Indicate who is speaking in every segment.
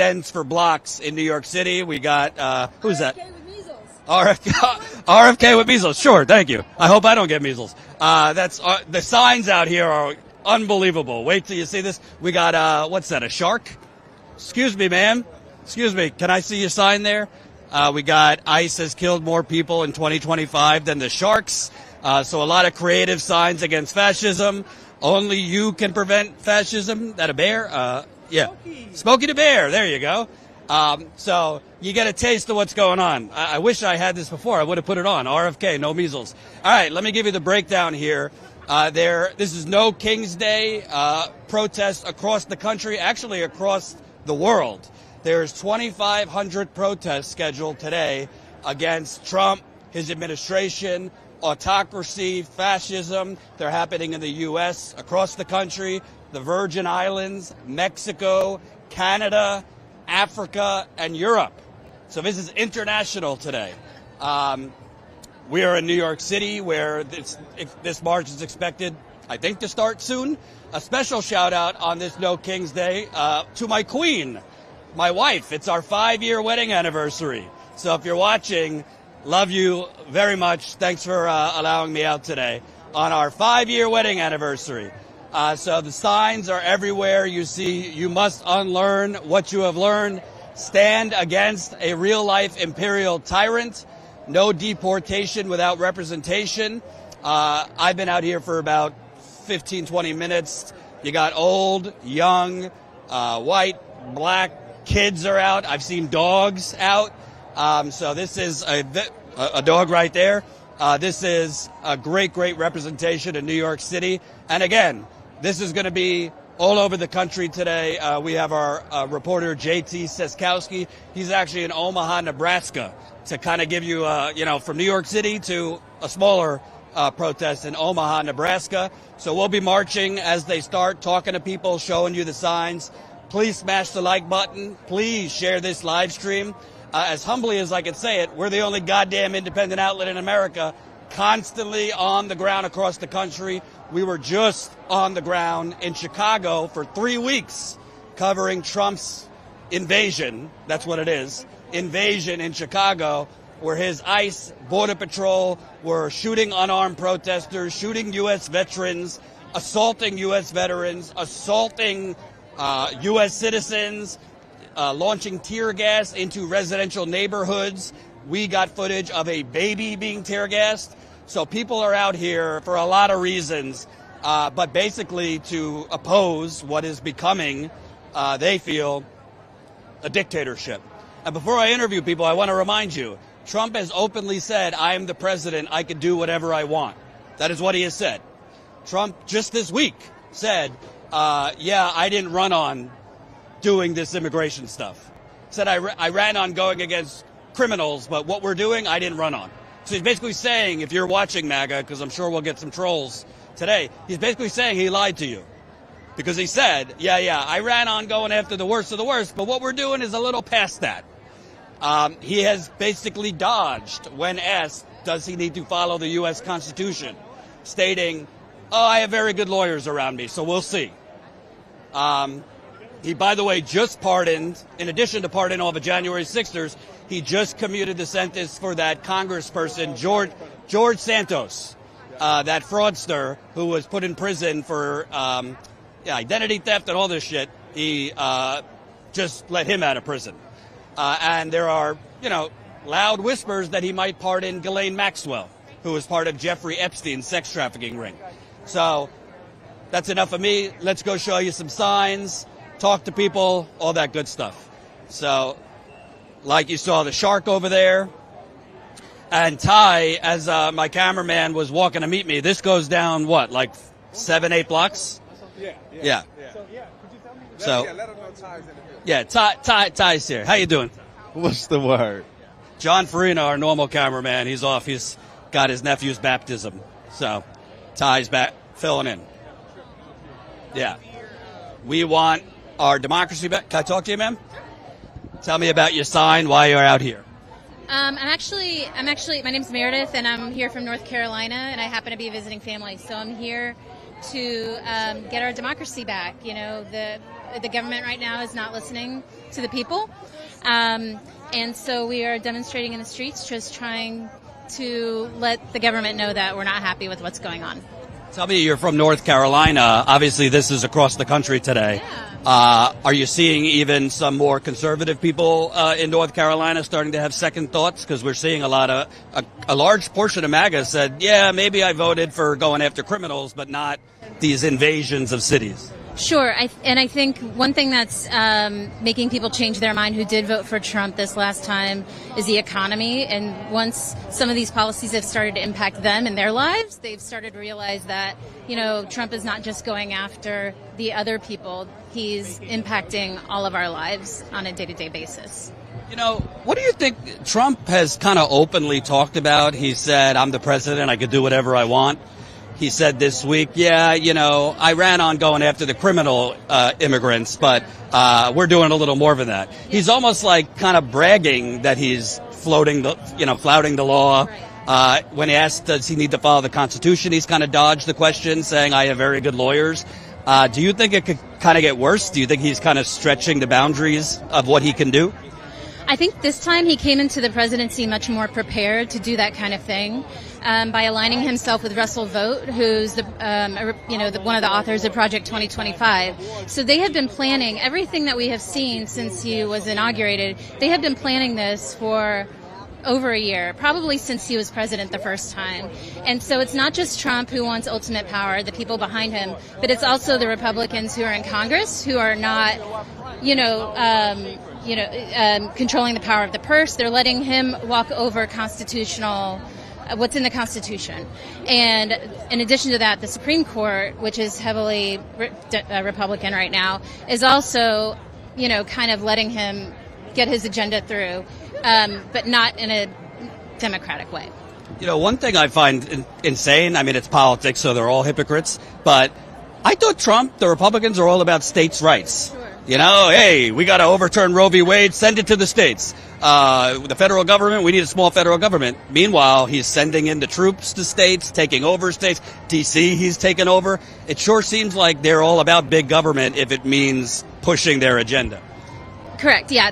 Speaker 1: extends for blocks in New York City. We got, who's that?
Speaker 2: RFK with measles.
Speaker 1: RFK with measles. Sure, thank you. I hope I don't get measles. That's the signs out here are unbelievable. Wait till you see this. We got, what's that, a shark? Excuse me, ma'am. Excuse me. Can I see your sign there? We got ICE has killed more people in 2025 than the sharks. So a lot of creative signs against fascism. Only you can prevent fascism. That a bear? Yeah. Smokey the Bear. There you go. So you get a taste of what's going on. I wish I had this before. I would have put it on. RFK, no measles. All right, let me give you the breakdown here. This is No King's Day protests across the country, actually across the world. There's 2,500 protests scheduled today against Trump, his administration, autocracy, fascism. They're happening in the U.S., across the country, the Virgin Islands, Mexico, Canada, Africa, and Europe. So this is international today. We are in New York City, where this march is expected, I think, to start soon. A special shout out on this No King's Day to my queen, my wife. It's our 5-year wedding anniversary. So if you're watching, love you very much. Thanks for allowing me out today on our 5-year wedding anniversary. So the signs are everywhere. You see, you must unlearn what you have learned. Stand against a real-life imperial tyrant. No deportation without representation. I've been out here for about 15, 20 minutes. You got old, young, white, black, kids are out. I've seen dogs out. So this is a dog right there. This is a great, great representation in New York City. And again, this is going to be all over the country today. We have our reporter, J.T. Seskowski. He's actually in Omaha, Nebraska, to kind of give you, from New York City to a smaller protest in Omaha, Nebraska. So we'll be marching as they start, talking to people, showing you the signs. Please smash the like button. Please share this live stream. As humbly as I can say it, we're the only goddamn independent outlet in America constantly on the ground across the country. We were just on the ground in Chicago for 3 weeks covering Trump's invasion. That's what it is. Invasion in Chicago, where his ICE, Border Patrol were shooting unarmed protesters, shooting U.S. veterans, assaulting U.S. veterans, assaulting U.S. citizens, launching tear gas into residential neighborhoods. We got footage of a baby being tear gassed. So people are out here for a lot of reasons, but basically to oppose what is becoming, they feel, a dictatorship. And before I interview people, I want to remind you, Trump has openly said, I am the president, I can do whatever I want. That is what he has said. Trump just this week said, I didn't run on doing this immigration stuff. Said I ran on going against criminals, but what we're doing, I didn't run on. So he's basically saying, if you're watching MAGA, because I'm sure we'll get some trolls today, he's basically saying he lied to you. Because he said, I ran on going after the worst of the worst, but what we're doing is a little past that. He has basically dodged when asked, does he need to follow the U.S. Constitution, stating, I have very good lawyers around me, so we'll see. He, by the way, just pardoned, in addition to pardoning all the January 6ers, he just commuted the sentence for that congressperson, George Santos, that fraudster who was put in prison for identity theft and all this shit. He just let him out of prison. And there are, loud whispers that he might pardon Ghislaine Maxwell, who was part of Jeffrey Epstein's sex trafficking ring. So that's enough of me. Let's go show you some signs, talk to people, all that good stuff. So, like you saw the shark over there. And Ty, as my cameraman was walking to meet me, this goes down, what, like 7, 8 blocks? Yeah.
Speaker 3: So, could you tell me?
Speaker 1: So,
Speaker 3: let them know Ty's in the building.
Speaker 1: Yeah, Ty's here. How you doing?
Speaker 4: What's the word?
Speaker 1: John Farina, our normal cameraman, he's off. He's got his nephew's baptism. So, Ty's back, filling in. Yeah. We want our democracy back. Can I talk to you, ma'am? Tell me about your sign, why you're out here.
Speaker 2: I'm actually, my name's Meredith, and I'm here from North Carolina, and I happen to be visiting family. So I'm here to get our democracy back. the government right now is not listening to the people. And so we are demonstrating in the streets, just trying to let the government know that we're not happy with what's going on.
Speaker 1: Tell me, you're from North Carolina. Obviously, this is across the country today.
Speaker 2: Yeah.
Speaker 1: Are you seeing even some more conservative people in North Carolina starting to have second thoughts? Because we're seeing a large portion of MAGA said, yeah, maybe I voted for going after criminals, but not these invasions of cities.
Speaker 2: Sure, I think one thing that's making people change their mind who did vote for Trump this last time is the economy. And once some of these policies have started to impact them in their lives, they've started to realize that, Trump is not just going after the other people. He's impacting all of our lives on a day-to-day basis.
Speaker 1: What do you think Trump has kind of openly talked about? He said, I'm the president, I could do whatever I want. He said this week, I ran on going after the criminal immigrants, but we're doing a little more than that. He's almost like kind of bragging that he's flouting the law. When he asked, does he need to follow the Constitution, he's kind of dodged the question, saying, I have very good lawyers. Do you think it could kind of get worse? Do you think he's kind of stretching the boundaries of what he can do?
Speaker 2: I think this time he came into the presidency much more prepared to do that kind of thing. By aligning himself with Russell Vought, who's one of the authors of Project 2025. So they have been planning everything that we have seen since he was inaugurated. They have been planning this for over a year, probably since he was president the first time. And so it's not just Trump who wants ultimate power, the people behind him, but it's also the Republicans who are in Congress who are not, controlling the power of the purse. They're letting him walk over what's in the Constitution. And in addition to that, the Supreme Court, which is heavily Republican right now, is also, kind of letting him get his agenda through, but not in a democratic way.
Speaker 1: One thing I find insane, it's politics, so they're all hypocrites, but I thought the Republicans are all about states' rights.
Speaker 2: Sure.
Speaker 1: Hey, we got to overturn Roe v. Wade, send it to the states. The federal government, we need a small federal government. Meanwhile, he's sending in the troops to states, taking over states. D.C. he's taken over. It sure seems like they're all about big government if it means pushing their agenda.
Speaker 2: Correct, yeah.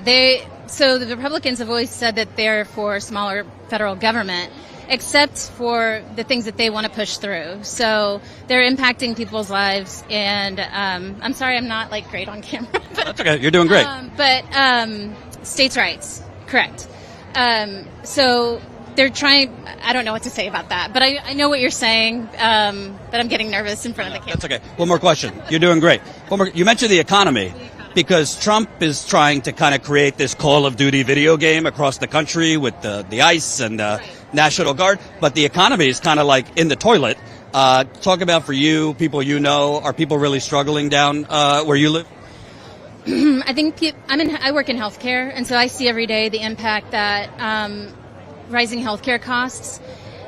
Speaker 2: So the Republicans have always said that they're for smaller federal government, except for the things that they want to push through. So they're impacting people's lives, and I'm sorry I'm not great on camera. But,
Speaker 1: that's okay, you're doing great.
Speaker 2: States' rights, correct. So they're trying, I don't know what to say about that, but I know what you're saying, but I'm getting nervous in front of the camera.
Speaker 1: That's okay. One more question. You're doing great. You mentioned the economy. Because Trump is trying to kind of create this Call of Duty video game across the country with the ICE and the National Guard. But the economy is kind of like in the toilet. Talk about for you, people are people really struggling down where you live?
Speaker 2: I think I work in healthcare, and so I see every day the impact that rising healthcare costs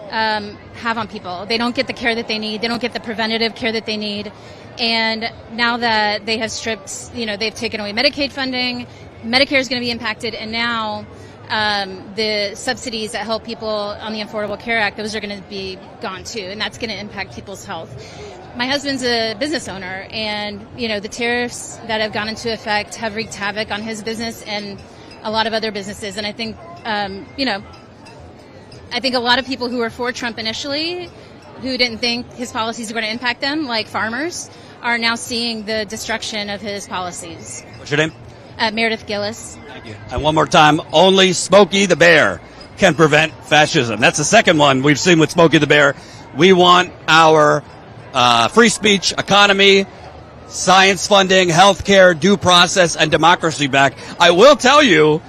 Speaker 2: have on people. They don't get the care that they need. They don't get the preventative care that they need. And now that they have stripped, they've taken away Medicaid funding, Medicare is going to be impacted, and now the subsidies that help people on the Affordable Care Act, those are going to be gone too, and that's going to impact people's health. My husband's a business owner, and the tariffs that have gone into effect have wreaked havoc on his business and a lot of other businesses. And I think, I think a lot of people who were for Trump initially, who didn't think his policies were going to impact them, like farmers, are now seeing the destruction of his policies.
Speaker 1: What's your name?
Speaker 2: Meredith Gillis.
Speaker 1: Thank you. And one more time, only Smokey the Bear can prevent fascism. That's the second one we've seen with Smokey the Bear. We want our free speech, economy, science funding, healthcare, due process, and democracy back. I will tell you,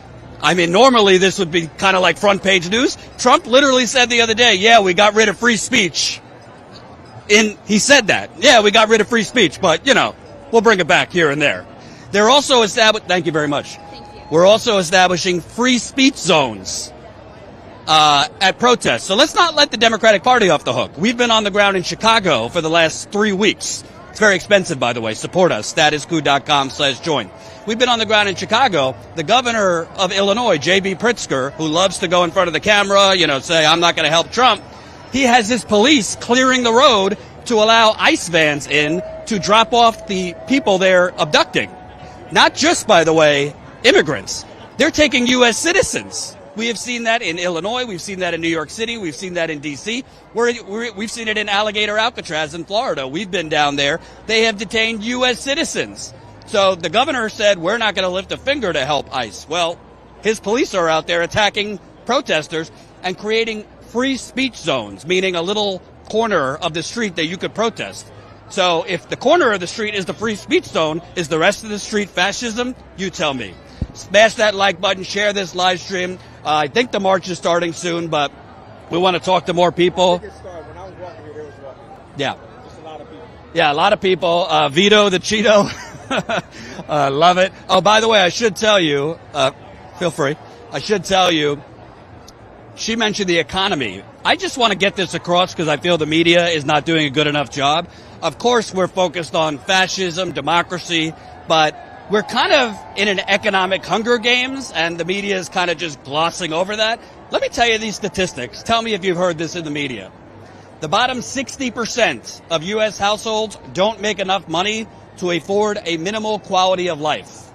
Speaker 1: normally this would be kind of like front page news. Trump literally said the other day, yeah, we got rid of free speech. He said that. Yeah, we got rid of free speech, but, we'll bring it back here and there. They're also thank you very much.
Speaker 2: Thank you.
Speaker 1: We're also establishing free speech zones at protests. So let's not let the Democratic Party off the hook. We've been on the ground in Chicago for the last 3 weeks. It's very expensive, by the way. Support us, statuscoup.com/join. We've been on the ground in Chicago. The governor of Illinois, J.B. Pritzker, who loves to go in front of the camera, say, I'm not going to help Trump. He has his police clearing the road to allow ICE vans in to drop off the people they're abducting. Not just, by the way, immigrants. They're taking U.S. citizens. We have seen that in Illinois. We've seen that in New York City. We've seen that in D.C. We've seen it in Alligator Alcatraz in Florida. We've been down there. They have detained U.S. citizens. So the governor said, we're not going to lift a finger to help ICE. Well, his police are out there attacking protesters and creating free speech zones, meaning a little corner of the street that you could protest. So if the corner of the street is the free speech zone, is the rest of the street fascism? You tell me. Smash that like button, share this live stream. I think the march is starting soon, but we want to talk to more people.
Speaker 3: When I was walking here, there was walking.
Speaker 1: Yeah.
Speaker 3: Just a lot of people.
Speaker 1: Yeah, a lot of people. Vito the Cheeto. Love it. Oh, by the way, I should tell you, feel free. I should tell you, she mentioned the economy. I just want to get this across because I feel the media is not doing a good enough job. Of course, we're focused on fascism, democracy, but we're kind of in an economic Hunger Games, and the media is kind of just glossing over that. Let me tell you these statistics. Tell me if you've heard this in the media. The bottom 60% of U.S. households don't make enough money to afford a minimal quality of life.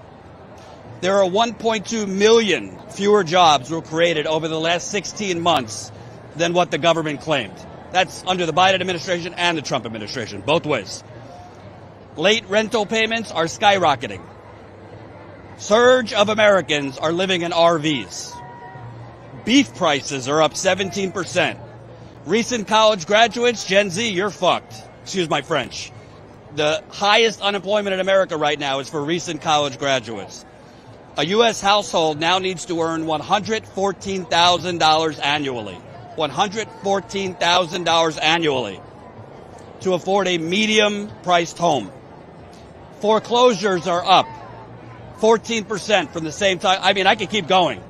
Speaker 1: There are 1.2 million fewer jobs were created over the last 16 months than what the government claimed. That's under the Biden administration and the Trump administration, both ways. Late rental payments are skyrocketing. Surge of Americans are living in RVs. Beef prices are up 17%. Recent college graduates, Gen Z, you're fucked. Excuse my French. The highest unemployment in America right now is for recent college graduates. A U.S. household now needs to earn $114,000 annually. $114,000 annually to afford a medium-priced home. Foreclosures are up 14% from the same time. I mean, I could keep going.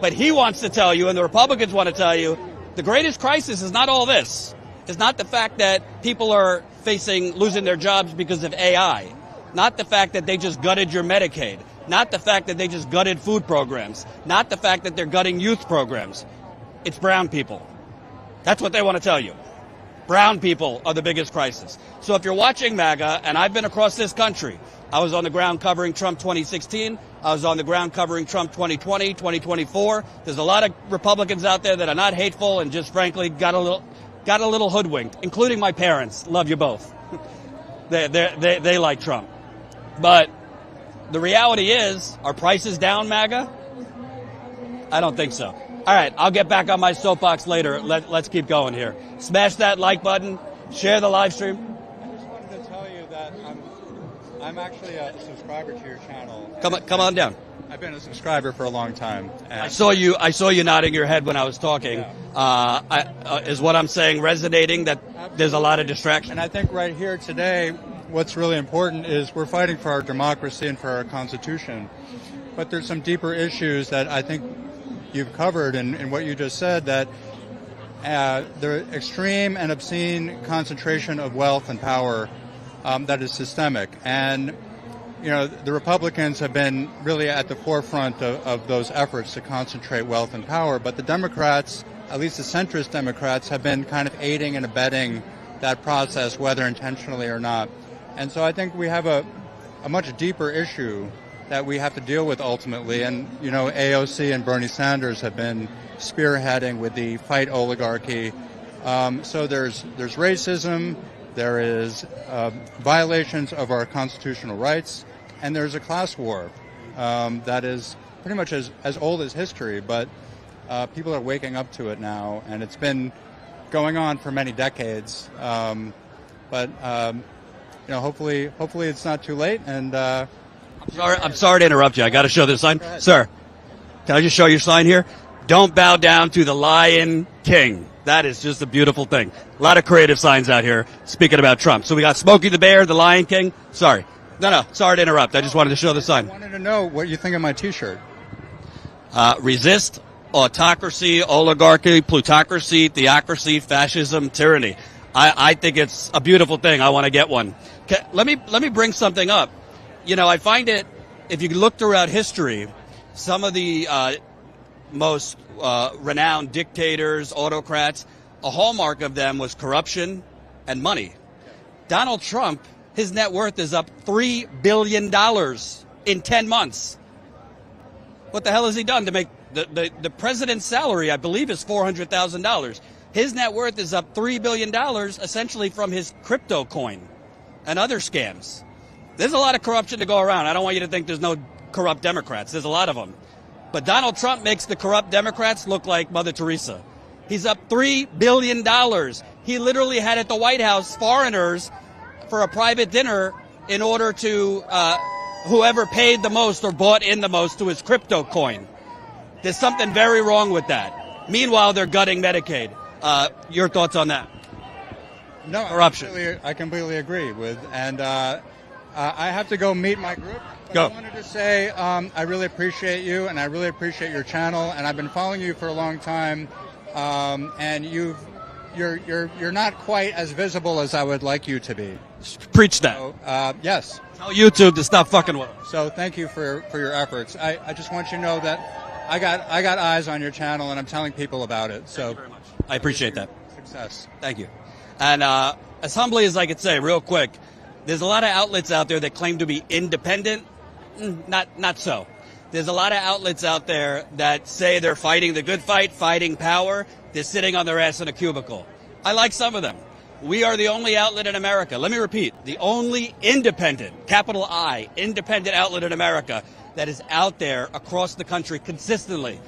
Speaker 1: But he wants to tell you, and the Republicans want to tell you, the greatest crisis is not all this. It's not the fact that people are losing their jobs because of AI. Not the fact that they just gutted your Medicaid. Not the fact that they just gutted food programs. Not the fact that they're gutting youth programs. It's brown people. That's what they want to tell you. Brown people are the biggest crisis. So if you're watching MAGA, and I've been across this country, I was on the ground covering Trump 2016. I was on the ground covering Trump 2020, 2024. There's a lot of Republicans out there that are not hateful and just frankly got a little hoodwinked, including my parents. Love you both. They like Trump. But the reality is, are prices down, MAGA? I don't think so. All right, I'll get back on my soapbox later. Let's keep going here. Smash that like button. Share the live stream.
Speaker 4: I just wanted to tell you that I'm actually a subscriber to your channel.
Speaker 1: Come on down.
Speaker 4: I've been a subscriber for a long time. And
Speaker 1: I saw you nodding your head when I was talking.
Speaker 4: Yeah.
Speaker 1: Is what I'm saying resonating? That there's a lot of distraction.
Speaker 4: And I think right here today, what's really important is we're fighting for our democracy and for our Constitution. But there's some deeper issues that I think you've covered in what you just said, that the extreme and obscene concentration of wealth and power that is systemic. And, you know, the Republicans have been really at the forefront of those efforts to concentrate wealth and power, but the Democrats, at least the centrist Democrats, have been kind of aiding and abetting that process, whether intentionally or not. And so I think we have a much deeper issue that we have to deal with ultimately. And, you know, AOC and Bernie Sanders have been spearheading with the fight oligarchy. So there's racism, there is violations of our constitutional rights, and there's a class war that is pretty much as old as history, but people are waking up to it now, and it's been going on for many decades. But you know, hopefully it's not too late. And
Speaker 1: I'm sorry to interrupt you. I got to show this sign, sir. Can I just show your sign here? Don't bow down to the Lion King. That is just a beautiful thing. A lot of creative signs out here. Speaking about Trump, so we got Smokey the Bear, the Lion King. Sorry, no. Sorry to interrupt. I just wanted to show the sign.
Speaker 4: I wanted to know what you think of my T-shirt.
Speaker 1: Resist autocracy, oligarchy, plutocracy, theocracy, fascism, tyranny. I think it's a beautiful thing. I want to get one. Let me bring something up. You know, I find it, if you look throughout history, some of the most renowned dictators, autocrats, a hallmark of them was corruption and money. Donald Trump, his net worth is up $3 billion in 10 months. What the hell has he done to make the president's salary, I believe, is $400,000. His net worth is up $3 billion, essentially from his crypto coin and other scams. There's a lot of corruption to go around. I don't want you to think there's no corrupt Democrats. There's a lot of them. But Donald Trump makes the corrupt Democrats look like Mother Teresa. He's up $3 billion. He literally had at the White House foreigners for a private dinner in order to whoever paid the most or bought in the most to his crypto coin. There's something very wrong with that. Meanwhile, they're gutting Medicaid. Your thoughts on that?
Speaker 4: No,
Speaker 1: Corruption.
Speaker 4: I completely agree with, and I have to go meet my group. But
Speaker 1: Go.
Speaker 4: I wanted to say I really appreciate you, and I really appreciate your channel, and I've been following you for a long time, and you're not quite as visible as I would like you to be.
Speaker 1: Preach that.
Speaker 4: So, yes.
Speaker 1: Tell YouTube to stop fucking with us.
Speaker 4: So thank you for your efforts. I just want you to know that I got eyes on your channel, and I'm telling people about it. So
Speaker 1: Thank you very much. I appreciate that.
Speaker 4: Success.
Speaker 1: Thank you. And as humbly as I could say, real quick, there's a lot of outlets out there that claim to be independent. Not so. There's a lot of outlets out there that say they're fighting the good fight, fighting power. They're sitting on their ass in a cubicle. I like some of them. We are the only outlet in America. Let me repeat. The only independent, capital I, independent outlet in America that is out there across the country consistently.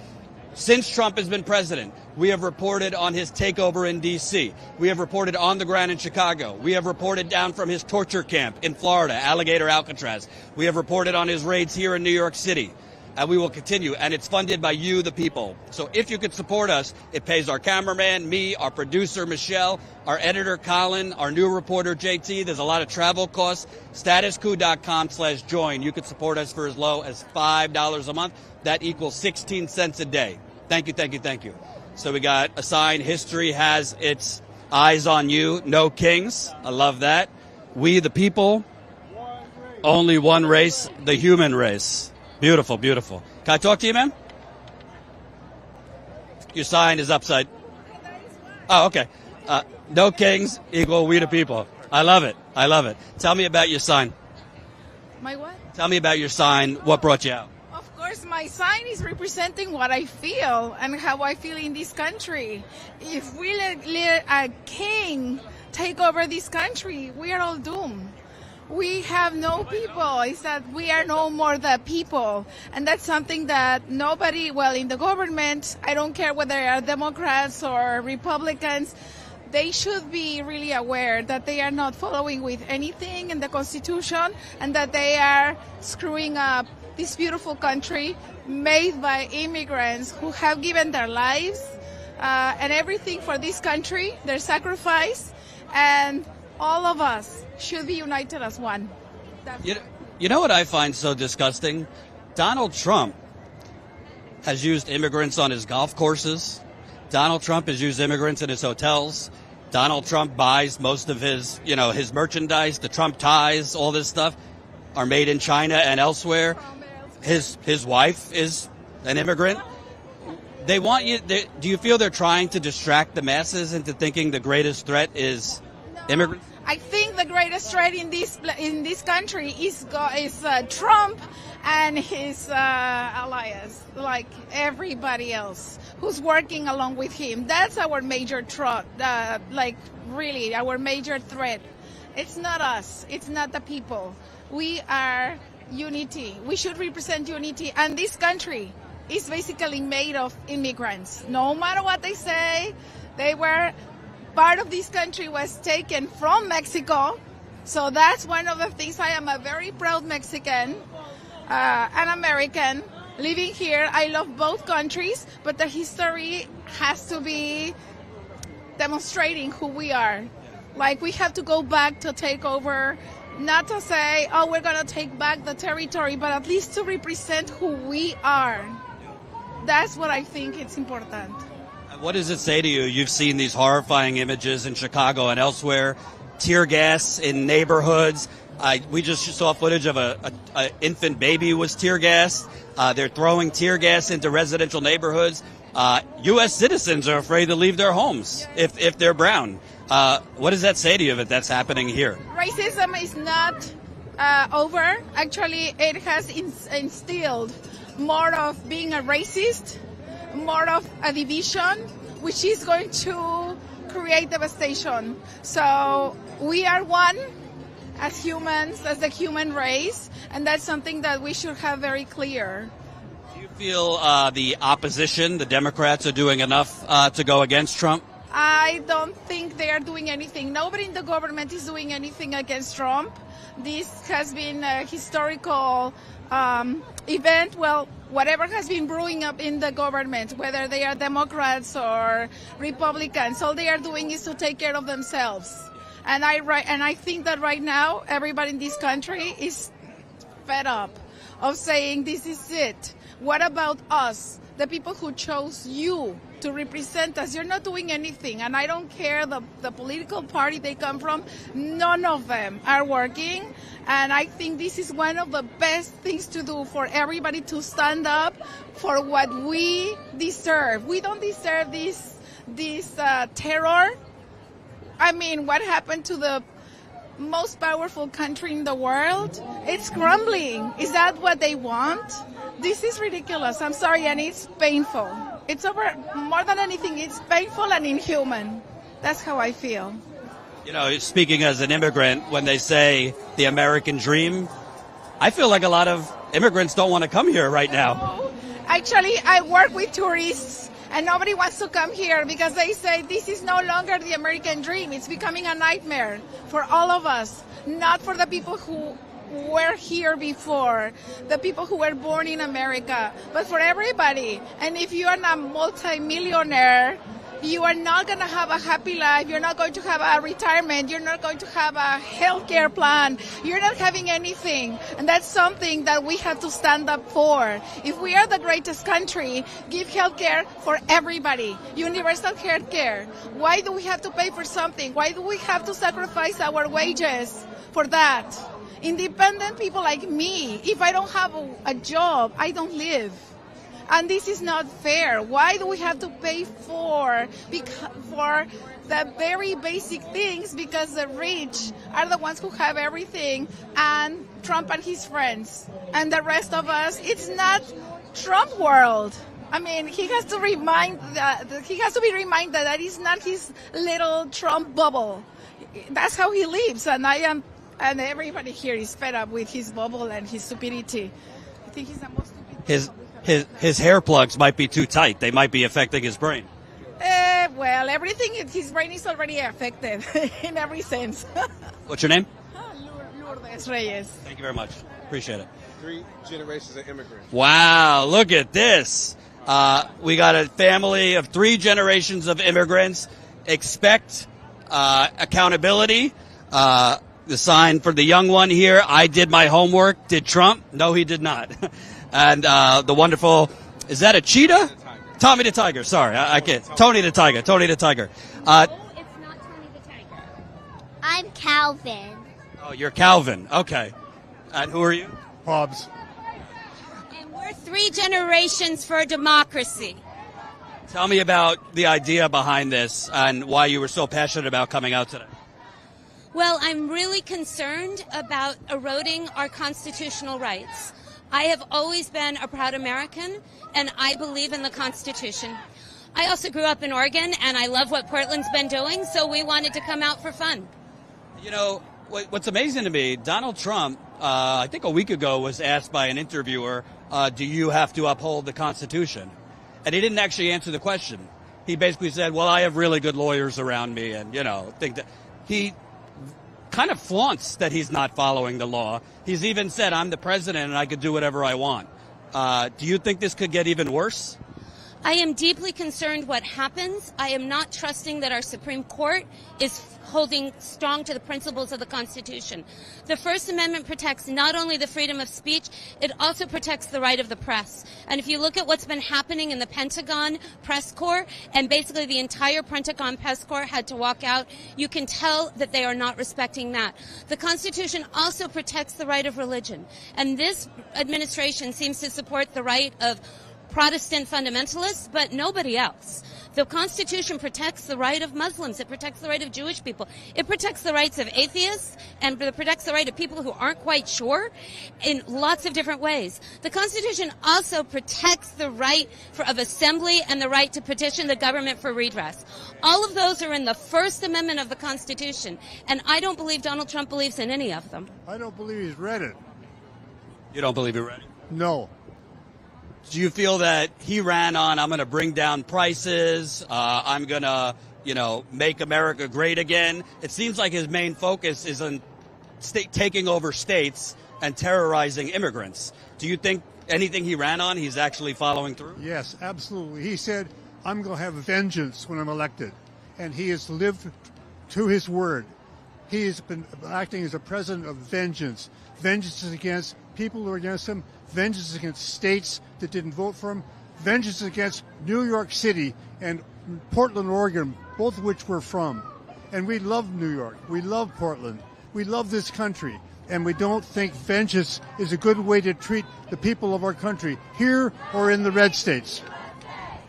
Speaker 1: Since Trump has been president, we have reported on his takeover in D.C. We have reported on the ground in Chicago. We have reported down from his torture camp in Florida, Alligator Alcatraz. We have reported on his raids here in New York City. And we will continue. And it's funded by you, the people. So if you could support us, it pays our cameraman, me, our producer, Michelle, our editor, Colin, our new reporter, JT. There's a lot of travel costs. StatusCoup.com/join. You could support us for as low as $5 a month. That equals 16 cents a day. Thank you, thank you, thank you. So we got a sign, history has its eyes on you, no kings. I love that. We the people, only one race, the human race. Beautiful, beautiful. Can I talk to you, man? Your sign is upside. Oh, okay. No kings equal we the people. I love it. I love it. Tell me about your sign.
Speaker 5: My what?
Speaker 1: Tell me about your sign. What brought you out?
Speaker 5: Of course, my sign is representing what I feel and how I feel in this country. If we let a king take over this country, we are all doomed. We have no people. It's that we are no more the people. And that's something that nobody, well, in the government, I don't care whether they are Democrats or Republicans, they should be really aware that they are not following with anything in the Constitution and that they are screwing up this beautiful country made by immigrants who have given their lives and everything for this country, their sacrifice, and all of us should be united as one.
Speaker 1: You know what I find so disgusting? Donald Trump has used immigrants on his golf courses. Donald Trump has used immigrants in his hotels. Donald Trump buys most of his, his merchandise, the Trump ties, all this stuff are made in China and elsewhere. His wife is an immigrant. They want you. Do you feel they're trying to distract the masses into thinking the greatest threat is immigrants?
Speaker 5: I think the greatest threat in this country is Trump and his allies, like everybody else who's working along with him. That's our major threat, really our major threat. It's not us. It's not the people. We are unity. We should represent unity. And this country is basically made of immigrants. No matter what they say, part of this country was taken from Mexico. So that's one of the things. I am a very proud Mexican, an American, living here. I love both countries, but the history has to be demonstrating who we are. Like, we have to go back to take over, not to say, oh, we're going to take back the territory, but at least to represent who we are. That's what I think it's important.
Speaker 1: What does it say to you? You've seen these horrifying images in Chicago and elsewhere, tear gas in neighborhoods. We just saw footage of an infant baby was tear gassed. They're throwing tear gas into residential neighborhoods. U.S. citizens are afraid to leave their homes if they're brown. What does that say to you that that's happening here?
Speaker 5: Racism is not over. Actually, it has instilled more of being a racist, more of a division, which is going to create devastation. So we are one as humans, as the human race, and that's something that we should have very clear.
Speaker 1: Do you feel the opposition, the Democrats, are doing enough to go against Trump?
Speaker 5: I don't think they are doing anything. Nobody in the government is doing anything against Trump. This has been a historical event. Well, whatever has been brewing up in the government, whether they are Democrats or Republicans, all they are doing is to take care of themselves. And I think that right now, everybody in this country is fed up of saying, this is it. What about us, the people who chose you to represent us? You're not doing anything. And I don't care the political party they come from. None of them are working. And I think this is one of the best things to do for everybody to stand up for what we deserve. We don't deserve this terror. I mean, what happened to the most powerful country in the world? It's crumbling. Is that what they want? This is ridiculous. I'm sorry, and it's painful. It's more than anything, it's painful and inhuman. That's how I feel.
Speaker 1: You know, speaking as an immigrant, when they say the American dream, I feel like a lot of immigrants don't want to come here right now.
Speaker 5: Actually, I work with tourists. And nobody wants to come here because they say this is no longer the American dream. It's becoming a nightmare for all of us, not for the people who were here before, the people who were born in America, but for everybody. And if you are a multi-millionaire, you are not going to have a happy life. You're not going to have a retirement. You're not going to have a healthcare plan. You're not having anything. And that's something that we have to stand up for. If we are the greatest country, give healthcare for everybody. Universal healthcare. Why do we have to pay for something? Why do we have to sacrifice our wages for that? Independent people like me, if I don't have a job, I don't live. And this is not fair. Why do we have to pay for the very basic things? Because the rich are the ones who have everything, and Trump and his friends. And the rest of us, it's not Trump world. I mean, he has to be reminded that it's not his little Trump bubble. That's how he lives, and everybody here is fed up with his bubble and his stupidity. I think he's the most stupid.
Speaker 1: His hair plugs might be too tight. They might be affecting his brain.
Speaker 5: Well, everything in his brain is already affected in every sense.
Speaker 1: What's your name?
Speaker 5: Lourdes Reyes.
Speaker 1: Thank you very much. Appreciate it.
Speaker 3: 3 generations of immigrants.
Speaker 1: Wow, look at this. We got a family of 3 generations of immigrants. Expect accountability. The sign for the young one here, I did my homework. Did Trump? No, he did not. And the wonderful, is that a cheetah? Tommy the Tiger. Sorry, I can't. Tony the Tiger. Tony the Tiger.
Speaker 6: No, it's not Tony the Tiger. I'm Calvin.
Speaker 1: Oh, you're Calvin. Okay. And who are you?
Speaker 4: Hobbs.
Speaker 6: And we're 3 generations for democracy.
Speaker 1: Tell me about the idea behind this and why you were so passionate about coming out today.
Speaker 6: Well, I'm really concerned about eroding our constitutional rights. I have always been a proud American, and I believe in the Constitution. I also grew up in Oregon, and I love what Portland's been doing, so we wanted to come out for fun.
Speaker 1: You know, what's amazing to me, Donald Trump, I think a week ago, was asked by an interviewer, do you have to uphold the Constitution? And he didn't actually answer the question. He basically said, well, I have really good lawyers around me, and, think that he kind of flaunts that he's not following the law. He's even said, I'm the president and I could do whatever I want. Do you think this could get even worse?
Speaker 6: I am deeply concerned what happens. I am not trusting that our Supreme Court is holding strong to the principles of the Constitution. The First Amendment protects not only the freedom of speech, it also protects the right of the press. And if you look at what's been happening in the Pentagon press corps, and basically the entire Pentagon press corps had to walk out, you can tell that they are not respecting that. The Constitution also protects the right of religion. And this administration seems to support the right of Protestant fundamentalists, but nobody else. The Constitution protects the right of Muslims. It protects the right of Jewish people. It protects the rights of atheists, and it protects the right of people who aren't quite sure in lots of different ways. The Constitution also protects the right of assembly and the right to petition the government for redress. All of those are in the First Amendment of the Constitution, and I don't believe Donald Trump believes in any of them.
Speaker 7: I don't believe he's read it.
Speaker 1: You don't believe he read it?
Speaker 7: No.
Speaker 1: Do you feel that he ran on, I'm going to bring down prices, I'm going to, make America great again? It seems like his main focus is on taking over states and terrorizing immigrants. Do you think anything he ran on, he's actually following through?
Speaker 7: Yes, absolutely. He said, I'm going to have vengeance when I'm elected. And he has lived to his word. He has been acting as a president of vengeance. Vengeance is against people who are against him. Vengeance against states that didn't vote for him. Vengeance against New York City and Portland, Oregon, both of which we're from. And we love New York. We love Portland. We love this country. And we don't think vengeance is a good way to treat the people of our country, here or in the red states.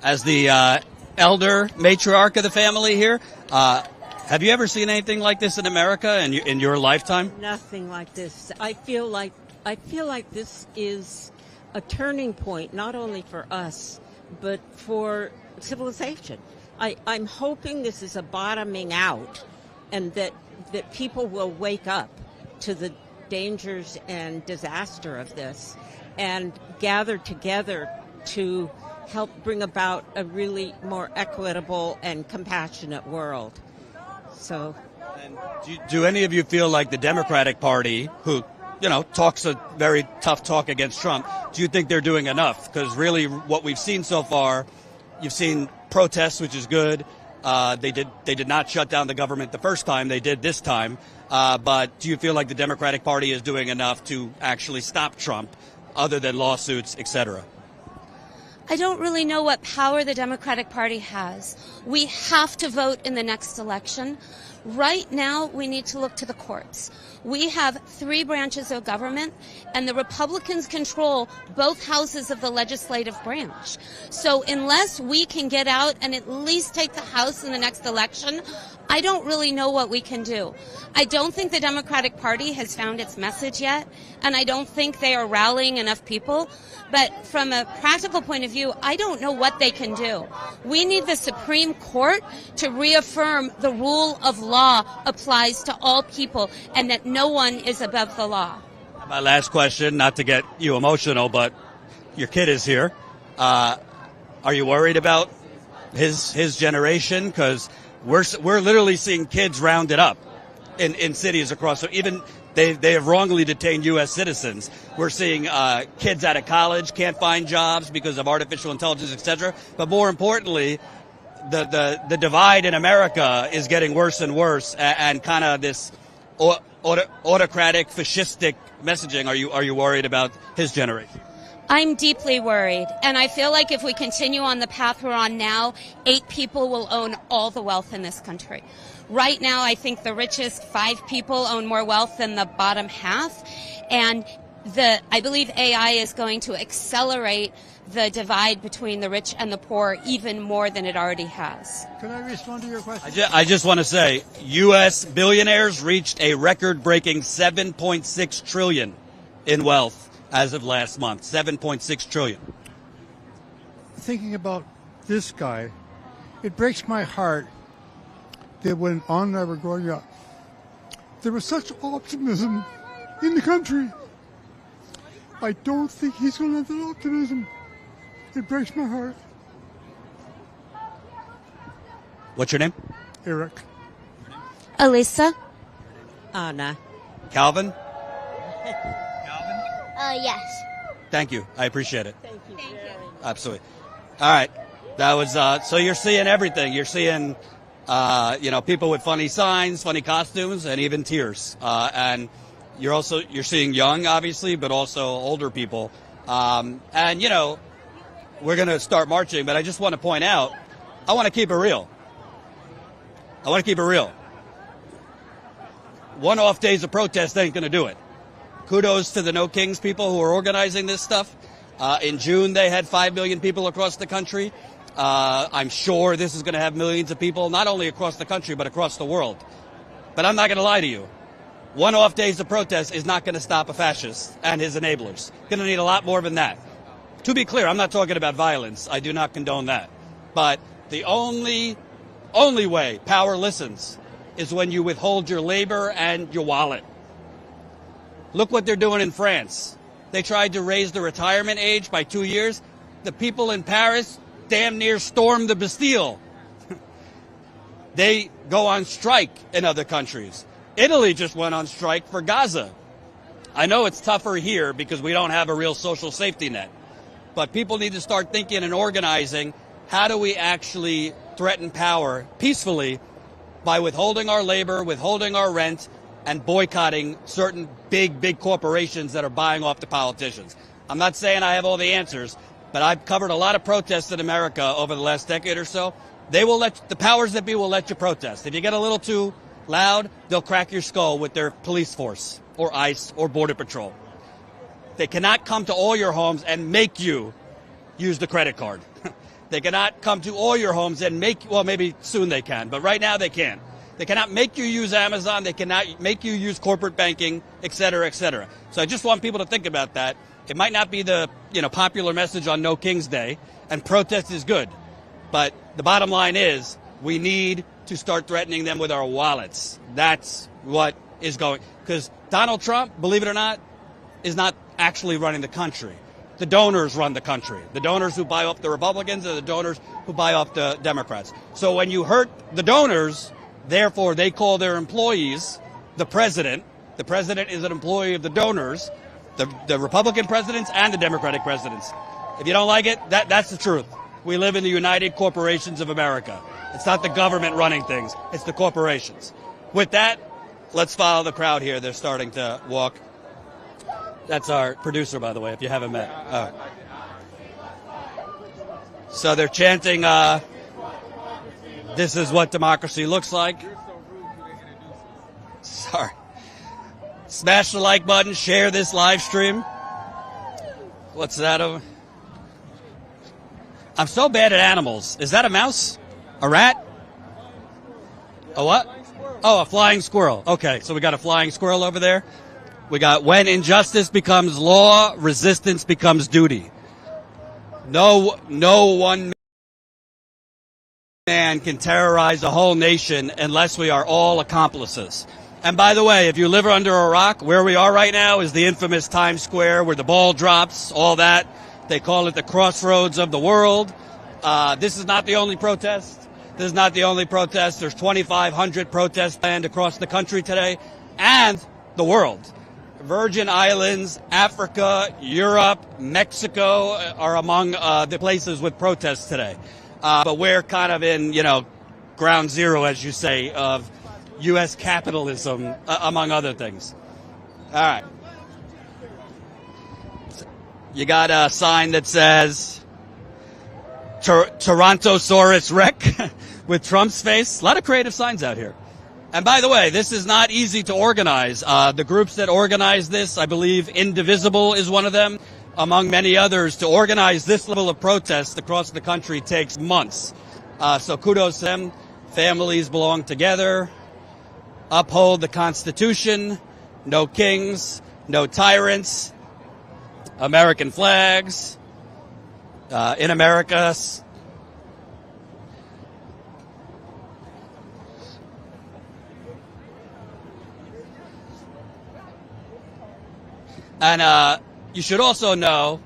Speaker 1: As the elder matriarch of the family here, have you ever seen anything like this in America in your lifetime?
Speaker 8: Nothing like this. I feel like this is a turning point, not only for us, but for civilization. I'm hoping this is a bottoming out, and that people will wake up to the dangers and disaster of this and gather together to help bring about a really more equitable and compassionate world. So,
Speaker 1: and do any of you feel like the Democratic Party, who talks a very tough talk against Trump, do you think they're doing enough? Because really what we've seen so far, you've seen protests, which is good. They did not shut down the government the first time. They did this time. But do you feel like the Democratic Party is doing enough to actually stop Trump, other than lawsuits, etc.?
Speaker 6: I don't really know what power the Democratic Party has. We have to vote in the next election. Right now, we need to look to the courts. We have 3 branches of government, and the Republicans control both houses of the legislative branch. So unless we can get out and at least take the House in the next election, I don't really know what we can do. I don't think the Democratic Party has found its message yet, and I don't think they are rallying enough people. But from a practical point of view, I don't know what they can do. We need the Supreme Court to reaffirm the rule of law applies to all people and that no one is above the law.
Speaker 1: My last question, not to get you emotional, but your kid is here. Are you worried about his generation? Because we're literally seeing kids rounded up in cities across. So even they have wrongly detained U.S. citizens. We're seeing kids out of college can't find jobs because of artificial intelligence, etc. But more importantly, the divide in America is getting worse and worse, and kind of this autocratic, fascistic messaging. Are you worried about his generation?
Speaker 6: I'm deeply worried, and I feel like if we continue on the path we're on now, 8 people will own all the wealth in this country. Right now, I think the richest 5 people own more wealth than the bottom half, and I believe AI is going to accelerate the divide between the rich and the poor even more than it already has.
Speaker 7: Can I respond to your question?
Speaker 1: I just want to say, U.S. billionaires reached a record-breaking $7.6 trillion in wealth as of last month. $7.6 trillion.
Speaker 7: Thinking about this guy, it breaks my heart that when Ann and I were growing up, there was such optimism in the country. I don't think he's going to have that optimism. It breaks my heart.
Speaker 1: What's your name?
Speaker 7: Eric.
Speaker 6: Alyssa?
Speaker 8: Anna.
Speaker 1: Calvin?
Speaker 9: Yes.
Speaker 1: Thank you. I appreciate it.
Speaker 8: Thank you.
Speaker 1: Absolutely. All right. That was, so you're seeing everything. You're seeing, people with funny signs, funny costumes, and even tears. And you're seeing young, obviously, but also older people. We're going to start marching, but I just want to point out, I want to keep it real. One-off days of protest ain't going to do it. Kudos to the No Kings people who are organizing this stuff. In June, they had 5 million people across the country. I'm sure this is going to have millions of people, not only across the country, but across the world. But I'm not going to lie to you. One-off days of protest is not going to stop a fascist and his enablers. Going to need a lot more than that. To be clear, I'm not talking about violence. I do not condone that. But the only way power listens is when you withhold your labor and your wallet. Look what they're doing in France. They tried to raise the retirement age by 2 years. The people in Paris damn near stormed the Bastille. They go on strike in other countries. Italy just went on strike for Gaza. I know it's tougher here because we don't have a real social safety net. But people need to start thinking and organizing, how do we actually threaten power peacefully by withholding our labor, withholding our rent, and boycotting certain big corporations that are buying off the politicians. I'm not saying I have all the answers, but I've covered a lot of protests in America over the last decade or so. The powers that be will let you protest. If you get a little too loud, they'll crack your skull with their police force or ICE or Border Patrol. They cannot come to all your homes and make you use the credit card. They cannot come to all your homes and well, maybe soon they can, but right now they can't. They cannot make you use Amazon. They cannot make you use corporate banking, et cetera, et cetera. So I just want people to think about that. It might not be the popular message on No King's Day, and protest is good. But the bottom line is we need to start threatening them with our wallets. That's what is going. Because Donald Trump, believe it or not, is not actually running the country. The donors run the country. The donors who buy off the Republicans and the donors who buy off the Democrats. So when you hurt the donors, therefore they call their employees the president. The president is an employee of the donors, the Republican presidents and the Democratic presidents. If you don't like it, that's the truth. We live in the United Corporations of America. It's not the government running things. It's the corporations. With that, let's follow the crowd here. They're starting to walk. That's our producer, by the way, if you haven't met. So they're chanting, this is what democracy looks like. Sorry. Smash the like button, share this live stream. What's that over? I'm so bad at animals. Is that a mouse? A rat? A what? Oh, a flying squirrel. Okay, so we got a flying squirrel over there. We got when injustice becomes law, resistance becomes duty. No one man can terrorize a whole nation unless we are all accomplices. And by the way, if you live under a rock, where we are right now is the infamous Times Square where the ball drops, all that. They call it the crossroads of the world. This is not the only protest. This is not the only protest. There's 2,500 protests planned across the country today and the world. Virgin Islands, Africa, Europe, Mexico are among the places with protests today. But we're kind of in, ground zero, as you say, of U.S. capitalism, among other things. All right. You got a sign that says Torontosaurus Rex with Trump's face. A lot of creative signs out here. And by the way, this is not easy to organize. The groups that organize this, I believe Indivisible is one of them, among many others. To organize this level of protest across the country takes months. So kudos to them. Families belong together. Uphold the Constitution. No kings. No tyrants. American flags. In America. And you should also know,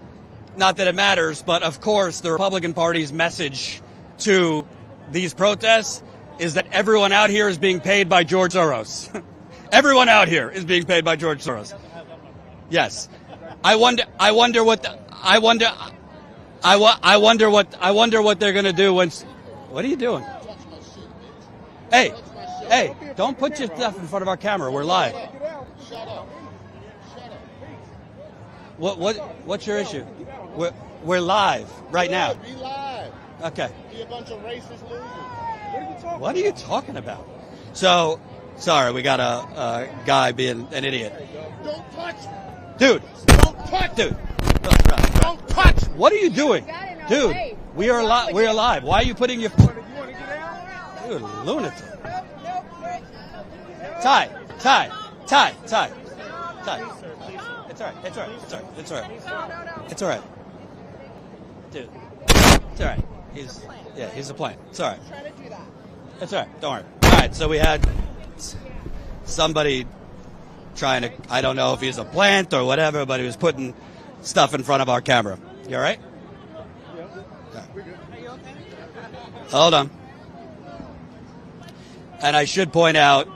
Speaker 1: not that it matters, but of course the Republican Party's message to these protests is that everyone out here is being paid by George Soros. Everyone out here is being paid by George Soros. Yes. I wonder what they're going to do once. What are you doing? Hey, don't put your stuff in front of our camera. We're live. What's your issue? We're live right now.
Speaker 9: Be live.
Speaker 1: Okay.
Speaker 9: Be a bunch of racist losers.
Speaker 1: What are you talking about? So, sorry, we got a guy being an idiot.
Speaker 9: Don't touch.
Speaker 1: Dude.
Speaker 9: Don't touch.
Speaker 1: Dude.
Speaker 9: Don't touch.
Speaker 1: What are you doing? Dude. We are live. We are live. Why are you putting your... You lunatic. Ty. It's all right. It's all right. Dude. It's all right. He's a plane. It's all right. It's all right. Don't worry. All right, so we had somebody trying to, I don't know if he's a plant or whatever, but he was putting stuff in front of our camera. You all right? Yeah. Hold on. And I should point out,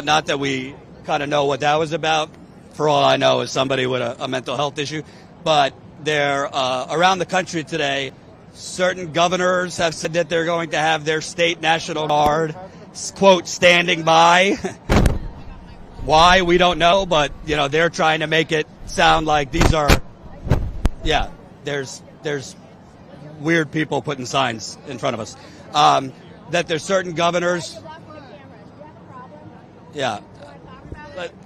Speaker 1: not that we kind of know what that was about. For all I know, is somebody with a mental health issue. But they're around the country today. Certain governors have said that they're going to have their state National Guard, quote, standing by. Why, we don't know, but, you know, they're trying to make it sound like these are, yeah, there's weird people putting signs in front of us. That there's certain governors. Yeah.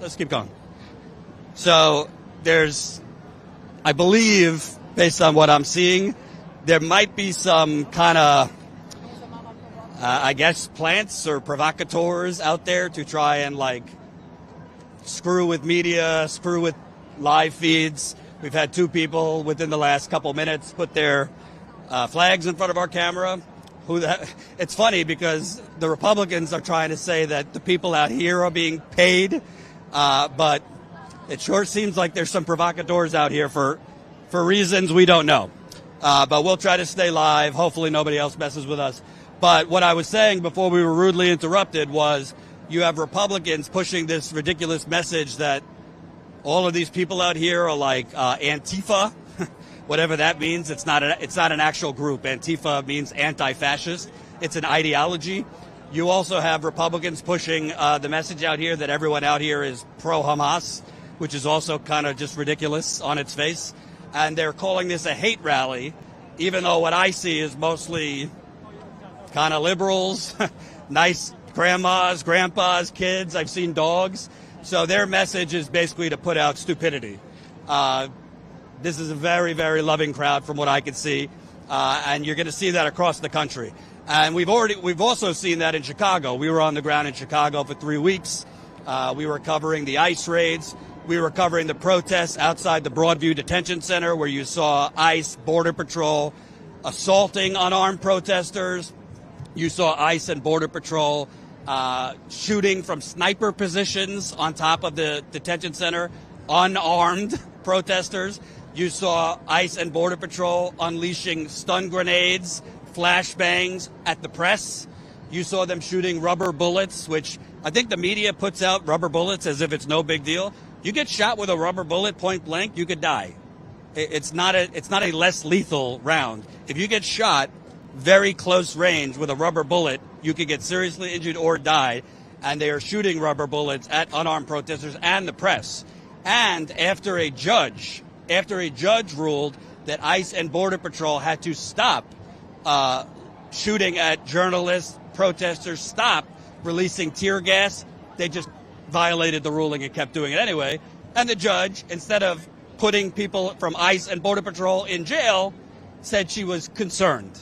Speaker 1: Let's keep going. So there's, I believe, based on what I'm seeing, there might be some kind of, I guess, plants or provocateurs out there to try and, like, screw with media, screw with live feeds. We've had 2 people within the last couple minutes put their flags in front of our camera. It's funny because the Republicans are trying to say that the people out here are being paid, but it sure seems like there's some provocateurs out here for reasons we don't know. But we'll try to stay live. Hopefully nobody else messes with us. But what I was saying before we were rudely interrupted was you have Republicans pushing this ridiculous message that all of these people out here are like Antifa, whatever that means. It's not an actual group. Antifa means anti-fascist. It's an ideology. You also have Republicans pushing the message out here that everyone out here is pro-Hamas, which is also kind of just ridiculous on its face. And they're calling this a hate rally, even though what I see is mostly kind of liberals, nice grandmas, grandpas, kids. I've seen dogs. So their message is basically to put out stupidity. This is a very, very loving crowd from what I can see. And you're going to see that across the country. And we've also seen that in Chicago. We were on the ground in Chicago for 3 weeks. We were covering the ICE raids. We were covering the protests outside the Broadview Detention Center, where you saw ICE, Border Patrol assaulting unarmed protesters. You saw ICE and Border Patrol shooting from sniper positions on top of the detention center, unarmed protesters. You saw ICE and Border Patrol unleashing stun grenades, flashbangs at the press. You saw them shooting rubber bullets, which I think the media puts out rubber bullets as if it's no big deal. You get shot with a rubber bullet point blank, you could die. It's not a less lethal round. If you get shot very close range with a rubber bullet, you could get seriously injured or die. And they are shooting rubber bullets at unarmed protesters and the press. And after a judge ruled that ICE and Border Patrol had to stop shooting at journalists, protesters, stop releasing tear gas, they just violated the ruling and kept doing it anyway. And the judge, instead of putting people from ICE and Border Patrol in jail, said she was concerned.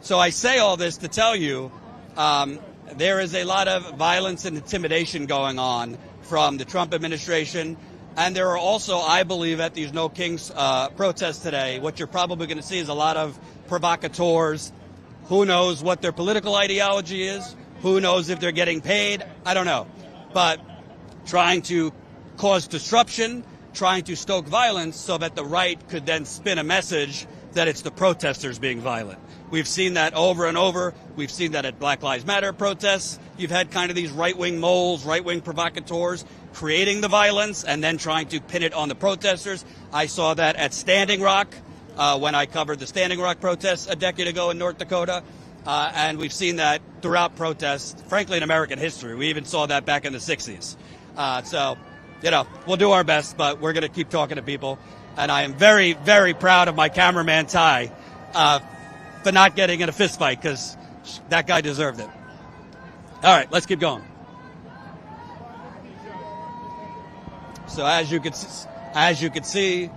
Speaker 1: So I say all this to tell you there is a lot of violence and intimidation going on from the Trump administration. And there are also, I believe, at these No Kings protests today, what you're probably going to see is a lot of provocateurs. Who knows what their political ideology is? Who knows if they're getting paid? I don't know. But trying to cause disruption, trying to stoke violence so that the right could then spin a message that it's the protesters being violent. We've seen that over and over. We've seen that at Black Lives Matter protests. You've had kind of these right-wing moles, right-wing provocateurs creating the violence and then trying to pin it on the protesters. I saw that at Standing Rock when I covered the Standing Rock protests a decade ago in North Dakota. And we've seen that throughout protests, frankly, in American history. We even saw that back in the 60s. So, you know, we'll do our best, but we're going to keep talking to people. And I am very, very proud of my cameraman, Ty, for not getting in a fist fight, because that guy deserved it. All right, let's keep going. So as you could see,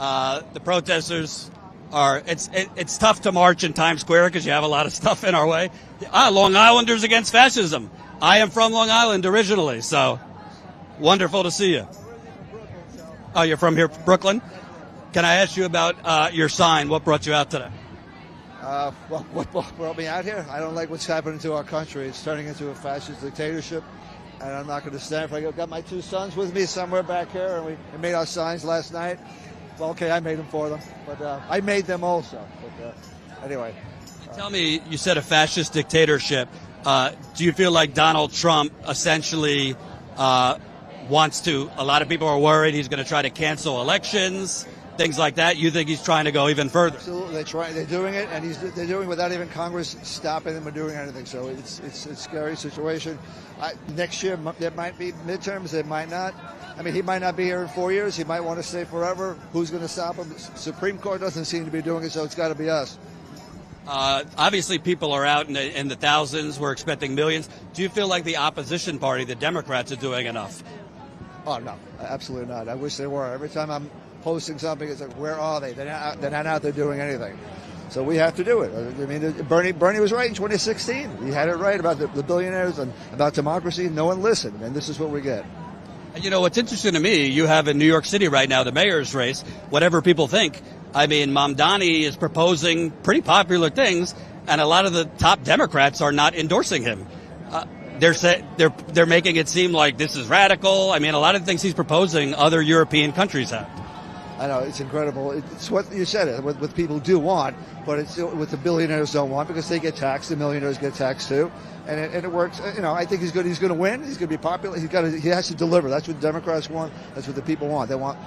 Speaker 1: The protesters are, it's tough to march in Times Square because you have a lot of stuff in our way. Long Islanders against fascism. I am from Long Island originally, so wonderful to see you. Oh, you're from here, Brooklyn? Can I ask you about your sign? What brought you out today?
Speaker 10: Well, what brought me out here? I don't like what's happening to our country. It's turning into a fascist dictatorship, and I'm not going to stand for it. I've got my two sons with me somewhere back here, and we made our signs last night. Well, okay, I made them for them, but I made them also. But anyway.
Speaker 1: Tell me, you said a fascist dictatorship. Do you feel like Donald Trump essentially wants to, a lot of people are worried he's going to try to cancel elections, things like that? You think he's trying to go even further?
Speaker 10: Absolutely, they're doing it, and they're doing it without even Congress stopping them or doing anything. So it's a scary situation. Next year there might be midterms, there might not. I mean, he might not be here in 4 years. He might want to stay forever. Who's going to stop him? The Supreme Court doesn't seem to be doing it, so it's got to be us.
Speaker 1: Obviously, people are out in the thousands. We're expecting millions. Do you feel like the opposition party, the Democrats, are doing enough?
Speaker 10: Oh, no, absolutely not. I wish they were. Every time I'm posting something, it's like, where are they? They're not out there doing anything. So we have to do it. I mean, Bernie was right in 2016. He had it right about the billionaires and about democracy. No one listened, and this is what we get.
Speaker 1: You know, what's interesting to me, you have in New York City right now the mayor's race, whatever people think. I mean, Mamdani is proposing pretty popular things, and a lot of the top Democrats are not endorsing him. They're making it seem like this is radical. I mean, a lot of the things he's proposing, other European countries have.
Speaker 10: I know, it's incredible. It's what you said, what people do want, but it's what the billionaires don't want because they get taxed. The millionaires get taxed too, and it works. You know, I think he's good. He's going to win. He's going to be popular. He has to deliver. That's what Democrats want. That's what the people want. They want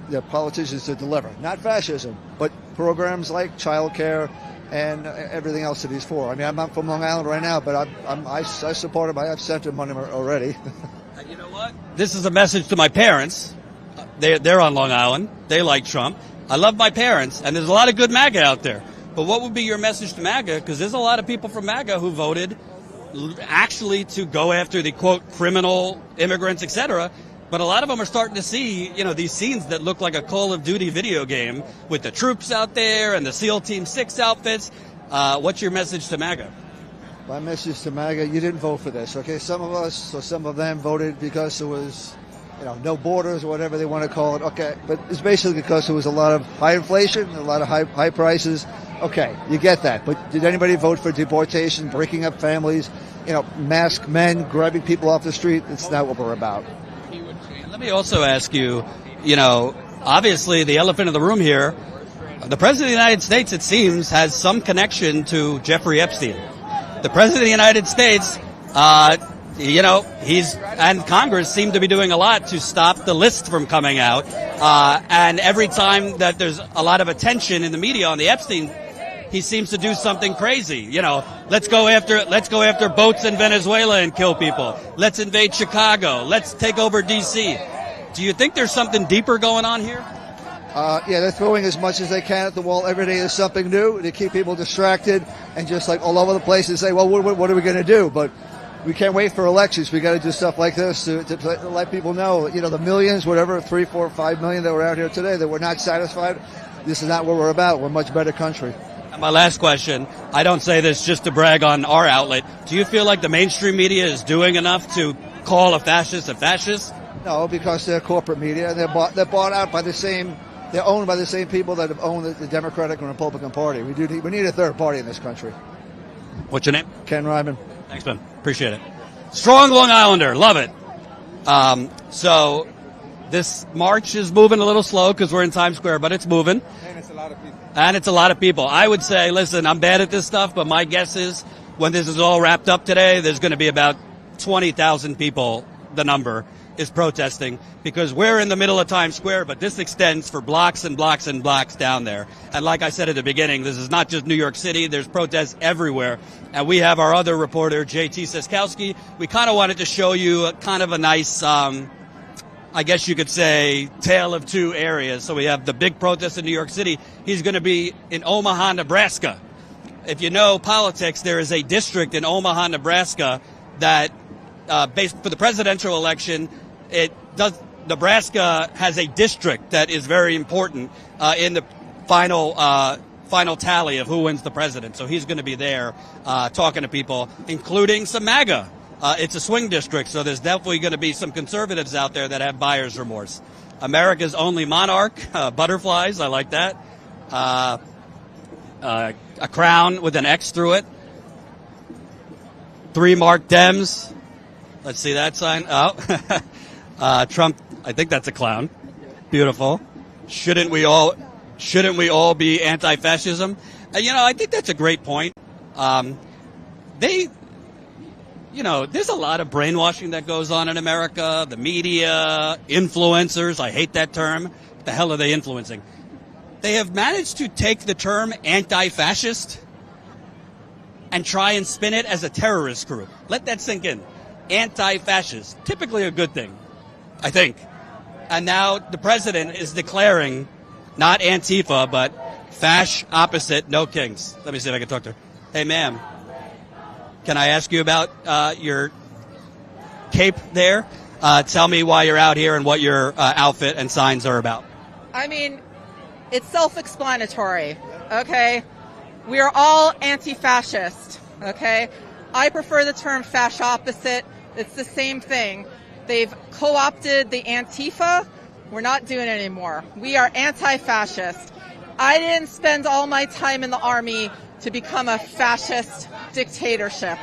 Speaker 10: their politicians to deliver, not fascism, but programs like child care and everything else that he's for. I mean, I'm not from Long Island right now, but I support him. I've sent him money already.
Speaker 1: And you know what? This is a message to my parents. They're on Long Island. They like Trump. I love my parents, and there's a lot of good MAGA out there. But what would be your message to MAGA? Because there's a lot of people from MAGA who voted actually to go after the, quote, criminal immigrants, etc. But a lot of them are starting to see, you know, these scenes that look like a Call of Duty video game with the troops out there and the SEAL Team 6 outfits. What's your message to MAGA?
Speaker 10: My message to MAGA, you didn't vote for this, okay? Some of us or some of them voted because there was, you know, no borders or whatever they want to call it. Okay, but it's basically because there was a lot of high inflation, a lot of high prices. Okay, you get that. But did anybody vote for deportation, breaking up families, you know, masked men, grabbing people off the street? It's not what we're about.
Speaker 1: Let me also ask you, you know, obviously the elephant in the room here, the President of the United States, it seems, has some connection to Jeffrey Epstein. The President of the United States, you know, and Congress seem to be doing a lot to stop the list from coming out. And every time that there's a lot of attention in the media on the Epstein, he seems to do something crazy. You know, let's go after boats in Venezuela and kill people. Let's invade Chicago. Let's take over D.C. Do you think there's something deeper going on here?
Speaker 10: Yeah, they're throwing as much as they can at the wall. Every day there's something new to keep people distracted and just like all over the place and say, well, what are we going to do? But we can't wait for elections. We got to do stuff like this to let people know, you know, the millions, whatever, 3, 4, 5 million that were out here today that were not satisfied. This is not what we're about. We're a much better country.
Speaker 1: And my last question, I don't say this just to brag on our outlet. Do you feel like the mainstream media is doing enough to call a fascist a fascist?
Speaker 10: No, because they're corporate media and they're bought out by the same, they're owned by the same people that have owned the Democratic and Republican Party. We need a third party in this country.
Speaker 1: What's your name?
Speaker 10: Ken Ryman.
Speaker 1: Thanks, Ben. Appreciate it. Strong Long Islander. Love it. So this march is moving a little slow because we're in Times Square, but it's moving.
Speaker 3: And it's a lot of people.
Speaker 1: And it's a lot of people. I would say, listen, I'm bad at this stuff, but my guess is when this is all wrapped up today, there's going to be about 20,000 people, the number, is protesting because we're in the middle of Times Square, but this extends for blocks and blocks and blocks down there. And like I said at the beginning, this is not just New York City. There's protests everywhere. And we have our other reporter, JT Siskowski. We kind of wanted to show you kind of a nice, I guess you could say, tale of two areas. So we have the big protest in New York City. He's going to be in Omaha, Nebraska. If you know politics, there is a district in Omaha, Nebraska that, based for the presidential election, Nebraska has a district that is very important in the final tally of who wins the president. So he's going to be there talking to people, including some MAGA. It's a swing district, so there's definitely going to be some conservatives out there that have buyer's remorse. America's only monarch, butterflies, I like that. A crown with an X through it. 3 marked Dems. Let's see that sign. Oh, Trump. I think that's a clown. Beautiful. Shouldn't we all be anti-fascism? I think that's a great point. There's a lot of brainwashing that goes on in America. The media, influencers. I hate that term. What the hell are they influencing? They have managed to take the term anti-fascist and try and spin it as a terrorist group. Let that sink in. Anti-fascist. Typically a good thing, I think. And now the president is declaring not Antifa, but fash opposite, no kings. Let me see if I can talk to her. Hey, ma'am, can I ask you about your cape there? Tell me why you're out here and what your outfit and signs are about.
Speaker 11: I mean, it's self-explanatory, okay? We are all anti-fascist, okay? I prefer the term fash opposite. It's the same thing. They've co-opted the Antifa. We're not doing it anymore. We are anti-fascist. I didn't spend all my time in the army to become a fascist dictatorship.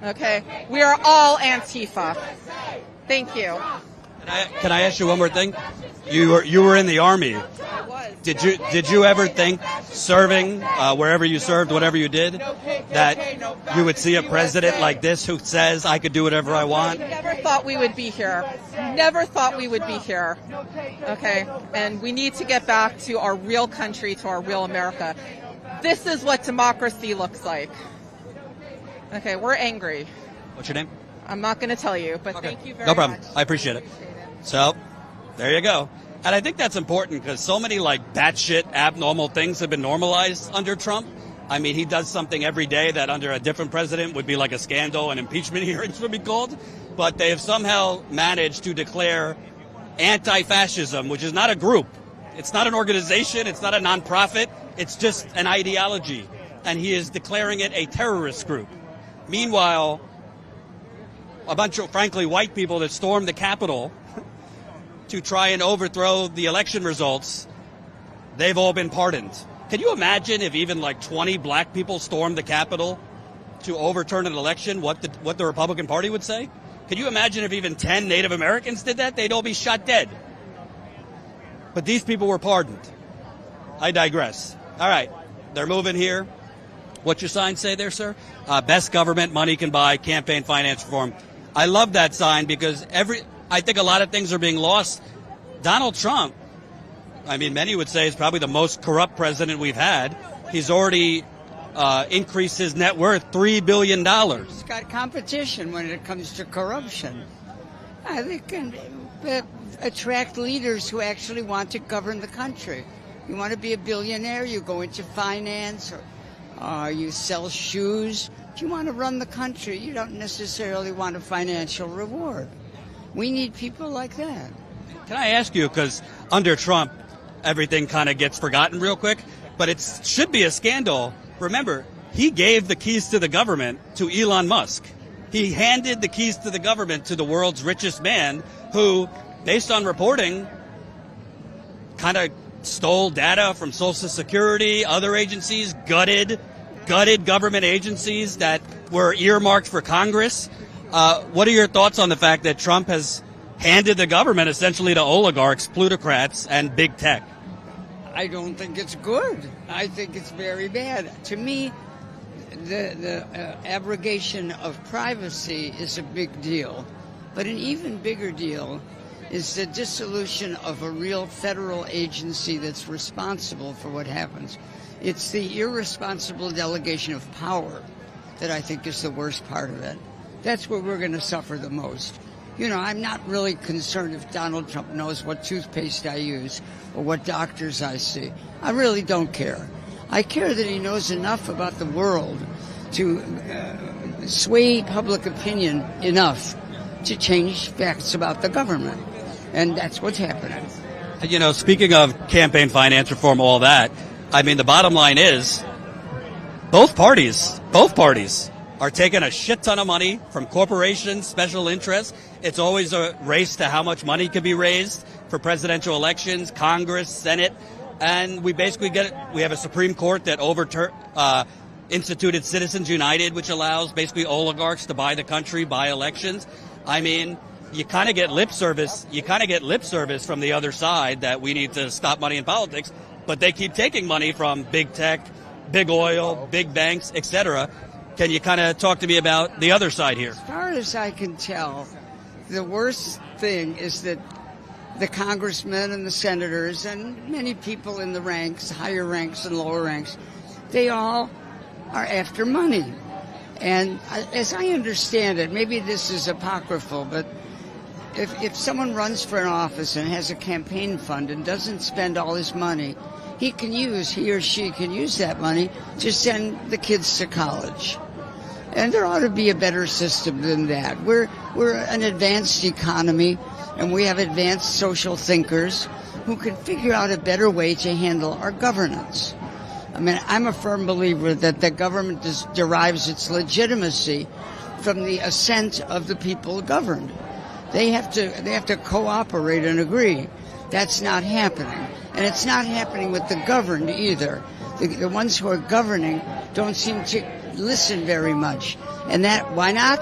Speaker 11: Okay? We are all Antifa. Thank you.
Speaker 1: Can I ask you one more thing? You were in the army.
Speaker 11: I was.
Speaker 1: Did you ever think serving wherever you served, whatever you did, that you would see a president like this who says I could do whatever I want?
Speaker 11: Never thought we would be here. Never thought we would be here. Okay? And we need to get back to our real country, to our real America. This is what democracy looks like. Okay, we're angry.
Speaker 1: What's your name?
Speaker 11: I'm not going to tell you, but
Speaker 1: Okay.
Speaker 11: thank you very
Speaker 1: No problem.
Speaker 11: much.
Speaker 1: I appreciate it. So, there you go. And I think that's important because so many batshit abnormal things have been normalized under Trump. I mean, he does something every day that under a different president would be like a scandal and impeachment hearings would be called. But they have somehow managed to declare anti-fascism, which is not a group. It's not an organization. It's not a nonprofit. It's just an ideology. And he is declaring it a terrorist group. Meanwhile, a bunch of, frankly, white people that stormed the Capitol to try and overthrow the election results, they've all been pardoned. Can you imagine if even 20 black people stormed the Capitol to overturn an election, what the Republican Party would say? Can you imagine if even 10 Native Americans did that? They'd all be shot dead. But these people were pardoned. I digress. All right, they're moving here. What's your sign say there, sir? Best government money can buy, campaign finance reform. I love that sign because I think a lot of things are being lost. Donald Trump, I mean, many would say is probably the most corrupt president we've had. He's already increased his net worth $3 billion.
Speaker 12: He's got competition when it comes to corruption. They can attract leaders who actually want to govern the country. You want to be a billionaire, you go into finance, or you sell shoes. If you want to run the country, you don't necessarily want a financial reward. We need people like that.
Speaker 1: Can I ask you, because under Trump, everything kind of gets forgotten real quick, but it should be a scandal. Remember, he gave the keys to the government to Elon Musk. He handed the keys to the government to the world's richest man who, based on reporting, kind of stole data from Social Security, other agencies, gutted government agencies that were earmarked for Congress. What are your thoughts on the fact that Trump has handed the government essentially to oligarchs, plutocrats, and big tech?
Speaker 12: I don't think it's good. I think it's very bad. To me, the abrogation of privacy is a big deal. But an even bigger deal is the dissolution of a real federal agency that's responsible for what happens. It's the irresponsible delegation of power that I think is the worst part of it. That's where we're going to suffer the most. I'm not really concerned if Donald Trump knows what toothpaste I use or what doctors I see. I really don't care. I care that he knows enough about the world to sway public opinion enough to change facts about the government. And that's what's happening.
Speaker 1: You know, speaking of campaign finance reform, all that, I mean, the bottom line is both parties are taking a shit ton of money from corporations, special interests. It's always a race to how much money can be raised for presidential elections, Congress, Senate. And we basically we have a Supreme Court that instituted Citizens United, which allows basically oligarchs to buy the country, buy elections. I mean, you kind of get lip service. You kind of get lip service from the other side that we need to stop money in politics, but they keep taking money from big tech, big oil, big banks, etc. Can you kind of talk to me about the other side here?
Speaker 12: As far as I can tell, the worst thing is that the congressmen and the senators and many people in the ranks, higher ranks and lower ranks, they all are after money. And as I understand it, maybe this is apocryphal, but if someone runs for an office and has a campaign fund and doesn't spend all his money, he or she can use that money to send the kids to college. And there ought to be a better system than that. We're an advanced economy, and we have advanced social thinkers who can figure out a better way to handle our governance. I mean, I'm a firm believer that the government derives its legitimacy from the assent of the people governed. They have to cooperate and agree. That's not happening. And it's not happening with the governed either. The ones who are governing don't seem to listen very much. And why not?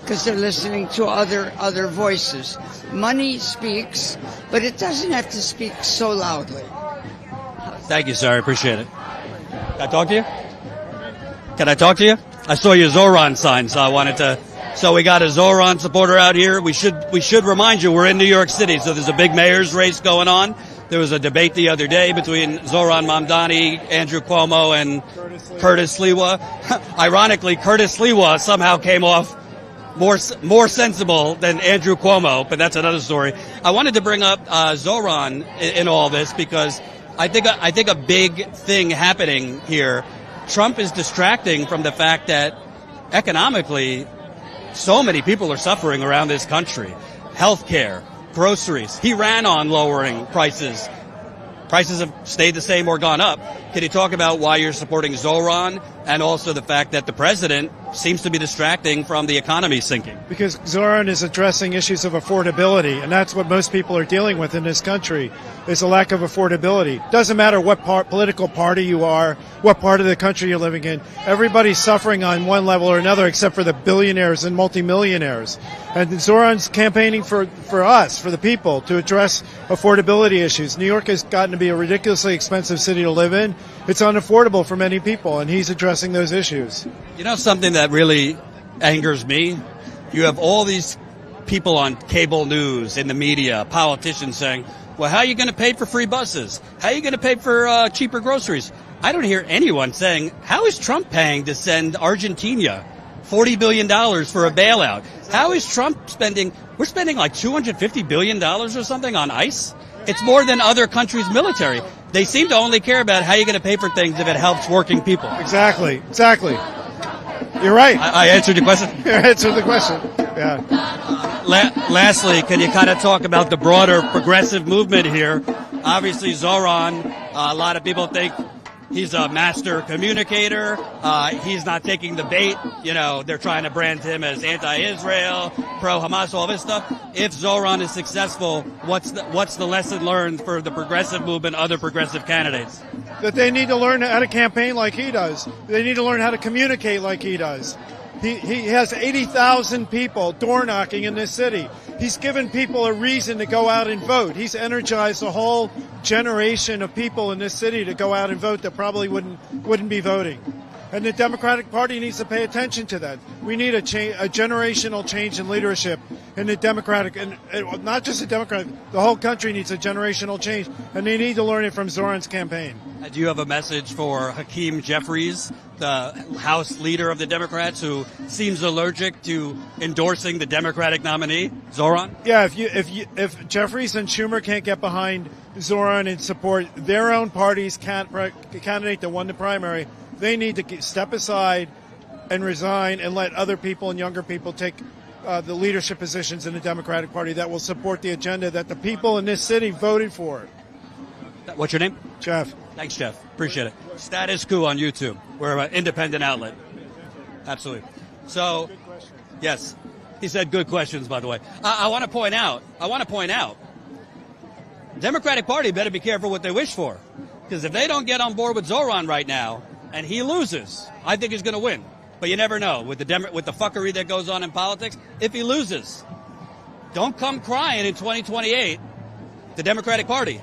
Speaker 12: Because they're listening to other voices. Money speaks, but it doesn't have to speak so loudly.
Speaker 1: Thank you, sir. I appreciate it. Can I talk to you? Can I talk to you? I saw your Zoran sign, so I wanted to. So we got a Zoran supporter out here. We should remind you we're in New York City, so there's a big mayor's race going on. There was a debate the other day between Zoran Mamdani, Andrew Cuomo, and Curtis Sliwa. Ironically, Curtis Sliwa somehow came off more sensible than Andrew Cuomo, but that's another story. I wanted to bring up Zoran in all this because I think a big thing happening here. Trump is distracting from the fact that economically, so many people are suffering around this country. Healthcare, groceries. He ran on lowering prices. Prices have stayed the same or gone up. Can you talk about why you're supporting Zoran and also the fact that the president seems to be distracting from the economy sinking?
Speaker 13: Because Zoran is addressing issues of affordability, and that's what most people are dealing with in this country, is a lack of affordability. Doesn't matter what political party you are, what part of the country you're living in. Everybody's suffering on one level or another except for the billionaires and multimillionaires. And Zoran's campaigning for us, for the people, to address affordability issues. New York has gotten to be a ridiculously expensive city to live in. It's unaffordable for many people, and he's addressing those issues.
Speaker 1: You know something that really angers me? You have all these people on cable news, in the media, politicians saying, well, how are you going to pay for free buses? How are you going to pay for cheaper groceries? I don't hear anyone saying, how is Trump paying to send Argentina $40 billion for a bailout? How is Trump spending? We're spending like $250 billion or something on ICE. It's more than other countries' military. They seem to only care about how you're going to pay for things if it helps working people.
Speaker 13: Exactly. You're right.
Speaker 1: I answered your question?
Speaker 13: You answered the question. Yeah.
Speaker 1: Lastly, can you kind of talk about the broader progressive movement here? Obviously, Zoran, a lot of people think he's a master communicator. He's not taking the bait. You know, they're trying to brand him as anti-Israel, pro-Hamas, all this stuff. If Zoran is successful, what's the lesson learned for the progressive movement, other progressive candidates?
Speaker 13: That they need to learn how to campaign like he does. They need to learn how to communicate like he does. He has 80,000 people door knocking in this city. He's given people a reason to go out and vote. He's energized a whole generation of people in this city to go out and vote that probably wouldn't be voting. And the Democratic Party needs to pay attention to that. We need a generational change in leadership in the Democratic, and not just the Democratic, the whole country needs a generational change, and they need to learn it from Zoran's campaign.
Speaker 1: Do you have a message for Hakeem Jeffries, the House leader of the Democrats, who seems allergic to endorsing the Democratic nominee, Zoran?
Speaker 13: Yeah, if Jeffries and Schumer can't get behind Zoran and support their own party's candidate that won the primary, they need to step aside and resign and let other people and younger people take the leadership positions in the Democratic Party that will support the agenda that the people in this city voted for.
Speaker 1: What's your name?
Speaker 13: Jeff.
Speaker 1: Thanks, Jeff. Appreciate it. Status Coup on YouTube. We're an independent outlet. Absolutely. So, yes, he said good questions, by the way. I want to point out, Democratic Party better be careful what they wish for. Because if they don't get on board with Zoran right now, and he loses, I think he's going to win. But you never know with the fuckery that goes on in politics. If he loses, don't come crying in 2028, the Democratic Party.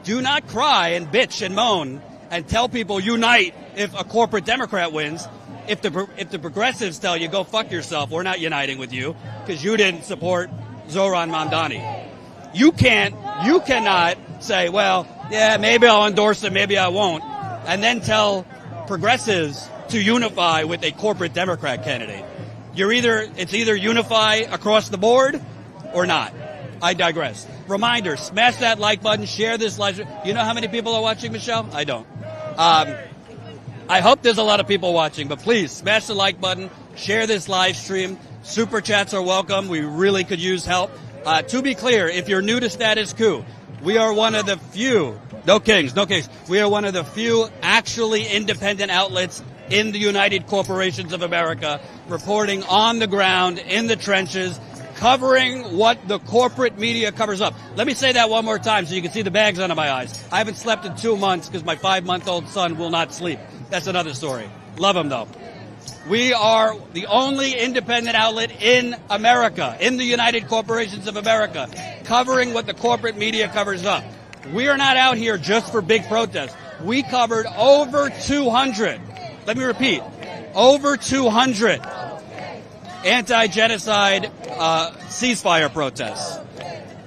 Speaker 1: Do not cry and bitch and moan and tell people unite if a corporate Democrat wins. If the progressives tell you go fuck yourself, we're not uniting with you because you didn't support Zoran Mamdani. You cannot say, well, yeah, maybe I'll endorse it, maybe I won't, and then tell progressives to unify with a corporate Democrat candidate. It's either unify across the board or not. I digress. Reminder, smash that like button, share this live. You know how many people are watching, Michelle? I don't. I hope there's a lot of people watching, but please smash the like button, share this live stream. Super chats are welcome. We really could use help. To be clear, if you're new to Status Coup, we are one of the few, no kings, we are one of the few actually independent outlets in the United Corporations of America, reporting on the ground, in the trenches, covering what the corporate media covers up. Let me say that one more time so you can see the bags under my eyes. I haven't slept in 2 months because my 5-month-old son will not sleep. That's another story. Love him, though. We are the only independent outlet in America, in the United Corporations of America, covering what the corporate media covers up. We are not out here just for big protests. We covered over 200, let me repeat, over 200 anti-genocide ceasefire protests.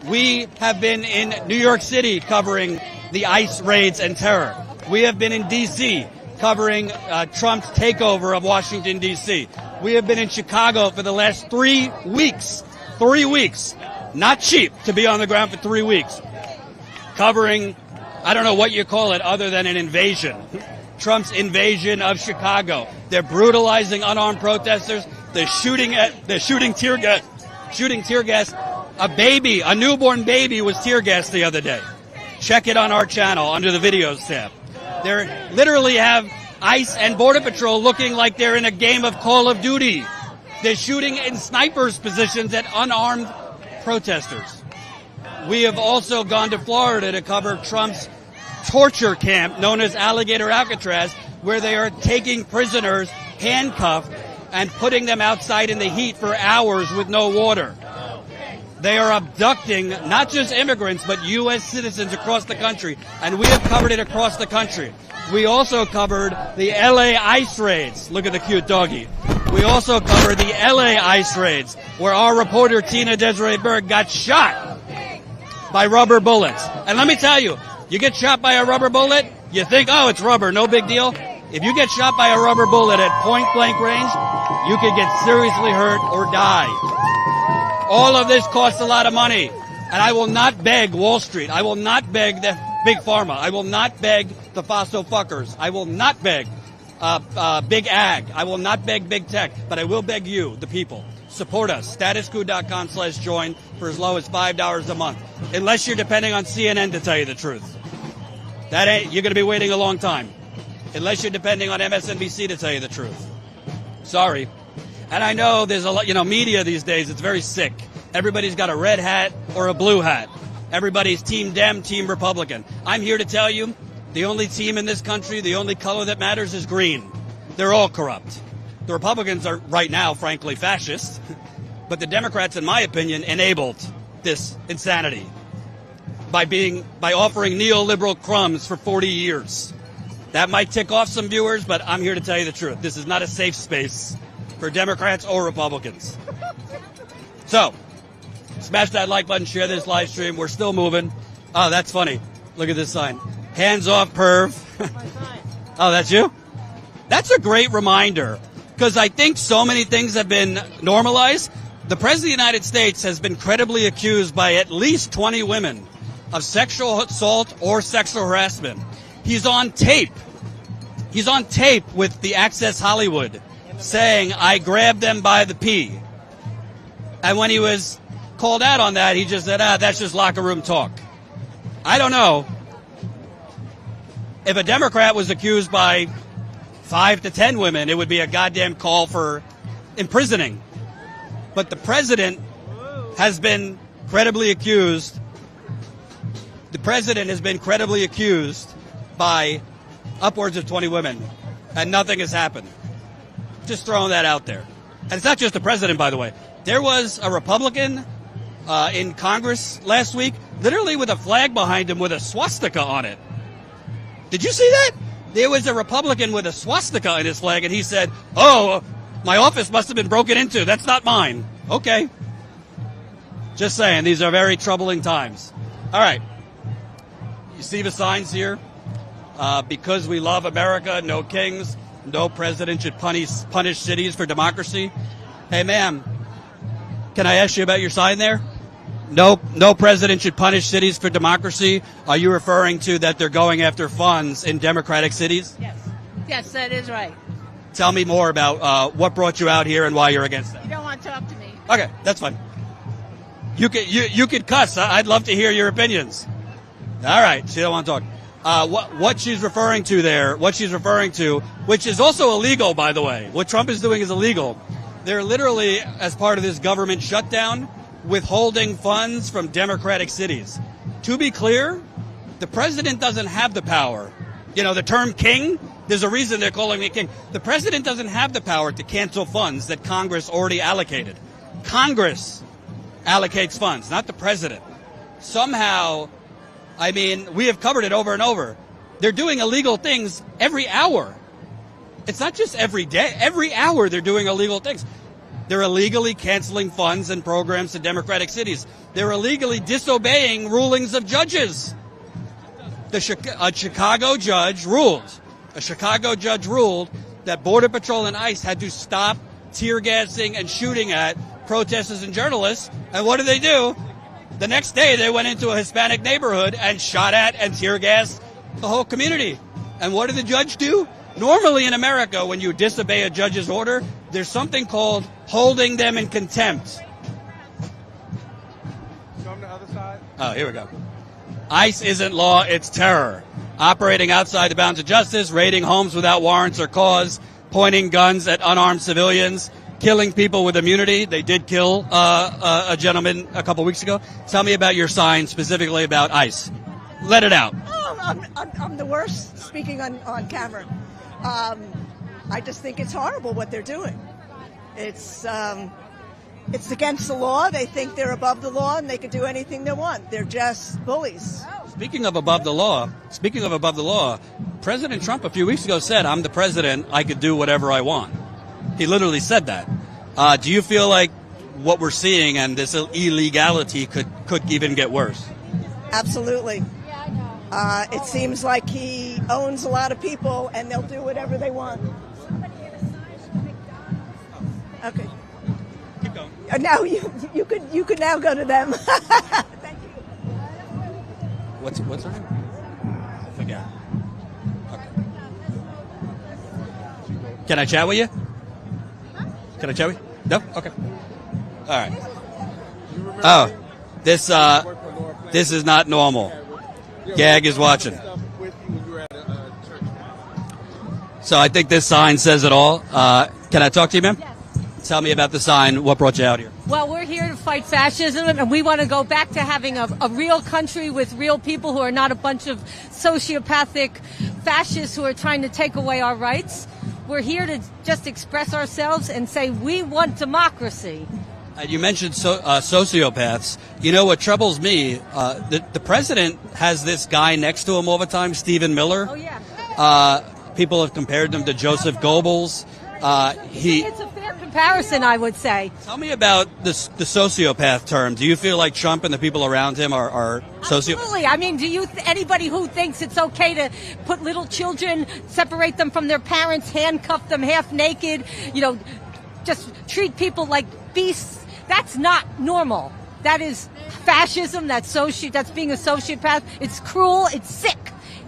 Speaker 1: We have been in New York City covering the ICE raids and terror. We have been in D.C. covering Trump's takeover of Washington, D.C. We have been in Chicago for the last 3 weeks. 3 weeks. Not cheap to be on the ground for 3 weeks. Covering, I don't know what you call it other than an invasion. Trump's invasion of Chicago. They're brutalizing unarmed protesters. They're shooting tear gas. A newborn baby was tear gassed the other day. Check it on our channel under the videos tab. They literally have ICE and Border Patrol looking like they're in a game of Call of Duty. They're shooting in snipers' positions at unarmed protesters. We have also gone to Florida to cover Trump's torture camp known as Alligator Alcatraz, where they are taking prisoners handcuffed and putting them outside in the heat for hours with no water. They are abducting not just immigrants, but U.S. citizens across the country, and we have covered it across the country. We also covered the L.A. ICE raids. Look at the cute doggy. We also covered the L.A. ICE raids, where our reporter Tina Desiree Berg got shot by rubber bullets. And let me tell you, you get shot by a rubber bullet, you think, oh, it's rubber, no big deal. If you get shot by a rubber bullet at point-blank range, you could get seriously hurt or die. All of this costs a lot of money. And I will not beg Wall Street. I will not beg the Big Pharma. I will not beg the fossil fuckers. I will not beg Big Ag. I will not beg Big Tech. But I will beg you, the people. Support us. StatusCoup.com/join for as low as $5 a month. Unless you're depending on CNN to tell you the truth. You're going to be waiting a long time. Unless you're depending on MSNBC to tell you the truth. Sorry. And I know there's a lot, media these days, it's very sick. Everybody's got a red hat or a blue hat. Everybody's Team Dem, Team Republican. I'm here to tell you, the only team in this country, the only color that matters is green. They're all corrupt. The Republicans are, right now, frankly, fascist. But the Democrats, in my opinion, enabled this insanity by offering neoliberal crumbs for 40 years. That might tick off some viewers, but I'm here to tell you the truth. This is not a safe space for Democrats or Republicans. So, smash that like button, share this live stream. We're still moving. Oh, that's funny. Look at this sign. Hands off, perv. Oh, that's you? That's a great reminder, because I think so many things have been normalized. The President of the United States has been credibly accused by at least 20 women of sexual assault or sexual harassment. He's on tape. He's on tape with the Access Hollywood saying, I grabbed them by the pee. And when he was called out on that, he just said, that's just locker room talk. I don't know. If a Democrat was accused by 5 to 10 women, it would be a goddamn call for imprisoning. But the president has been credibly accused. The president has been credibly accused by upwards of 20 women, and nothing has happened. Just throwing that out there. And it's not just the president, by the way. There was a Republican in Congress last week, literally with a flag behind him with a swastika on it. Did you see that? There was a Republican with a swastika in his flag, and he said, "Oh, my office must have been broken into. That's not mine." Okay. Just saying, these are very troubling times. All right. You see the signs here? Because we love America, no kings, no president should punish cities for democracy. Hey, ma'am, can I ask you about your sign there? No president should punish cities for democracy. Are you referring to that they're going after funds in democratic cities?
Speaker 14: Yes. Yes, that is right.
Speaker 1: Tell me more about what brought you out here and why you're against that.
Speaker 14: You don't want to talk to me.
Speaker 1: Okay, that's fine. You could cuss. I'd love to hear your opinions. All right, she don't want to talk. What she's referring to there, which is also illegal, by the way. What Trump is doing is illegal. They're literally, as part of this government shutdown, withholding funds from democratic cities. To be clear, the president doesn't have the power. You know, the term king, there's a reason they're calling me king. The president doesn't have the power to cancel funds that Congress already allocated. Congress allocates funds, not the president. Somehow, I mean, we have covered it over and over. They're doing illegal things every hour. It's not just every day. Every hour they're doing illegal things. They're illegally canceling funds and programs to democratic cities. They're illegally disobeying rulings of judges. A Chicago judge ruled that Border Patrol and ICE had to stop tear gassing and shooting at protesters and journalists. And what did they do? The next day, they went into a Hispanic neighborhood and shot at and tear gassed the whole community. And what did the judge do? Normally in America, when you disobey a judge's order, there's something called holding them in contempt.
Speaker 3: Show them the other side.
Speaker 1: Oh, here we go. ICE isn't law, it's terror. Operating outside the bounds of justice, raiding homes without warrants or cause, pointing guns at unarmed civilians, killing people with immunity. They did kill a gentleman a couple weeks ago. Tell me about your sign, specifically about ICE. Let it out.
Speaker 15: Oh, I'm the worst speaking on camera. I just think it's horrible what they're doing. It's against the law. They think they're above the law and they can do anything they want. They're just bullies.
Speaker 1: Speaking of above the law, President Trump a few weeks ago said, "I'm the president. I could do whatever I want." He literally said that. Do you feel like what we're seeing and this illegality could even get worse?
Speaker 15: Absolutely. It seems like he owns a lot of people and they'll do whatever they want. Okay.
Speaker 1: Keep going.
Speaker 15: Now you could now go to them. Thank you.
Speaker 1: What's her name? I forget. Okay. Can I chat with you? Can I chat with you? No? Okay. All right. Oh, this is not normal. Gag is watching. So I think this sign says it all. Can I talk to you, ma'am? Yes. Tell me about the sign. What brought you out here?
Speaker 14: Well, we're here to fight fascism, and we want to go back to having a real country with real people who are not a bunch of sociopathic fascists who are trying to take away our rights. We're here to just express ourselves and say we want democracy.
Speaker 1: You mentioned sociopaths. You know what troubles me? The president has this guy next to him all the time, Stephen Miller.
Speaker 14: Oh, yeah.
Speaker 1: People have compared him to Joseph Goebbels.
Speaker 14: It's a fair comparison, I would say.
Speaker 1: Tell me about the sociopath term. Do you feel like Trump and the people around him are sociopaths?
Speaker 14: Absolutely. I mean, anybody who thinks it's okay to put little children, separate them from their parents, handcuff them half naked, just treat people like beasts, that's not normal. That is fascism. That's being a sociopath. It's cruel. It's sick.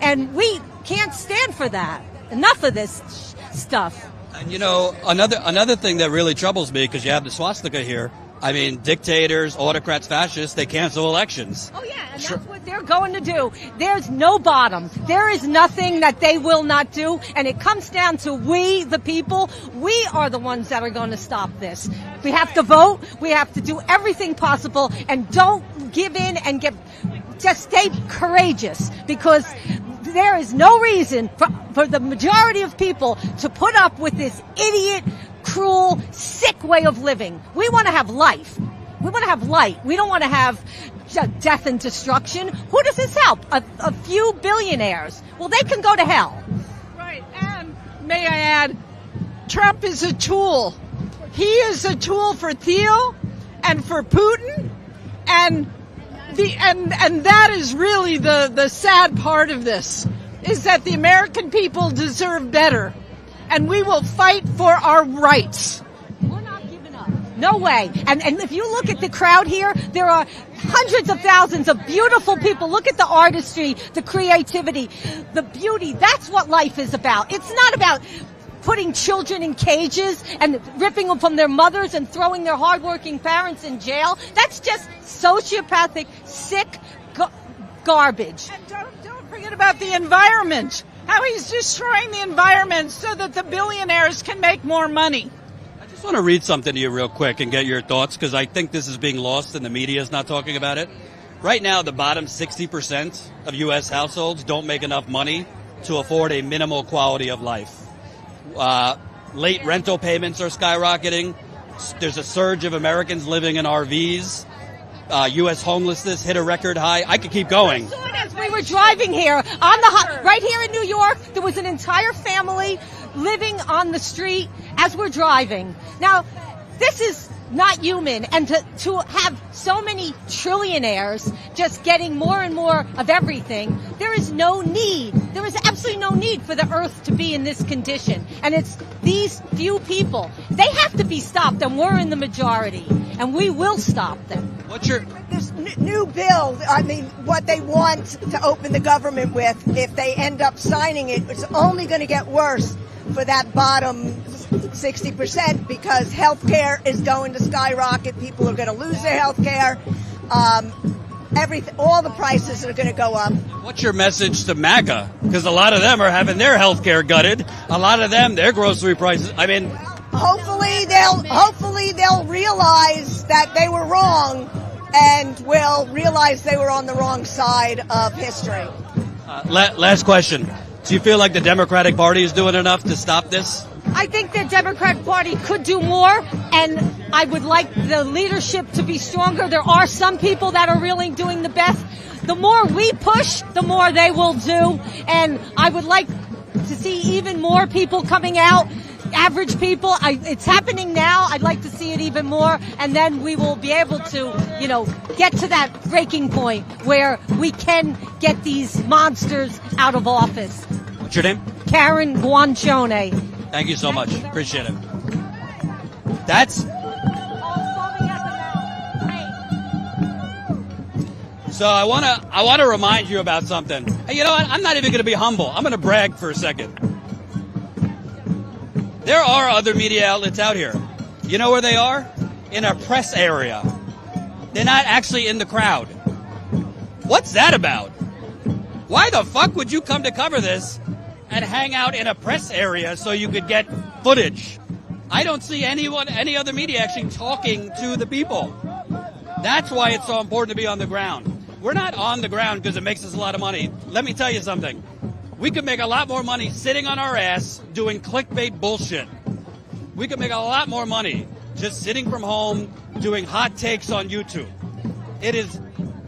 Speaker 14: And we can't stand for that. Enough of this stuff.
Speaker 1: And another thing that really troubles me, because you have the swastika here, I mean, dictators, autocrats, fascists, they cancel elections.
Speaker 14: Oh, yeah, and that's what they're going to do. There's no bottom. There is nothing that they will not do, and it comes down to we, the people. We are the ones that are going to stop this. We have to vote. We have to do everything possible, and don't give in and just stay courageous, because there is no reason for the majority of people to put up with this idiot, cruel, sick way of living. We want to have life. We want to have light. We don't want to have death and destruction. Who does this help? A few billionaires. Well, they can go to hell.
Speaker 5: Right, and may I add, Trump is a tool. He is a tool for Thiel and for Putin, and that is really the sad part of this, is that the American people deserve better. And we will fight for our rights.
Speaker 14: We're not giving up. No way. And if you look at the crowd here, there are hundreds of thousands of beautiful people. Look at the artistry, the creativity, the beauty. That's what life is about. It's not about putting children in cages and ripping them from their mothers and throwing their hardworking parents in jail. That's just sociopathic, sick garbage.
Speaker 5: And don't forget about the environment. How he's destroying the environment so that the billionaires can make more money.
Speaker 1: I just want to read something to you real quick and get your thoughts, because I think this is being lost and the media is not talking about it. Right now, the bottom 60% of U.S. households don't make enough money to afford a minimal quality of life. Late rental payments are skyrocketing. There's a surge of Americans living in RVs. U.S. homelessness hit a record high. I could keep going.
Speaker 14: As we were driving here, right here in New York, there was an entire family living on the street as we're driving. Now, this is not human, and to have so many trillionaires just getting more and more of everything, there is absolutely no need for the earth to be in this condition. And it's these few people. They have to be stopped, and we're in the majority, and we will stop them.
Speaker 1: What's your...
Speaker 15: This new bill, I mean, what they want to open the government with, if they end up signing it, it's only going to get worse for that bottom 60%, because health care is going to skyrocket. People are going to lose their health care. All the prices are going to go up.
Speaker 1: What's your message to MAGA? Because a lot of them are having their health care gutted. A lot of them, their grocery prices. I mean,
Speaker 15: hopefully they'll realize that they were wrong, and will realize they were on the wrong side of history.
Speaker 1: Last question. Do you feel like the Democratic Party is doing enough to stop this?
Speaker 14: I think the Democratic Party could do more, and I would like the leadership to be stronger. There are some people that are really doing the best. The more we push, the more they will do, and I would like to see even more people coming out, average people. It's happening now. I'd like to see it even more, and then we will be able to, get to that breaking point where we can get these monsters out of office.
Speaker 1: What's your name?
Speaker 14: Karen Guanchone.
Speaker 1: Thank you so much. Appreciate it. That's... So I want to remind you about something. Hey, you know what? I'm not even going to be humble. I'm going to brag for a second. There are other media outlets out here. You know where they are? In a press area. They're not actually in the crowd. What's that about? Why the fuck would you come to cover this and hang out in a press area so you could get footage? I don't see any other media actually talking to the people. That's why it's so important to be on the ground. We're not on the ground because it makes us a lot of money. Let me tell you something. We could make a lot more money sitting on our ass doing clickbait bullshit. We could make a lot more money just sitting from home doing hot takes on YouTube. It is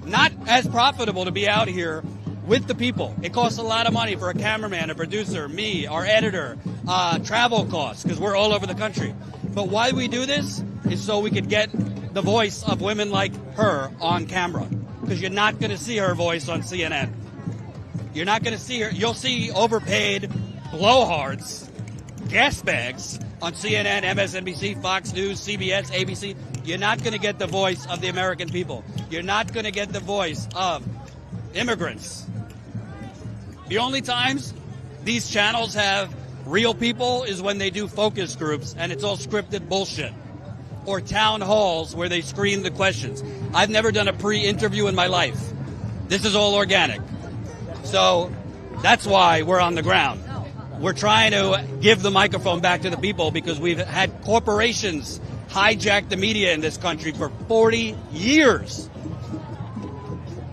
Speaker 1: not as profitable to be out here with the people. It costs a lot of money for a cameraman, a producer, me, our editor, travel costs, because we're all over the country. But why we do this is so we could get the voice of women like her on camera, because you're not going to see her voice on CNN. You're not going to see her. You'll see overpaid blowhards, gas bags on CNN, MSNBC, Fox News, CBS, ABC. You're not going to get the voice of the American people. You're not going to get the voice of immigrants. The only times these channels have real people is when they do focus groups, and it's all scripted bullshit. or town halls where they screen the questions. I've never done a pre-interview in my life. This is all organic. So that's why we're on the ground. We're trying to give the microphone back to the people because we've had corporations hijack the media in this country for 40 years.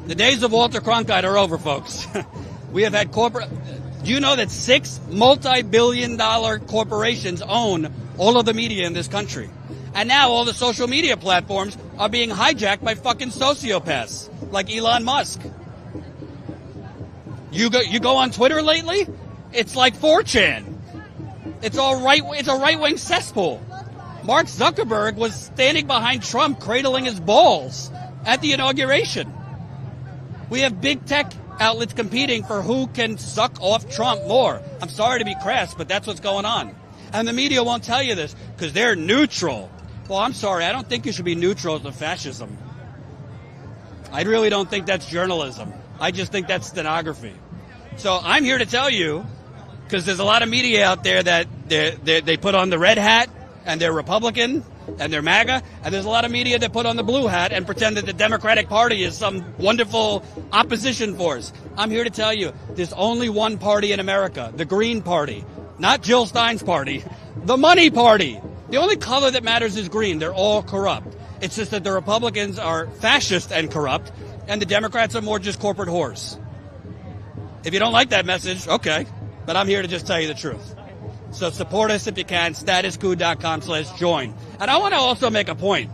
Speaker 1: The days of Walter Cronkite are over, folks. We have had Do you know that 6 multi-billion-dollar corporations own all of the media in this country? And now all the social media platforms are being hijacked by fucking sociopaths like Elon Musk. You go on Twitter lately? It's like 4chan. It's a right-wing cesspool. Mark Zuckerberg was standing behind Trump cradling his balls at the inauguration. We have big tech outlets competing for who can suck off Trump more. I'm sorry to be crass, but that's what's going on. And the media won't tell you this because they're neutral. Well, I'm sorry. I don't think you should be neutral to fascism. I really don't think that's journalism. I just think that's stenography. So I'm here to tell you, because there's a lot of media out there that they put on the red hat and they're Republican and they're MAGA, and there's a lot of media that put on the blue hat and pretend that the Democratic Party is some wonderful opposition force. I'm here to tell you, there's only one party in America, the Green Party, not Jill Stein's party, the money party. The only color that matters is green. They're all corrupt. It's just that the Republicans are fascist and corrupt, and the Democrats are more just corporate whores. If you don't like that message, okay. But I'm here to just tell you the truth. So support us if you can, statuscoup.com/join. And I want to also make a point,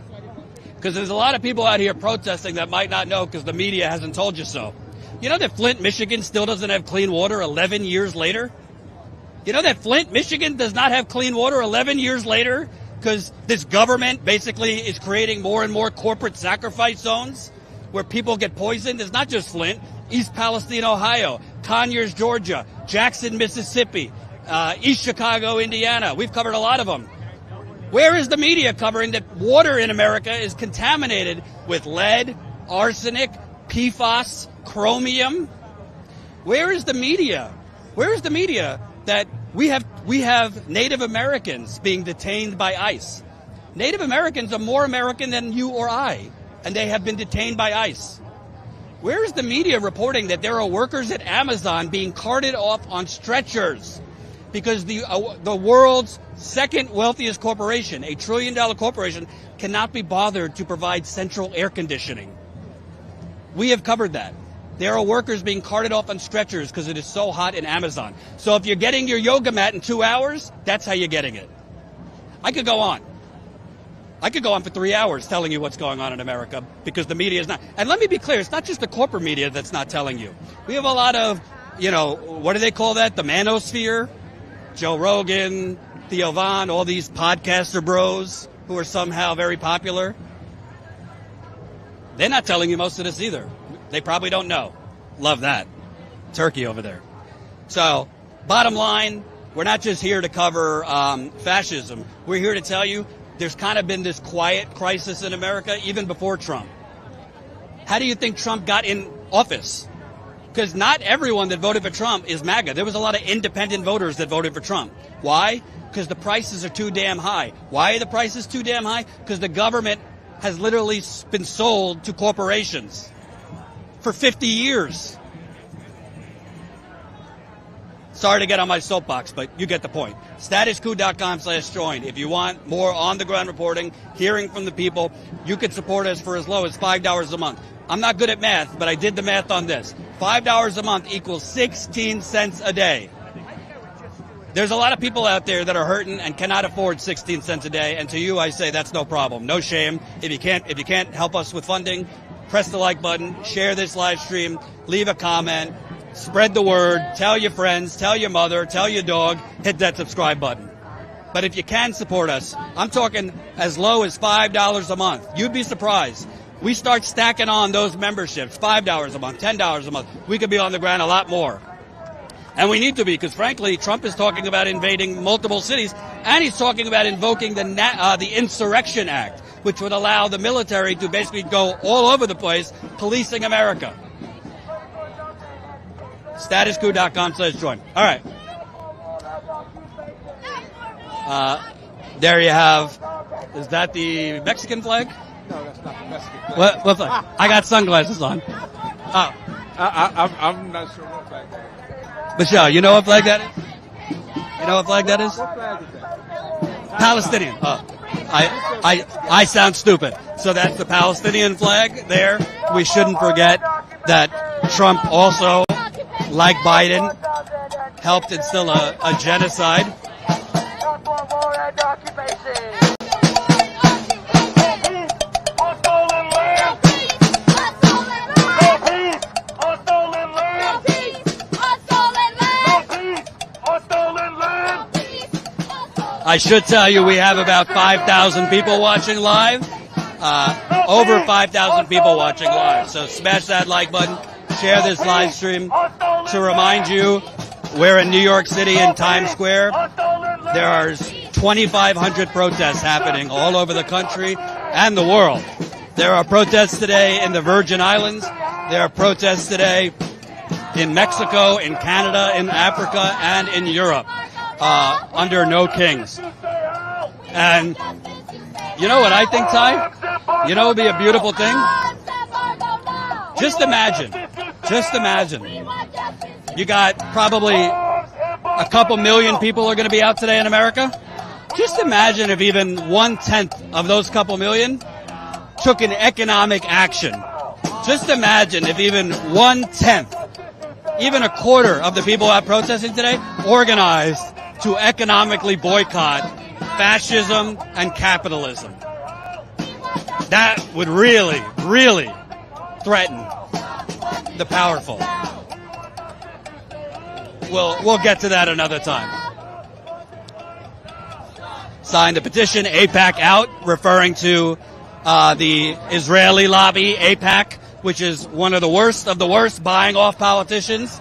Speaker 1: because there's a lot of people out here protesting that might not know because the media hasn't told you so. You know that Flint, Michigan still doesn't have clean water 11 years later? You know that Flint, Michigan does not have clean water 11 years later because this government basically is creating more and more corporate sacrifice zones where people get poisoned? It's not just Flint. East Palestine, Ohio, Conyers, Georgia, Jackson, Mississippi, East Chicago, Indiana. We've covered a lot of them. Where is the media covering that water in America is contaminated with lead, arsenic, PFAS, chromium? Where is the media? Where is the media that we have Native Americans being detained by ICE? Native Americans are more American than you or I, and they have been detained by ICE. Where is the media reporting that there are workers at Amazon being carted off on stretchers because the world's second wealthiest corporation, $1 trillion corporation, cannot be bothered to provide central air conditioning? We have covered that. There are workers being carted off on stretchers because it is so hot in Amazon. So if you're getting your yoga mat in 2 hours, that's how you're getting it. I could go on. I could go on for 3 hours telling you what's going on in America because the media is not. And let me be clear, it's not just the corporate media that's not telling you. We have a lot of, what do they call that? The manosphere? Joe Rogan, Theo Von, all these podcaster bros who are somehow very popular. They're not telling you most of this either. They probably don't know. Love that. Turkey over there. So, bottom line, we're not just here to cover fascism. We're here to tell you there's kind of been this quiet crisis in America even before Trump. How do you think Trump got in office? Because not everyone that voted for Trump is MAGA. There was a lot of independent voters that voted for Trump. Why? Because the prices are too damn high. Why are the prices too damn high? Because the government has literally been sold to corporations for 50 years. Sorry to get on my soapbox, but you get the point. StatusCoup.com/join. If you want more on-the-ground reporting, hearing from the people, you could support us for as low as $5 a month. I'm not good at math, but I did the math on this. $5 a month equals 16 cents a day. There's a lot of people out there that are hurting and cannot afford 16 cents a day, and to you I say that's no problem. No shame. If you can't help us with funding, press the like button, share this live stream, leave a comment. Spread the word, tell your friends, tell your mother, tell your dog, hit that subscribe button. But if you can support us, I'm talking as low as $5 a month. You'd be surprised. We start stacking on those memberships, $5 a month, $10 a month. We could be on the ground a lot more. And we need to be, because frankly, Trump is talking about invading multiple cities, and he's talking about invoking the Insurrection Act, which would allow the military to basically go all over the place, policing America. StatusCoup.com/join. All right. There you have Is that the Mexican flag?
Speaker 3: No, that's not the Mexican flag.
Speaker 1: What flag? I got sunglasses on. Oh,
Speaker 3: I'm not sure what flag that is.
Speaker 1: Michelle, you know what flag that is? You know what flag that is?
Speaker 3: What flag is that?
Speaker 1: Palestinian. Oh, I sound stupid. So that's the Palestinian flag there. We shouldn't forget that Trump also, like Biden, helped instill a genocide. I should tell you we have about 5,000 people watching live. Over 5,000 people watching live. So smash that like button. Share this live stream. To remind you, we're in New York City in Times Square. There are 2,500 protests happening all over the country and the world. There are protests today in the Virgin Islands. There are protests today in Mexico, in Canada, in Africa, and in Europe. Under no kings. And you know what I think, Ty? You know what would be a beautiful thing? Just imagine. You got probably a couple million people are going to be out today in America. Just imagine if even 1/10 of those couple million took an economic action. Just imagine if even 1/10, even a quarter of the people out protesting today organized to economically boycott fascism and capitalism. That would really, really threaten the powerful. We'll get to that another time. Signed a petition, AIPAC out, referring to the Israeli lobby, AIPAC, which is one of the worst, buying off politicians.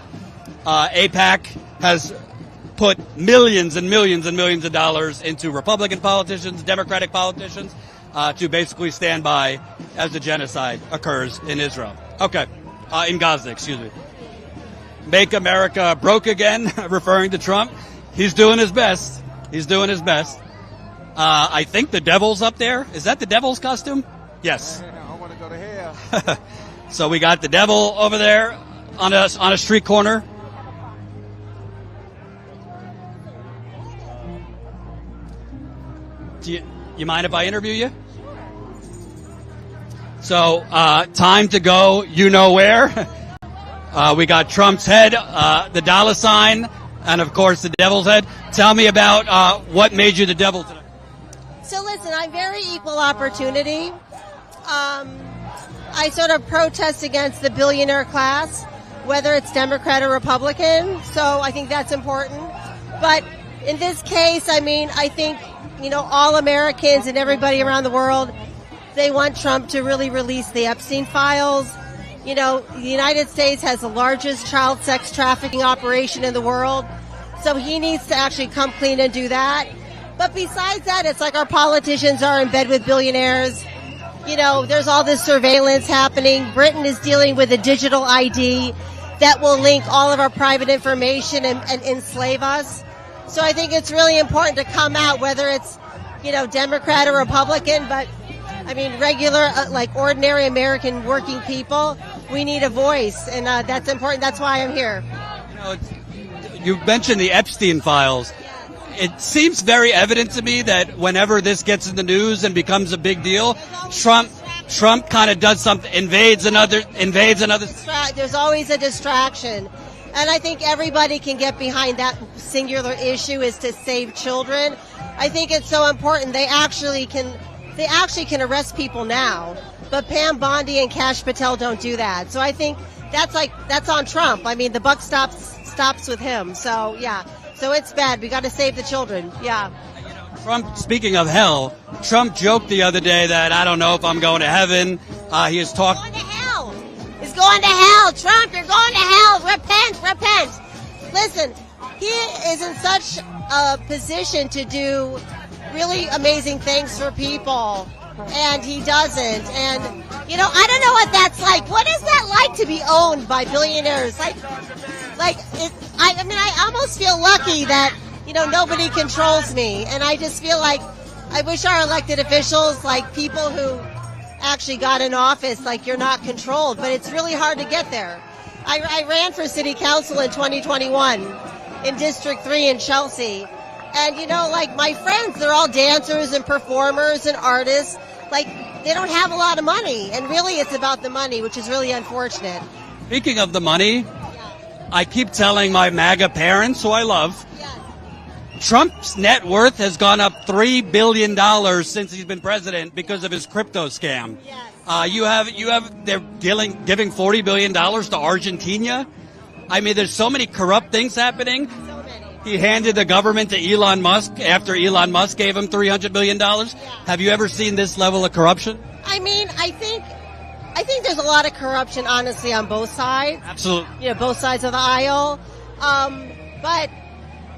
Speaker 1: AIPAC has put millions and millions and millions of dollars into Republican politicians, Democratic politicians, to basically stand by as the genocide occurs in Israel. Okay, in Gaza, excuse me. Make America broke again, referring to Trump. He's doing his best. I think the devil's up there. Is that the devil's costume? Yes.
Speaker 3: I want to go to hell.
Speaker 1: So we got the devil over there on a street corner. Do you mind if I interview you? So, time to go, you know where. We got Trump's head, the dollar sign, and of course the devil's head. Tell me about what made you the devil today.
Speaker 16: So listen, I'm very equal opportunity. I sort of protest against the billionaire class, whether it's Democrat or Republican. So I think that's important. But in this case, I mean, I think, all Americans and everybody around the world, they want Trump to really release the Epstein files. The United States has the largest child sex trafficking operation in the world. So he needs to actually come clean and do that. But besides that, it's like our politicians are in bed with billionaires. There's all this surveillance happening. Britain is dealing with a digital ID that will link all of our private information and enslave us. So I think it's really important to come out, whether it's, Democrat or Republican, but I mean, regular, ordinary American working people, we need a voice, and that's important. That's why I'm here.
Speaker 1: You mentioned the Epstein files. It seems very evident to me that whenever this gets in the news and becomes a big deal, Trump kind of does something, invades another.
Speaker 16: There's always a distraction. And I think everybody can get behind that singular issue, is to save children. I think it's so important. They actually can arrest people now, but Pam Bondi and Kash Patel don't do that. So I think that's on Trump. I mean, the buck stops with him. So yeah, so it's bad. We got to save the children. Yeah.
Speaker 1: Trump, speaking of hell, Trump joked the other day that I don't know if I'm going to heaven. He has talked.
Speaker 16: He's going to hell. Trump, you're going to hell. Repent. Listen, he is in such a position to do really amazing things for people, and he doesn't. And I don't know what that's like. What is that like to be owned by billionaires? I almost feel lucky that nobody controls me, and I just feel like I wish our elected officials, like people who actually got in office, like you're not controlled, but it's really hard to get there. I ran for city council in 2021 in District 3 in Chelsea. And, you know, like my friends, they're all dancers and performers and artists. Like, they don't have a lot of money. And really, it's about the money, which is really unfortunate.
Speaker 1: Speaking of the money, I keep telling my MAGA parents, who I love, Trump's net worth has gone up $3 billion since he's been president because of his crypto scam. They're giving $40 billion to Argentina. I mean, there's so many corrupt things happening. He handed the government to Elon Musk after Elon Musk gave him $300 billion. Have you ever seen this level of corruption?
Speaker 16: I mean, I think there's a lot of corruption, honestly, on both sides.
Speaker 1: Absolutely.
Speaker 16: You know, both sides of the aisle. But,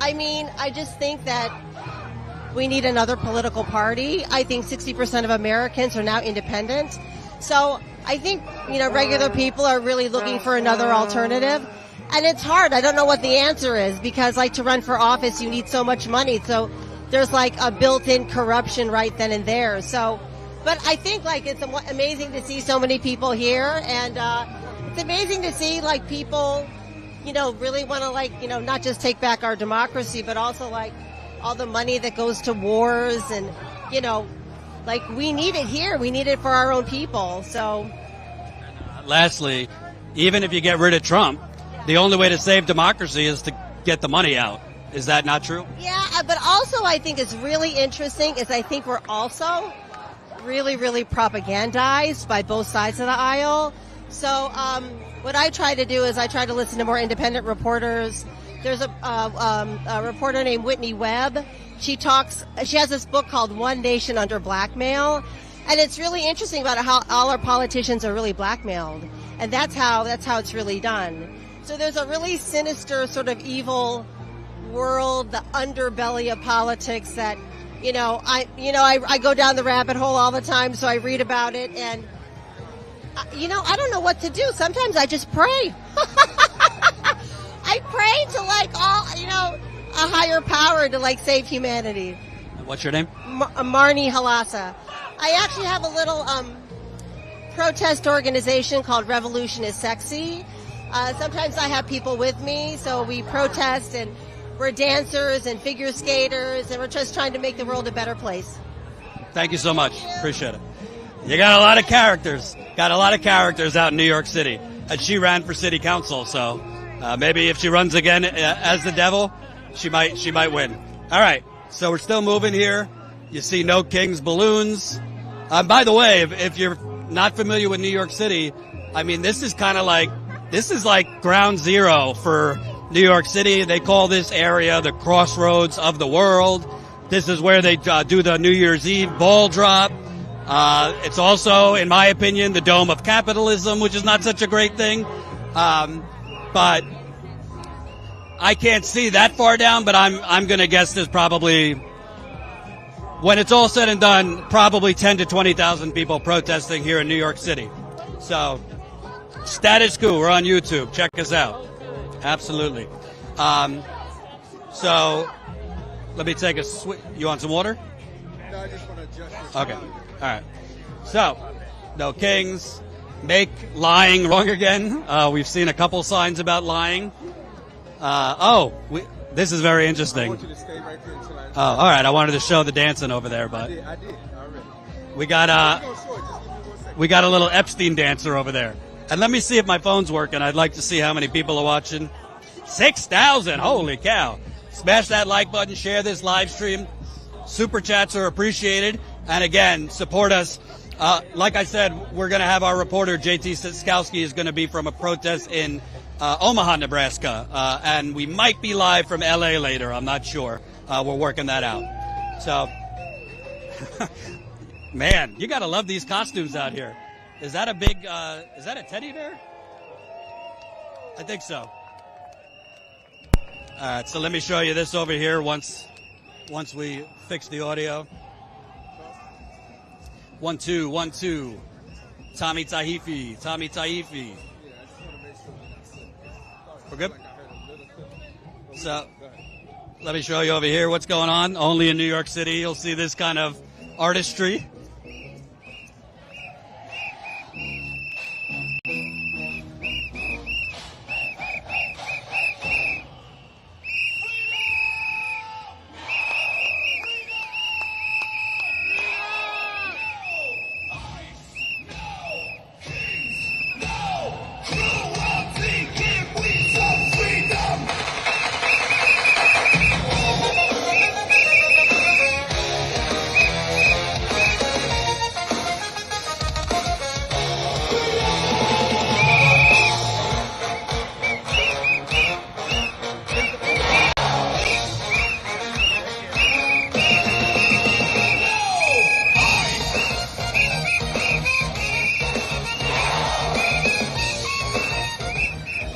Speaker 16: I mean, I just think that we need another political party. I think 60% of Americans are now independent. So I think, you know, regular people are really looking for another alternative. And it's hard. I don't know what the answer is because, like, to run for office, you need so much money. So there's, like, a built-in corruption right then and there. So, but I think, like, it's amazing to see so many people here. And it's amazing to see, like, people, you know, really want to, like, you know, not just take back our democracy, but also, like, all the money that goes to wars and, you know, like, we need it here. We need it for our own people. So,
Speaker 1: lastly, even if you get rid of Trump, the only way to save democracy is to get the money out. Is that not true?
Speaker 16: Yeah, but also I think it's really interesting is I think we're also really, really propagandized by both sides of the aisle. So what I try to do is I try to listen to more independent reporters. There's a reporter named Whitney Webb. She has this book called One Nation Under Blackmail. And it's really interesting about how all our politicians are really blackmailed. And that's how it's really done. So there's a really sinister sort of evil world, the underbelly of politics that, I go down the rabbit hole all the time, so I read about it. And, I don't know what to do. Sometimes I just pray. I pray to a higher power to save humanity.
Speaker 1: What's your name?
Speaker 16: Marnie Halassa. I actually have a little protest organization called Revolution is Sexy. Sometimes I have people with me, so we protest, and we're dancers and figure skaters, and we're just trying to make the world a better place.
Speaker 1: Thank you so much. Appreciate it. You got a lot of characters. Got a lot of characters out in New York City. And she ran for city council, so maybe if she runs again as the devil, she might win. All right, so we're still moving here. You see No Kings balloons. By the way, if you're not familiar with New York City, I mean, this is like ground zero for New York City. They call this area the crossroads of the world. This is where they do the New Year's Eve ball drop. It's also, in my opinion, the dome of capitalism, which is not such a great thing. But I can't see that far down, but I'm going to guess there's probably, when it's all said and done, probably 10 to 20,000 people protesting here in New York City. So, Status Coup, we're on YouTube. Check us out. Absolutely. So, let me take a you want some water?
Speaker 3: No, I just want to adjust.
Speaker 1: Okay. All right. So, No Kings, make lying wrong again. We've seen a couple signs about lying. This is very interesting.
Speaker 3: I want you to stay right there until I...
Speaker 1: Oh, all right. I wanted to show the dancing over there, but
Speaker 3: I did already.
Speaker 1: we got a little Epstein dancer over there. And let me see if my phone's working. I'd like to see how many people are watching. 6,000. Holy cow. Smash that like button. Share this live stream. Super chats are appreciated. And again, support us. Like I said, we're going to have our reporter, JT Siskowski, is going to be from a protest in Omaha, Nebraska. And we might be live from L.A. later. I'm not sure. We're working that out. So, man, you got to love these costumes out here. Is that a big, is that a teddy bear? I think so. All right, so let me show you this over here once we fix the audio. 1 2 1 2. Tommy Taifi. We're good? So, Let me show you over here what's going on. Only in New York City you'll see this kind of artistry.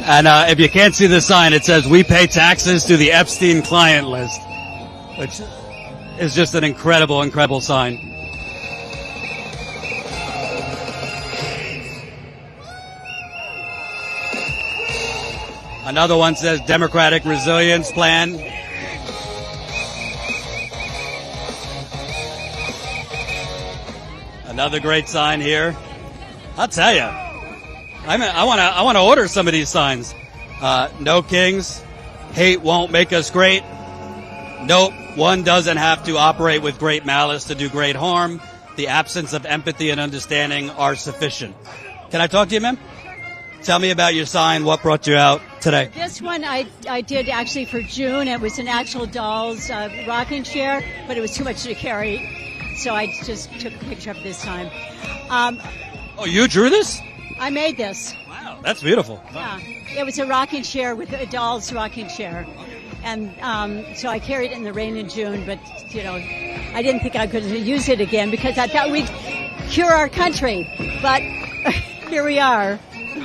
Speaker 1: And if you can't see the sign, it says, "We pay taxes to the Epstein client list," which is just an incredible, incredible sign. Another one says, "Democratic Resilience Plan." Another great sign here. I'll tell you. I want to order some of these signs. No kings. Hate won't make us great. Nope. One doesn't have to operate with great malice to do great harm. The absence of empathy and understanding are sufficient. Can I talk to you, ma'am? Tell me about your sign. What brought you out today?
Speaker 17: This one I did actually for June. It was an actual doll's rocking chair, but it was too much to carry. So I just took a picture of it this time.
Speaker 1: Oh, you drew this?
Speaker 17: I made this.
Speaker 1: Wow, that's beautiful.
Speaker 17: Yeah, it was a rocking chair with a doll's rocking chair. And so I carried it in the rain in June, but, you know, I didn't think I could use it again because I thought we'd cure our country. But here we are.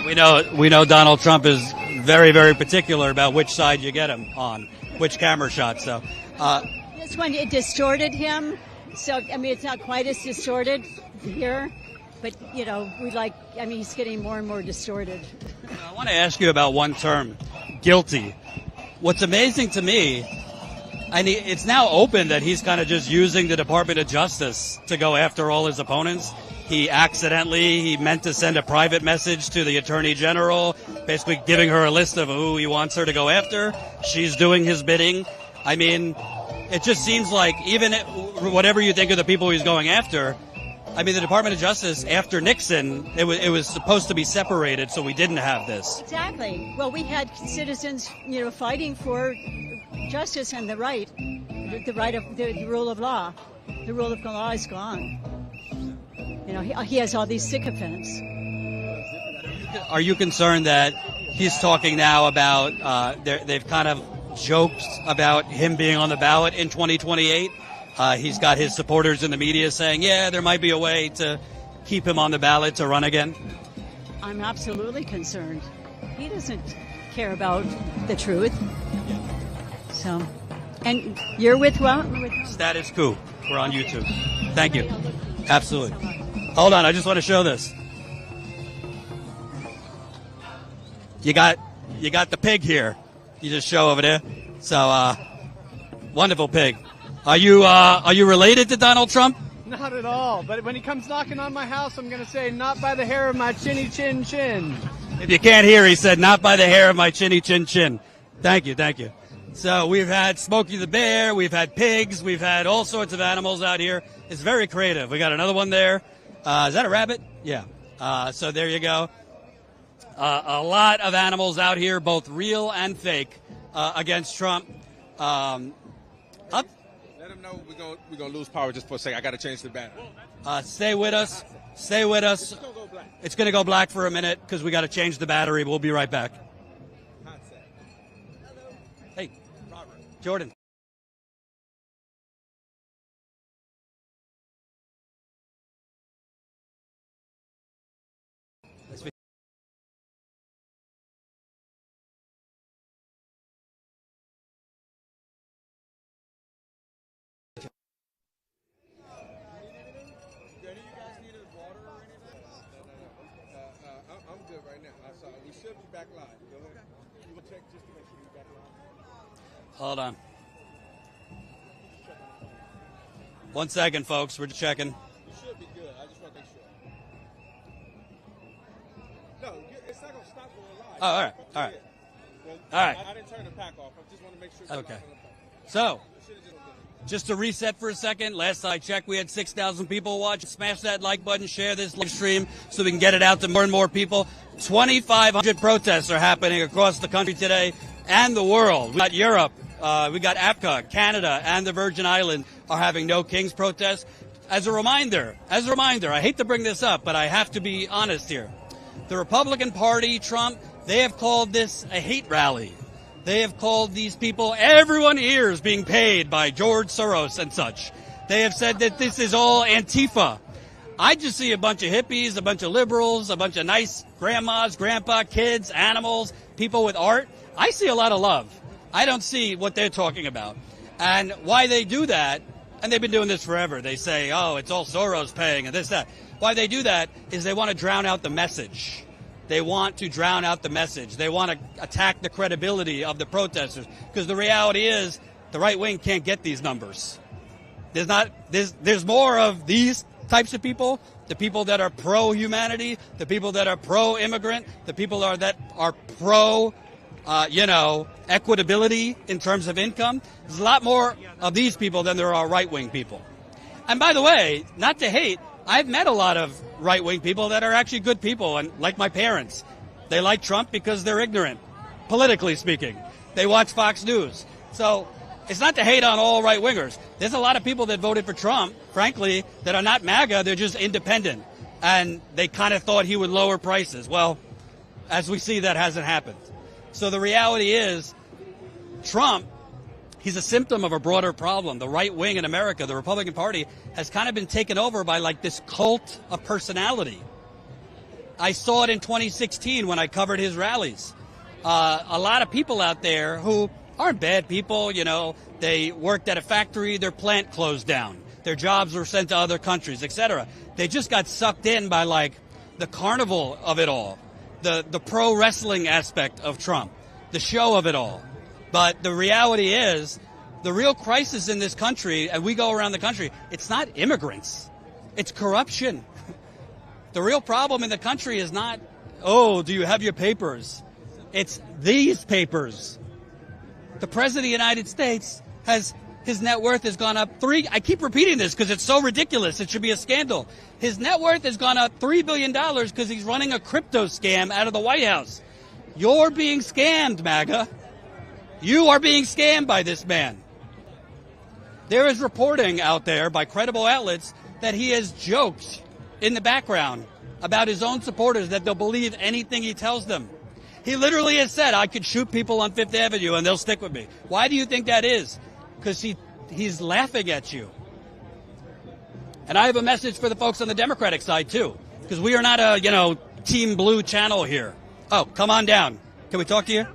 Speaker 1: We know Donald Trump is very, very particular about which side you get him on, which camera shot. So
Speaker 17: this one, it distorted him. So, I mean, it's not quite as distorted here. But, you know, he's getting more and more distorted.
Speaker 1: I want to ask you about one term, guilty. What's amazing to me, it's now open that he's kind of just using the Department of Justice to go after all his opponents. He meant to send a private message to the Attorney General, basically giving her a list of who he wants her to go after. She's doing his bidding. I mean, it just seems like even whatever you think of the people he's going after, I mean, the Department of Justice, after Nixon, it was supposed to be separated, so we didn't have this.
Speaker 17: Exactly. Well, we had citizens, you know, fighting for justice and the right of the rule of law. The rule of law is gone. You know, he has all these sycophants.
Speaker 1: Are you concerned that he's talking now about they've kind of joked about him being on the ballot in 2028? He's got his supporters in the media saying, yeah, there might be a way to keep him on the ballot to run again.
Speaker 17: I'm absolutely concerned. He doesn't care about the truth. So, and you're with what?
Speaker 1: Status Coup. We're on YouTube. Thank you. Absolutely. Hold on, I just want to show this. You got the pig here. You just show over there. So, wonderful pig. Are you related to Donald Trump?
Speaker 18: Not at all. But when he comes knocking on my house, I'm going to say, not by the hair of my chinny chin chin.
Speaker 1: If you can't hear, he said, not by the hair of my chinny chin chin. Thank you, thank you. So we've had Smokey the Bear, we've had pigs, we've had all sorts of animals out here. It's very creative. We got another one there. Is that a rabbit? Yeah. So there you go. A lot of animals out here, both real and fake, against Trump.
Speaker 3: Let them know we're gonna lose power just for a second. I got to change the battery.
Speaker 1: Stay with us. Stay with us. It's going to go black for a minute because we got to change the battery. We'll be right back. Hey, Jordan.
Speaker 3: I'm good right now. We should be back live. Go ahead. You will check just to make sure you're back live.
Speaker 1: Hold on. 1 second, folks. We're just checking.
Speaker 9: You should be good. I just want to make sure. No, it's not going to stop going live.
Speaker 1: Oh, all right. All right.
Speaker 9: Well,
Speaker 1: All right.
Speaker 9: I didn't turn the pack off. I just want to make sure.
Speaker 1: Okay. So, just to reset for a second, last I checked, we had 6,000 people watch. Smash that like button, share this live stream so we can get it out to more and more people. 2,500 protests are happening across the country today and the world. We got Europe, we got APCA, Canada, and the Virgin Islands are having No Kings protests. As a reminder, I hate to bring this up, but I have to be honest here. The Republican Party, Trump, they have called this a hate rally. They have called these people, everyone here is being paid by George Soros and such. They have said that this is all Antifa. I just see a bunch of hippies, a bunch of liberals, a bunch of nice grandmas, grandpa, kids, animals, people with art. I see a lot of love. I don't see what they're talking about. And why they do that, and they've been doing this forever. They say, oh, it's all Soros paying and this, that. Why they do that is they want to drown out the message. They want to drown out the message. They want to attack the credibility of the protesters. Because the reality is the right wing can't get these numbers. There's more of these types of people, the people that are pro-humanity, the people that are pro-immigrant, the people that are pro, equitability in terms of income. There's a lot more of these people than there are right-wing people. And by the way, not to hate, I've met a lot of right-wing people that are actually good people, and like my parents. They like Trump because they're ignorant, politically speaking. They watch Fox News. So it's not to hate on all right-wingers. There's a lot of people that voted for Trump, frankly, that are not MAGA. They're just independent, and they kind of thought he would lower prices. Well, as we see, that hasn't happened. So the reality is Trump, he's a symptom of a broader problem. The right wing in America, the Republican Party, has kind of been taken over by like this cult of personality. I saw it in 2016 when I covered his rallies. A lot of people out there who aren't bad people, they worked at a factory, their plant closed down, their jobs were sent to other countries, etc. They just got sucked in by like the carnival of it all, the pro wrestling aspect of Trump, the show of it all. But the reality is, the real crisis in this country, and we go around the country, it's not immigrants. It's corruption. The real problem in the country is not, oh, do you have your papers? It's these papers. The President of the United States his net worth has gone up I keep repeating this because it's so ridiculous. It should be a scandal. His net worth has gone up $3 billion because he's running a crypto scam out of the White House. You're being scammed, MAGA. You are being scammed by this man. There is reporting out there by credible outlets that he has joked in the background about his own supporters that they'll believe anything he tells them. He literally has said, I could shoot people on Fifth Avenue and they'll stick with me. Why do you think that is? Because he's laughing at you. And I have a message for the folks on the Democratic side, too, because we are not a, Team Blue channel here. Oh, come on down. Can we talk to you?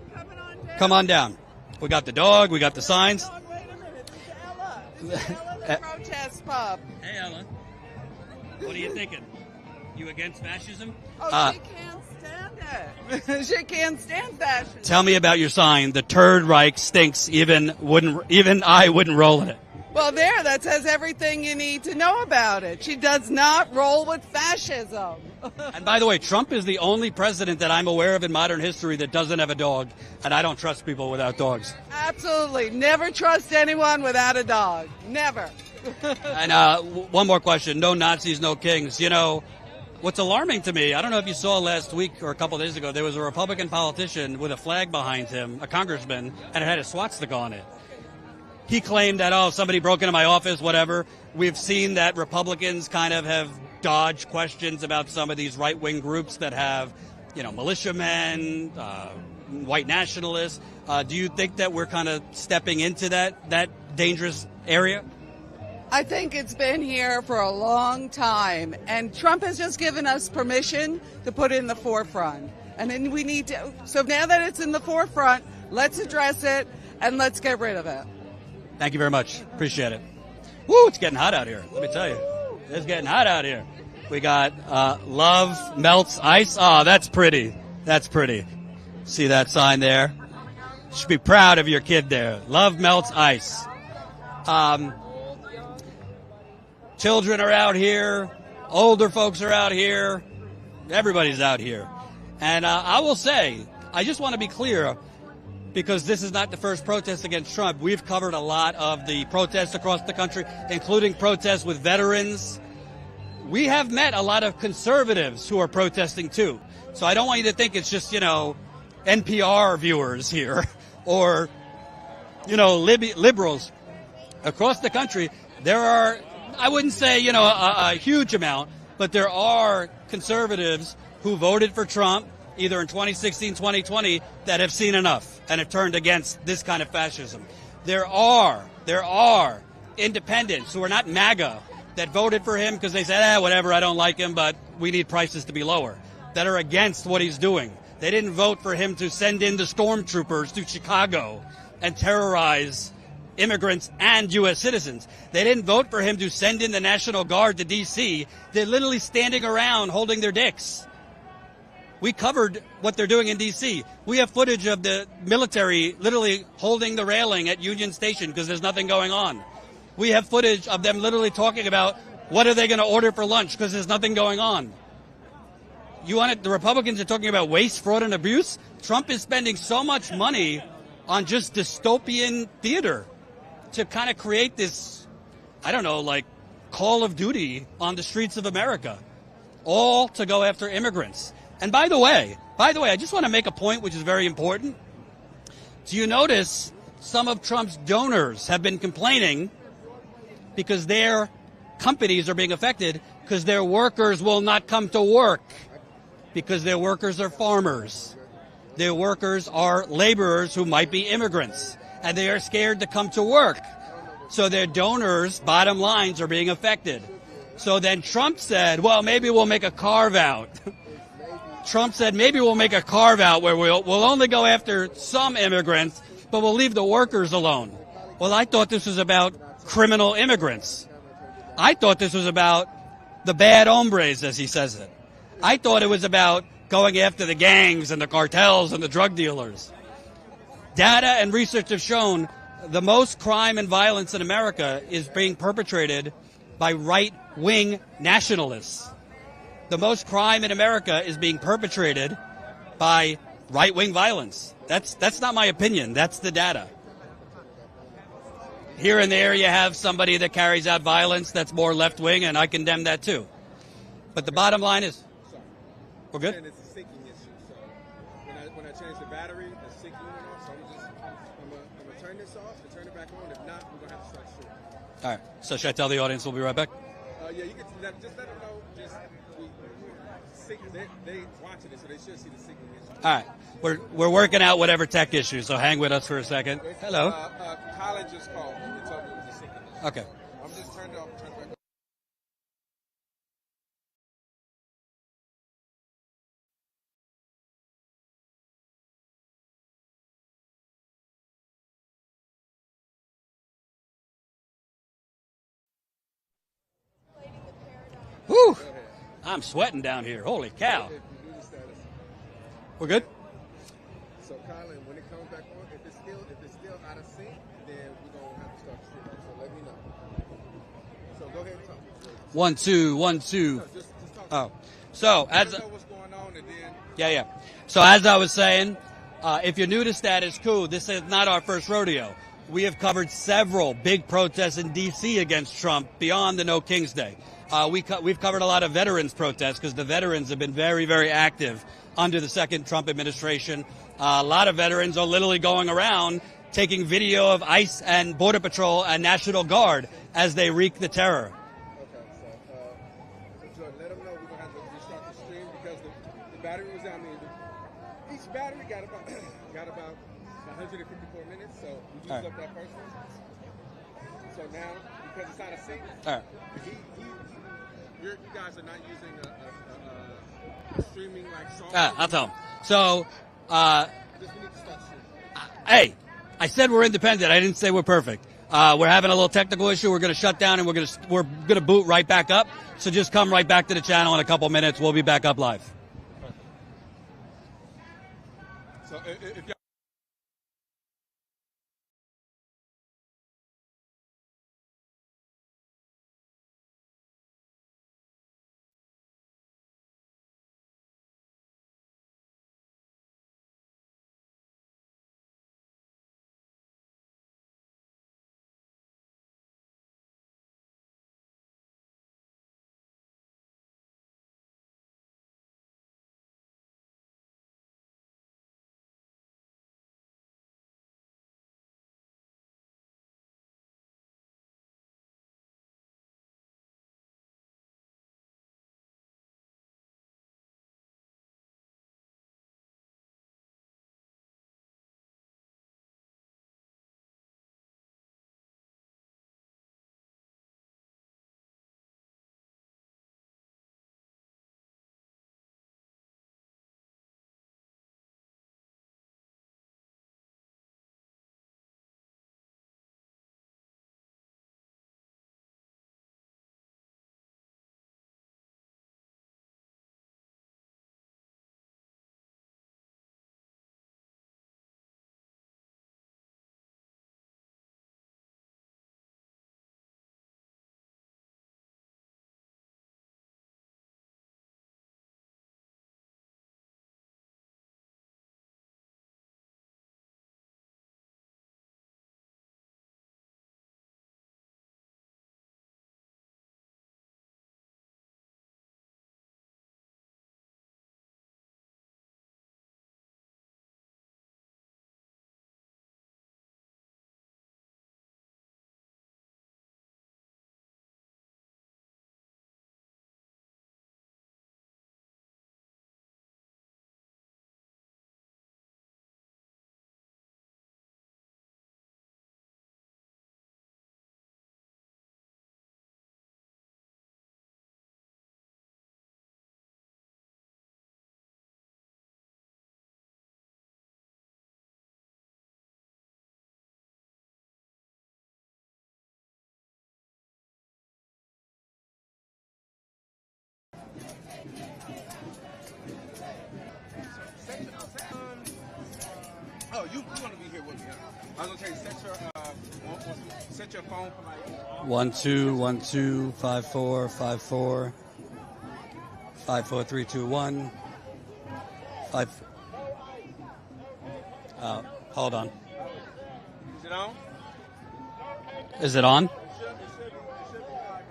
Speaker 1: Come on down. We got the dog. We got the signs.
Speaker 19: Wait a minute. It's Ella the protest pup.
Speaker 1: Hey, Ella. What are you thinking? You against fascism?
Speaker 19: Oh, she can't stand it. She can't stand fascism.
Speaker 1: Tell me about your sign. The Third Reich stinks. Even I wouldn't roll in it.
Speaker 19: Well, that says everything you need to know about it. She does not roll with fascism.
Speaker 1: And by the way, Trump is the only president that I'm aware of in modern history that doesn't have a dog, and I don't trust people without dogs.
Speaker 19: Absolutely. Never trust anyone without a dog. Never.
Speaker 1: And one more question. No Nazis, no kings. What's alarming to me, I don't know if you saw last week or a couple of days ago, there was a Republican politician with a flag behind him, a congressman, and it had a swastika on it. He claimed that, somebody broke into my office, whatever. We've seen that Republicans kind of have dodged questions about some of these right-wing groups that have, militiamen, white nationalists. Do you think that we're kind of stepping into that dangerous area?
Speaker 19: I think it's been here for a long time, and Trump has just given us permission to put it in the forefront. And then we need to, so now that it's in the forefront, let's address it and let's get rid of it.
Speaker 1: Thank you very much. Appreciate it. Woo, it's getting hot out here. Let me tell you. It's getting hot out here. We got Love Melts Ice. Oh, that's pretty. That's pretty. See that sign there? You should be proud of your kid there. Love Melts Ice. Children are out here. Older folks are out here. Everybody's out here. And I will say, I just want to be clear, because this is not the first protest against Trump. We've covered a lot of the protests across the country, including protests with veterans. We have met a lot of conservatives who are protesting too. So I don't want you to think it's just, NPR viewers here or, liberals. Across the country, there are, I wouldn't say, a huge amount, but there are conservatives who voted for Trump either in 2016, 2020, that have seen enough and have turned against this kind of fascism. There are independents who are not MAGA that voted for him because they said, whatever, I don't like him, but we need prices to be lower, that are against what he's doing. They didn't vote for him to send in the stormtroopers to Chicago and terrorize immigrants and U.S. citizens. They didn't vote for him to send in the National Guard to D.C. They're literally standing around holding their dicks. We covered what they're doing in D.C. We have footage of the military literally holding the railing at Union Station because there's nothing going on. We have footage of them literally talking about what are they going to order for lunch because there's nothing going on. The Republicans are talking about waste, fraud, and abuse. Trump is spending so much money on just dystopian theater to kind of create this, like Call of Duty on the streets of America, all to go after immigrants. And by the way, I just want to make a point which is very important. Do you notice some of Trump's donors have been complaining because their companies are being affected because their workers will not come to work because their workers are farmers. Their workers are laborers who might be immigrants, and they are scared to come to work. So their donors' bottom lines are being affected. So then Trump said, well, maybe we'll make a carve-out. Trump said, maybe we'll make a carve-out where we'll only go after some immigrants, but we'll leave the workers alone. Well, I thought this was about criminal immigrants. I thought this was about the bad hombres, as he says it. I thought it was about going after the gangs and the cartels and the drug dealers. Data and research have shown the most crime and violence in America is being perpetrated by right-wing nationalists. The most crime in America is being perpetrated by right-wing violence. That's not my opinion. That's the data. Here and there you have somebody that carries out violence that's more left-wing, and I condemn that too. But the bottom line is, we're good?
Speaker 9: It's a syncing issue. So when I change the battery, the syncing went off. So I'm gonna turn this off and turn it back on. If not, we're gonna have to start shooting.
Speaker 1: All right. So should I tell the audience we'll be right back?
Speaker 9: Yeah, you can just let them know. They watching it, so they should see the syncing issue.
Speaker 1: All right. We're working out whatever tech issue, so hang with us for a second. Hello.
Speaker 9: Colin just called me and told me it was a syncing issue.
Speaker 1: Okay.
Speaker 9: I'm just turned it off and turned it back on.
Speaker 1: Whew. I'm sweating down here. Holy cow. We're good?
Speaker 9: So, Colin, when it comes back on, if it's still out of sync, then we're going to have to start shooting. So let me know. So go ahead and talk.
Speaker 1: 1, 2, 1, 2.
Speaker 9: No, just talk.
Speaker 1: Oh. So,
Speaker 9: as know what's going on, and then...
Speaker 1: Yeah. So, as I was saying, if you're new to Status Coup, this is not our first rodeo. We have covered several big protests in D.C. against Trump beyond the No King's Day. We've covered a lot of veterans protests because the veterans have been very, very active under the second Trump administration. A lot of veterans are literally going around taking video of ICE and Border Patrol and National Guard as they wreak the terror.
Speaker 9: Okay, so let them know we're going to have to restart the stream because the battery was down there. Each battery got about 154 minutes, so we used up that first one. So now, because it's out of sync, you guys are not using a streaming like software.
Speaker 1: I'll tell them. So, hey, I said we're independent. I didn't say we're perfect. We're having a little technical issue. We're going to shut down and we're going to boot right back up. So just come right back to the channel in a couple minutes. We'll be back up live.
Speaker 9: So if you want to be here with me. I was gonna tell you, set your phone for like
Speaker 1: 1-2-1-2-5-4-5-4 5-4-3-2-1 5. Hold on.
Speaker 9: Is it on?
Speaker 1: Is it on?
Speaker 9: It should be live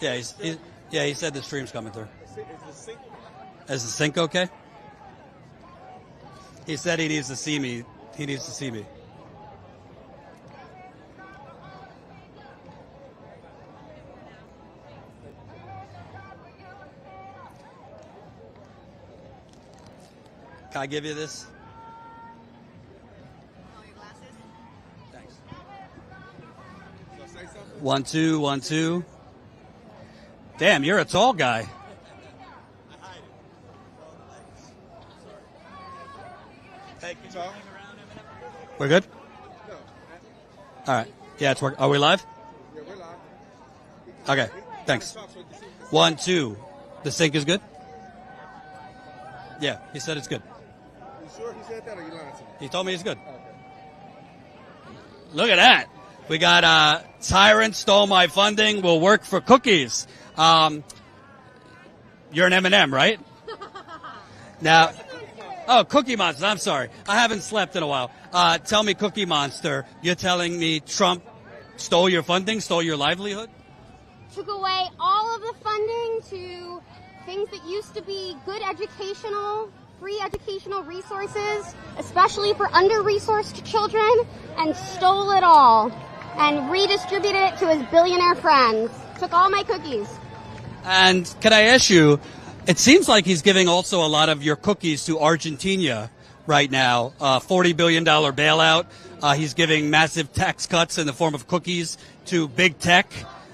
Speaker 9: right now.
Speaker 1: Yeah, he said the stream's coming through.
Speaker 9: Is the sync?
Speaker 1: Is the sync okay? He said he needs to see me. He needs to see me. Can I give you this? Thanks. 1-2, 1-2. Damn, you're a tall guy. We're good? All right. Yeah, it's working. Are we live?
Speaker 9: Yeah, we're live.
Speaker 1: Okay, thanks. 1-2. The sync is good? Yeah, he said it's good.
Speaker 9: You sure he said that, or you lying to me?
Speaker 1: He told me it's good. Look at that. We got Tyrant stole my funding, will work for cookies. You're an M&M, right? Now, oh, Cookie Monster. I'm sorry. I haven't slept in a while. Tell me, Cookie Monster, you're telling me Trump stole your funding, stole your livelihood?
Speaker 20: Took away all of the funding to things that used to be good educational, free educational resources, especially for under-resourced children, and stole it all and redistributed it to his billionaire friends. Took all my cookies.
Speaker 1: And can I ask you, it seems like he's giving also a lot of your cookies to Argentina right now, $40 billion bailout. He's giving massive tax cuts in the form of cookies to big tech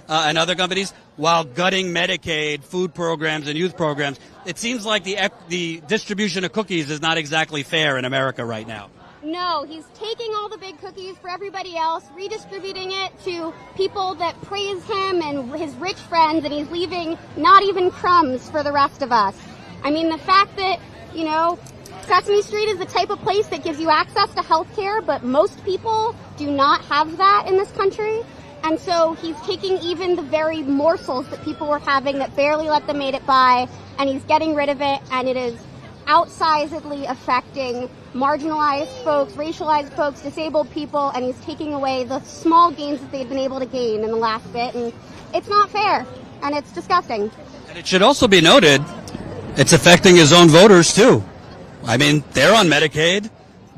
Speaker 1: and other companies, while gutting Medicaid, food programs, and youth programs. It seems like the distribution of cookies is not exactly fair in America right now.
Speaker 20: No, he's taking all the big cookies for everybody else, redistributing it to people that praise him and his rich friends, and he's leaving not even crumbs for the rest of us. I mean, the fact that, you know, Sesame Street is the type of place that gives you access to health care, but most people do not have that in this country. And so he's taking even the very morsels that people were having that barely let them make it by, and he's getting rid of it, and it is outsizedly affecting marginalized folks, racialized folks, disabled people, and he's taking away the small gains that they've been able to gain in the last bit, and it's not fair, and it's disgusting.
Speaker 1: And it should also be noted, it's affecting his own voters too. I mean, they're on Medicaid.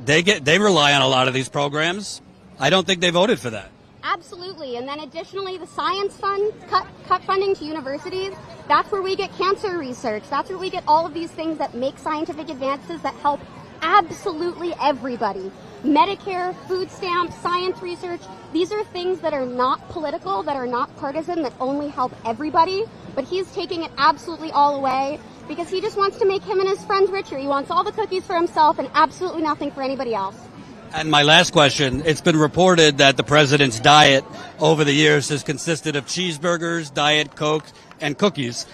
Speaker 1: They rely on a lot of these programs. I don't think they voted for that.
Speaker 20: Absolutely. And then additionally, the science fund cut funding to universities. That's where we get cancer research. That's where we get all of these things that make scientific advances that help absolutely everybody. Medicare, food stamps, science research. These are things that are not political, that are not partisan, that only help everybody. But he's taking it absolutely all away because he just wants to make him and his friends richer. He wants all the cookies for himself and absolutely nothing for anybody else.
Speaker 1: And my last question, it's been reported that the president's diet over the years has consisted of cheeseburgers, Diet Coke, and cookies.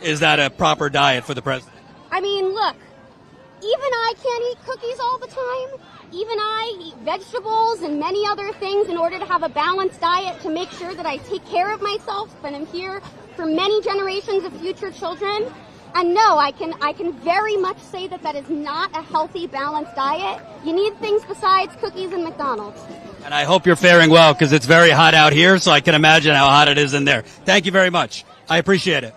Speaker 1: Is that a proper diet for the president?
Speaker 20: I mean, look, even I can't eat cookies all the time. Even I eat vegetables and many other things in order to have a balanced diet to make sure that I take care of myself and I'm here for many generations of future children. And no, I can very much say that that is not a healthy, balanced diet. You need things besides cookies and McDonald's.
Speaker 1: And I hope you're faring well because it's very hot out here, so I can imagine how hot it is in there. Thank you very much. I appreciate it.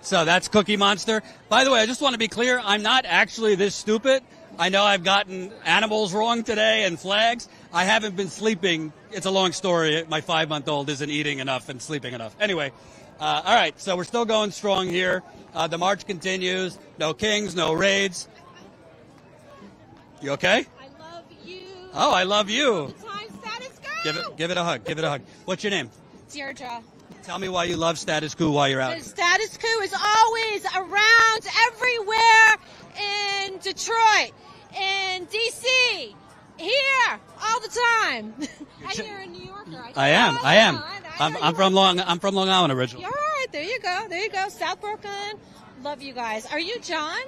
Speaker 1: So that's Cookie Monster. By the way, I just want to be clear, I'm not actually this stupid. I know I've gotten animals wrong today and flags. I haven't been sleeping. It's a long story. My 5-month-old isn't eating enough and sleeping enough. Anyway, all right, so we're still going strong here. The march continues. No kings, no raids. You okay?
Speaker 21: I love you.
Speaker 1: Oh, I love you.
Speaker 21: Status Coup.
Speaker 1: Give it a hug. Give it a hug. What's your name?
Speaker 21: Deirdre.
Speaker 1: Tell me why you love Status Coup while you're out.
Speaker 21: The Status Coup is always around everywhere in Detroit, in D.C., here, all the time. And you're a New Yorker.
Speaker 1: I am. I'm from Long Island originally.
Speaker 21: All right, there you go. South Brooklyn. Love you guys. Are you John?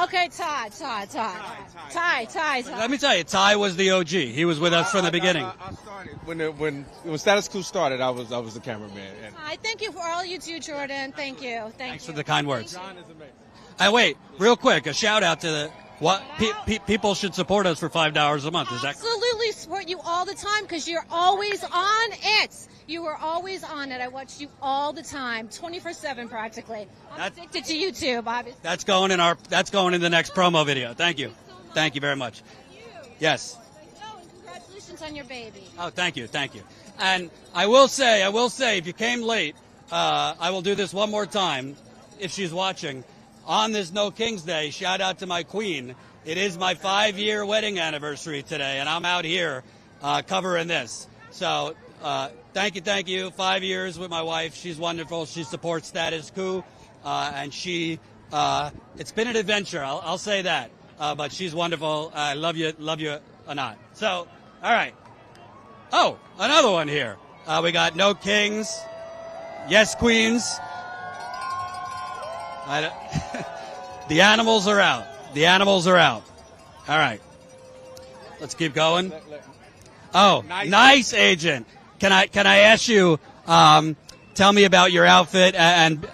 Speaker 21: Okay, Ty.
Speaker 1: Let me tell you, Ty was the OG. He was with us from the beginning.
Speaker 3: I started when Status Coup started. I was the cameraman. And
Speaker 21: Hi, thank you for all you do, Jordan. Thank you.
Speaker 1: Thanks for the kind words. And wait, real quick, a shout out to the people should support us for $5 a month. Is that
Speaker 21: Absolutely support you all the time because you're always on it. You are always on it. I watch you all the time, 24/7 practically. I'm addicted to YouTube, obviously.
Speaker 1: that's going in the next promo video. Thank you. Thank you very much. Yes.
Speaker 21: Oh, and congratulations on your baby.
Speaker 1: Oh, thank you. And I will say, if you came late, I will do this one more time if she's watching. On this No King's Day, shout out to my queen. It is my 5-year wedding anniversary today, and I'm out here covering this. So thank you. 5 years with my wife. She's wonderful. She supports Status Coup, and it's been an adventure. I'll say that. But she's wonderful. I love you or not. So, all right. Oh, another one here. We got No Kings. Yes, Queens. The animals are out. All right. Let's keep going. Oh, nice agent. Can I ask you, tell me about your outfit? And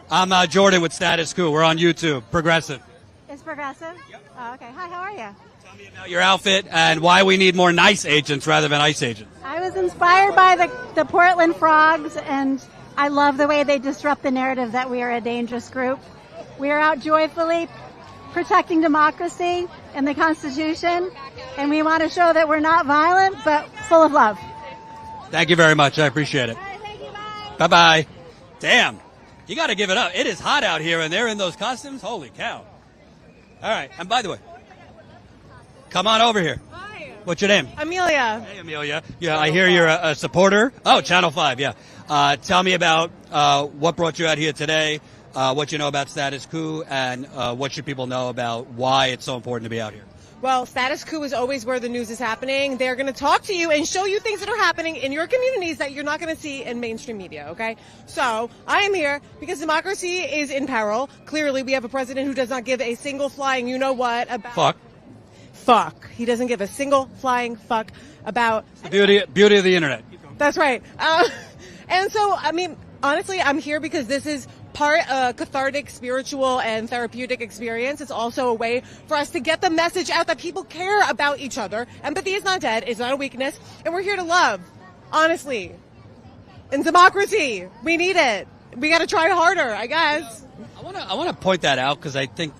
Speaker 1: I'm Jordan with Status Coup. We're on YouTube. Progressive.
Speaker 2: It's Progressive? Yep. Oh, okay. Hi, how are you?
Speaker 1: About your outfit and why we need more nice agents rather than ICE agents.
Speaker 2: I was inspired by the Portland Frogs, and I love the way they disrupt the narrative that we are a dangerous group. We are out joyfully protecting democracy and the Constitution, and we want to show that we're not violent, but full of love.
Speaker 1: Thank you very much. I appreciate it. Bye-bye. Damn. You got to give it up. It is hot out here, and they're in those costumes. Holy cow. All right. And by the way, come on over here.
Speaker 22: Hi.
Speaker 1: What's your name?
Speaker 22: Amelia.
Speaker 1: Hey, Amelia. Yeah, I hear you're a supporter. Oh, Channel 5, yeah. Tell me about what brought you out here today, what you know about Status Coup, and what should people know about why it's so important to be out here.
Speaker 22: Well, Status Coup is always where the news is happening. They're going to talk to you and show you things that are happening in your communities that you're not going to see in mainstream media, okay? So, I am here because democracy is in peril. Clearly, we have a president who does not give a single flying you-know-what about... Fuck. He doesn't give a single flying fuck about...
Speaker 1: The beauty of the internet.
Speaker 22: That's right. And so, I mean, honestly, I'm here because this is part cathartic, spiritual, and therapeutic experience. It's also a way for us to get the message out that people care about each other. Empathy is not dead. It's not a weakness. And we're here to love, honestly. In democracy, we need it. We got to try harder, I guess.
Speaker 1: I want to point that out because I think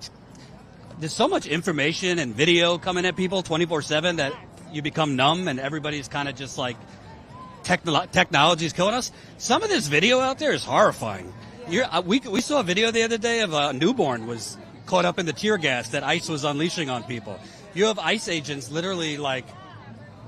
Speaker 1: there's so much information and video coming at people 24/7 that you become numb and everybody's kind of just like technology is killing us. Some of this video out there is horrifying. We saw a video the other day of a newborn was caught up in the tear gas that ICE was unleashing on people. You have ICE agents literally like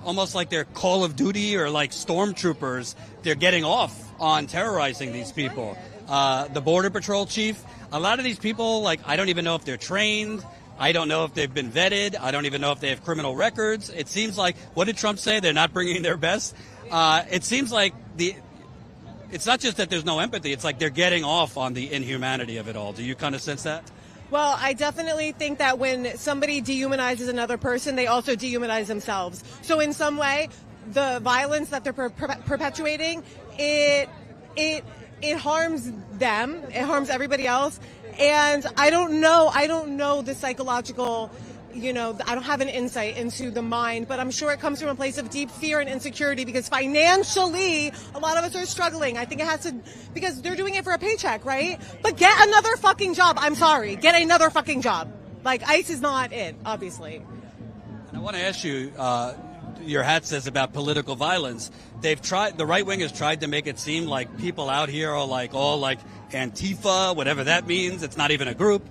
Speaker 1: almost like they're Call of Duty or like stormtroopers. They're getting off on terrorizing these people. The Border Patrol chief, a lot of these people, like, I don't even know if they're trained. I don't know if they've been vetted. I don't even know if they have criminal records. It seems like, what did Trump say? They're not bringing their best. It seems like it's not just that there's no empathy. It's like they're getting off on the inhumanity of it all. Do you kind of sense that?
Speaker 22: Well, I definitely think that when somebody dehumanizes another person, they also dehumanize themselves. So in some way, the violence that they're perpetuating, it harms them. It harms everybody else. And I don't know the psychological, I don't have an insight into the mind, but I'm sure it comes from a place of deep fear and insecurity because financially, a lot of us are struggling. I think it has to, because they're doing it for a paycheck, right? But get another fucking job. I'm sorry. Get another fucking job. Like, ICE is not it, obviously.
Speaker 1: And I want to ask you, your hat says about political violence. The right wing has tried to make it seem like people out here are like all like Antifa, whatever that means. It's not even a group.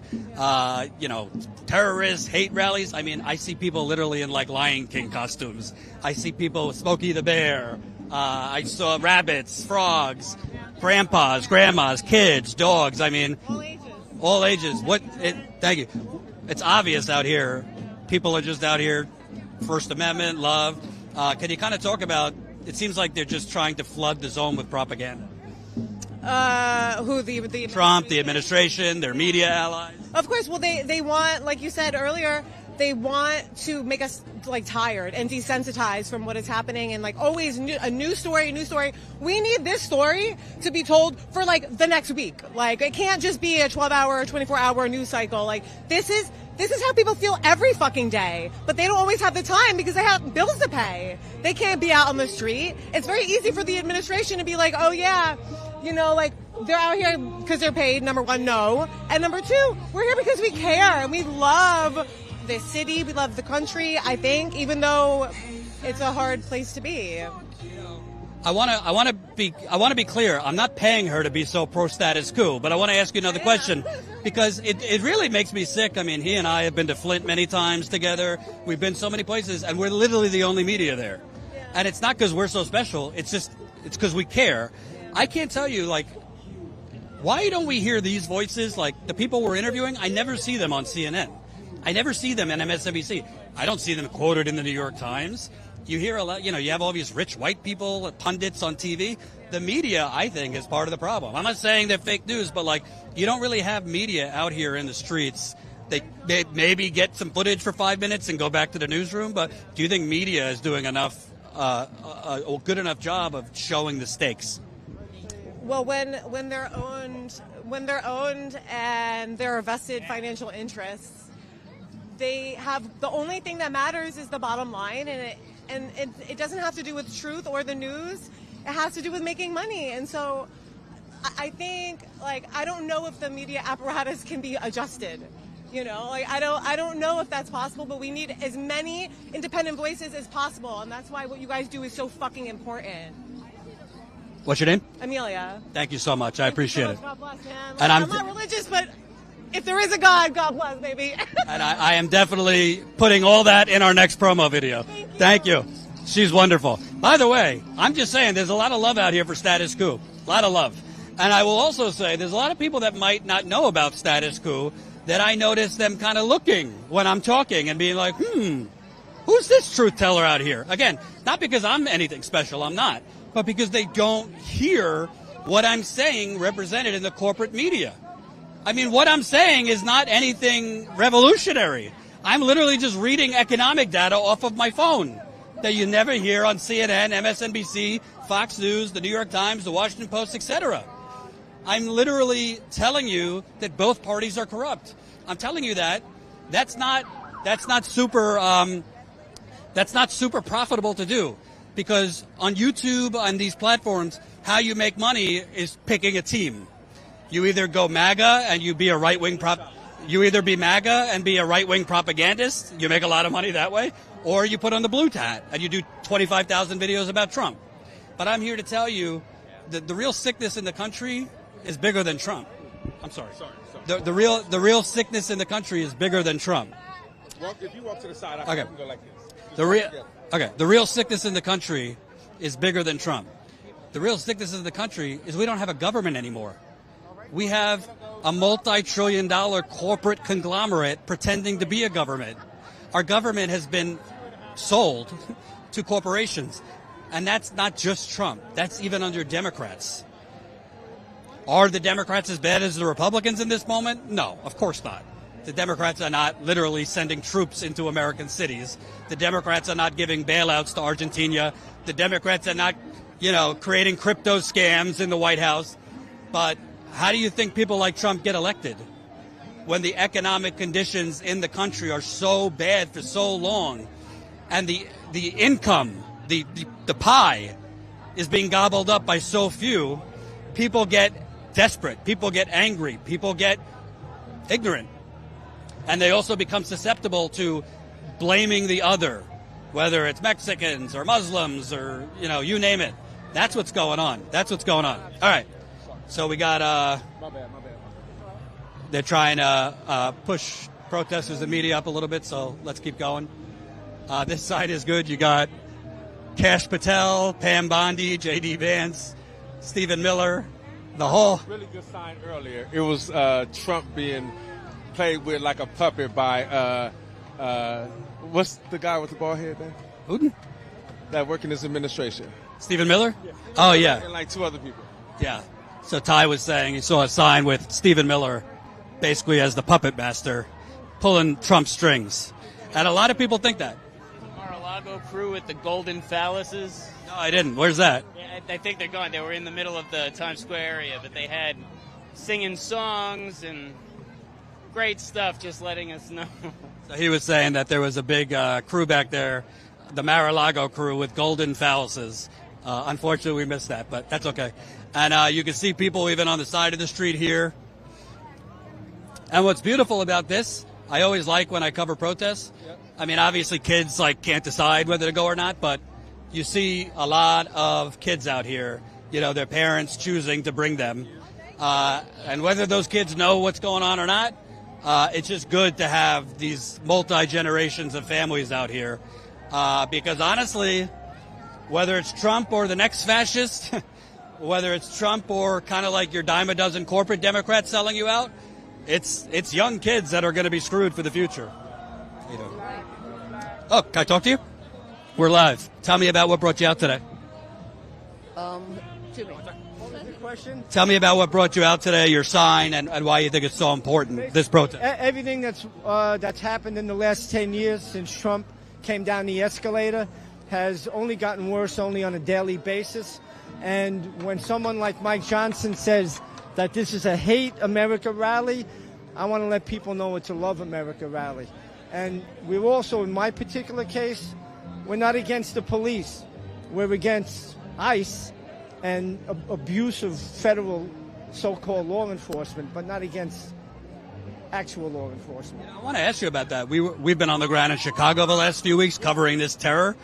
Speaker 1: Terrorists, hate rallies. I mean, I see people literally in like Lion King costumes. I see people with Smokey the Bear. I saw rabbits, frogs, grandpas, grandmas, kids, dogs. I mean, all ages. Thank you. It's obvious out here. People are just out here. First Amendment, love. Can you kind of talk about, it seems like they're just trying to flood the zone with propaganda.
Speaker 22: Who the
Speaker 1: Trump, the administration, their media allies.
Speaker 22: Of course. Well, they want, like you said earlier, they want to make us like tired and desensitized from what is happening, and like always a new story. We need this story to be told for like the next week. Like it can't just be a 12-hour, 24-hour news cycle. Like this is how people feel every fucking day, but they don't always have the time because they have bills to pay. They can't be out on the street. It's very easy for the administration to be like, oh yeah, you know, like they're out here because they're paid. Number one, no. And number two, we're here because we care and we love this city. We love the country, I think, even though it's a hard place to be.
Speaker 1: I want to be clear. I'm not paying her to be so pro status quo, but I want to ask you another question because it really makes me sick. I mean, he and I have been to Flint many times together. We've been so many places, and we're literally the only media there. And it's not because we're so special. It's because we care. I can't tell you, like, why don't we hear these voices? Like the people we're interviewing, I never see them on CNN. I never see them in MSNBC. I don't see them quoted in the New York Times. You hear a lot, you know, you have all these rich white people, pundits on TV. The media, I think, is part of the problem. I'm not saying they're fake news, but like, you don't really have media out here in the streets. They maybe get some footage for 5 minutes and go back to the newsroom, but do you think media is doing enough, a good enough job of showing the stakes?
Speaker 22: Well, when they're owned and there are vested financial interests, they have the only thing that matters is the bottom line, and it doesn't have to do with truth or the news. It has to do with making money. And so I think, like, I don't know if the media apparatus can be adjusted. You know, like I don't know if that's possible, but we need as many independent voices as possible, and that's why what you guys do is so fucking important.
Speaker 1: What's your name?
Speaker 22: Amelia.
Speaker 1: Thank you so much. I appreciate it.
Speaker 22: God bless, man.
Speaker 1: And
Speaker 22: I'm not religious, but if there is a God, God bless, baby.
Speaker 1: And I am definitely putting all that in our next promo video. Thank you. She's wonderful. By the way, I'm just saying there's a lot of love out here for Status Coup. A lot of love. And I will also say there's a lot of people that might not know about Status Coup that I notice them kind of looking when I'm talking and being like, who's this truth teller out here? Again, not because I'm anything special, I'm not, but because they don't hear what I'm saying represented in the corporate media. I mean, what I'm saying is not anything revolutionary. I'm literally just reading economic data off of my phone that you never hear on CNN, MSNBC, Fox News, the New York Times, the Washington Post, etc. I'm literally telling you that both parties are corrupt. I'm telling you that. That's not super profitable to do, because on YouTube, on these platforms, how you make money is picking a team. You either go MAGA and you be a right-wing you either be MAGA and be a right-wing propagandist, you make a lot of money that way, or you put on the blue hat and you do 25,000 videos about Trump. But I'm here to tell you that the real sickness in the country is bigger than Trump. I'm sorry. The real sickness in the country is bigger than Trump.
Speaker 9: Well, if you walk to the side, I can go like this.
Speaker 1: The real sickness in the country is bigger than Trump. The real sickness in the country is we don't have a government anymore. We have a multi-trillion-dollar corporate conglomerate pretending to be a government. Our government has been sold to corporations. And that's not just Trump. That's even under Democrats. Are the Democrats as bad as the Republicans in this moment? No, of course not. The Democrats are not literally sending troops into American cities. The Democrats are not giving bailouts to Argentina. The Democrats are not, creating crypto scams in the White House. But how do you think people like Trump get elected when the economic conditions in the country are so bad for so long, and the income, the pie is being gobbled up by so few? People get desperate. People get angry. People get ignorant. And they also become susceptible to blaming the other, whether it's Mexicans or Muslims or, you name it. That's what's going on. All right. So we got,
Speaker 9: My bad.
Speaker 1: they're trying to push protesters and media up a little bit, so let's keep going. This side is good. You got Kash Patel, Pam Bondi, J.D. Vance, Stephen Miller, the whole...
Speaker 9: Really good sign earlier. It was Trump being played with like a puppet by, what's the guy with the bald head there?
Speaker 1: Who?
Speaker 9: That work in his administration.
Speaker 1: Stephen Miller? Yeah. Oh, yeah.
Speaker 9: And like two other people.
Speaker 1: Yeah. So Ty was saying he saw a sign with Stephen Miller basically as the puppet master pulling Trump strings. And a lot of people think that.
Speaker 4: Mar-a-Lago crew with the golden phalluses.
Speaker 1: No, I didn't. Where's that?
Speaker 4: Yeah, I think they're gone. They were in the middle of the Times Square area, but they had singing songs and great stuff, just letting us know.
Speaker 1: So he was saying that there was a big crew back there, the Mar-a-Lago crew with golden phalluses. Unfortunately, we missed that, but that's okay. And you can see people even on the side of the street here. And what's beautiful about this, I always like when I cover protests. I mean, obviously kids can't decide whether to go or not, but you see a lot of kids out here, their parents choosing to bring them. And whether those kids know what's going on or not, it's just good to have these multi-generations of families out here. Because honestly, whether it's Trump or the next fascist, whether it's Trump or kind of like your dime a dozen corporate Democrats selling you out, it's young kids that are going to be screwed for the future. Oh, can I talk to you? We're live. Tell me about what brought you out today.
Speaker 7: Question?
Speaker 1: Tell me about what brought you out today, your sign, and why you think it's so important, this protest.
Speaker 7: Everything that's happened in the last 10 years since Trump came down the escalator has only gotten worse, only on a daily basis. And when someone like Mike Johnson says that this is a hate America rally, I want to let people know it's a love America rally. And we're also, in my particular case, we're not against the police. We're against ICE and abuse of federal so-called law enforcement, but not against actual law enforcement.
Speaker 1: I want to ask you about that. We've been on the ground in Chicago the last few weeks covering this terror.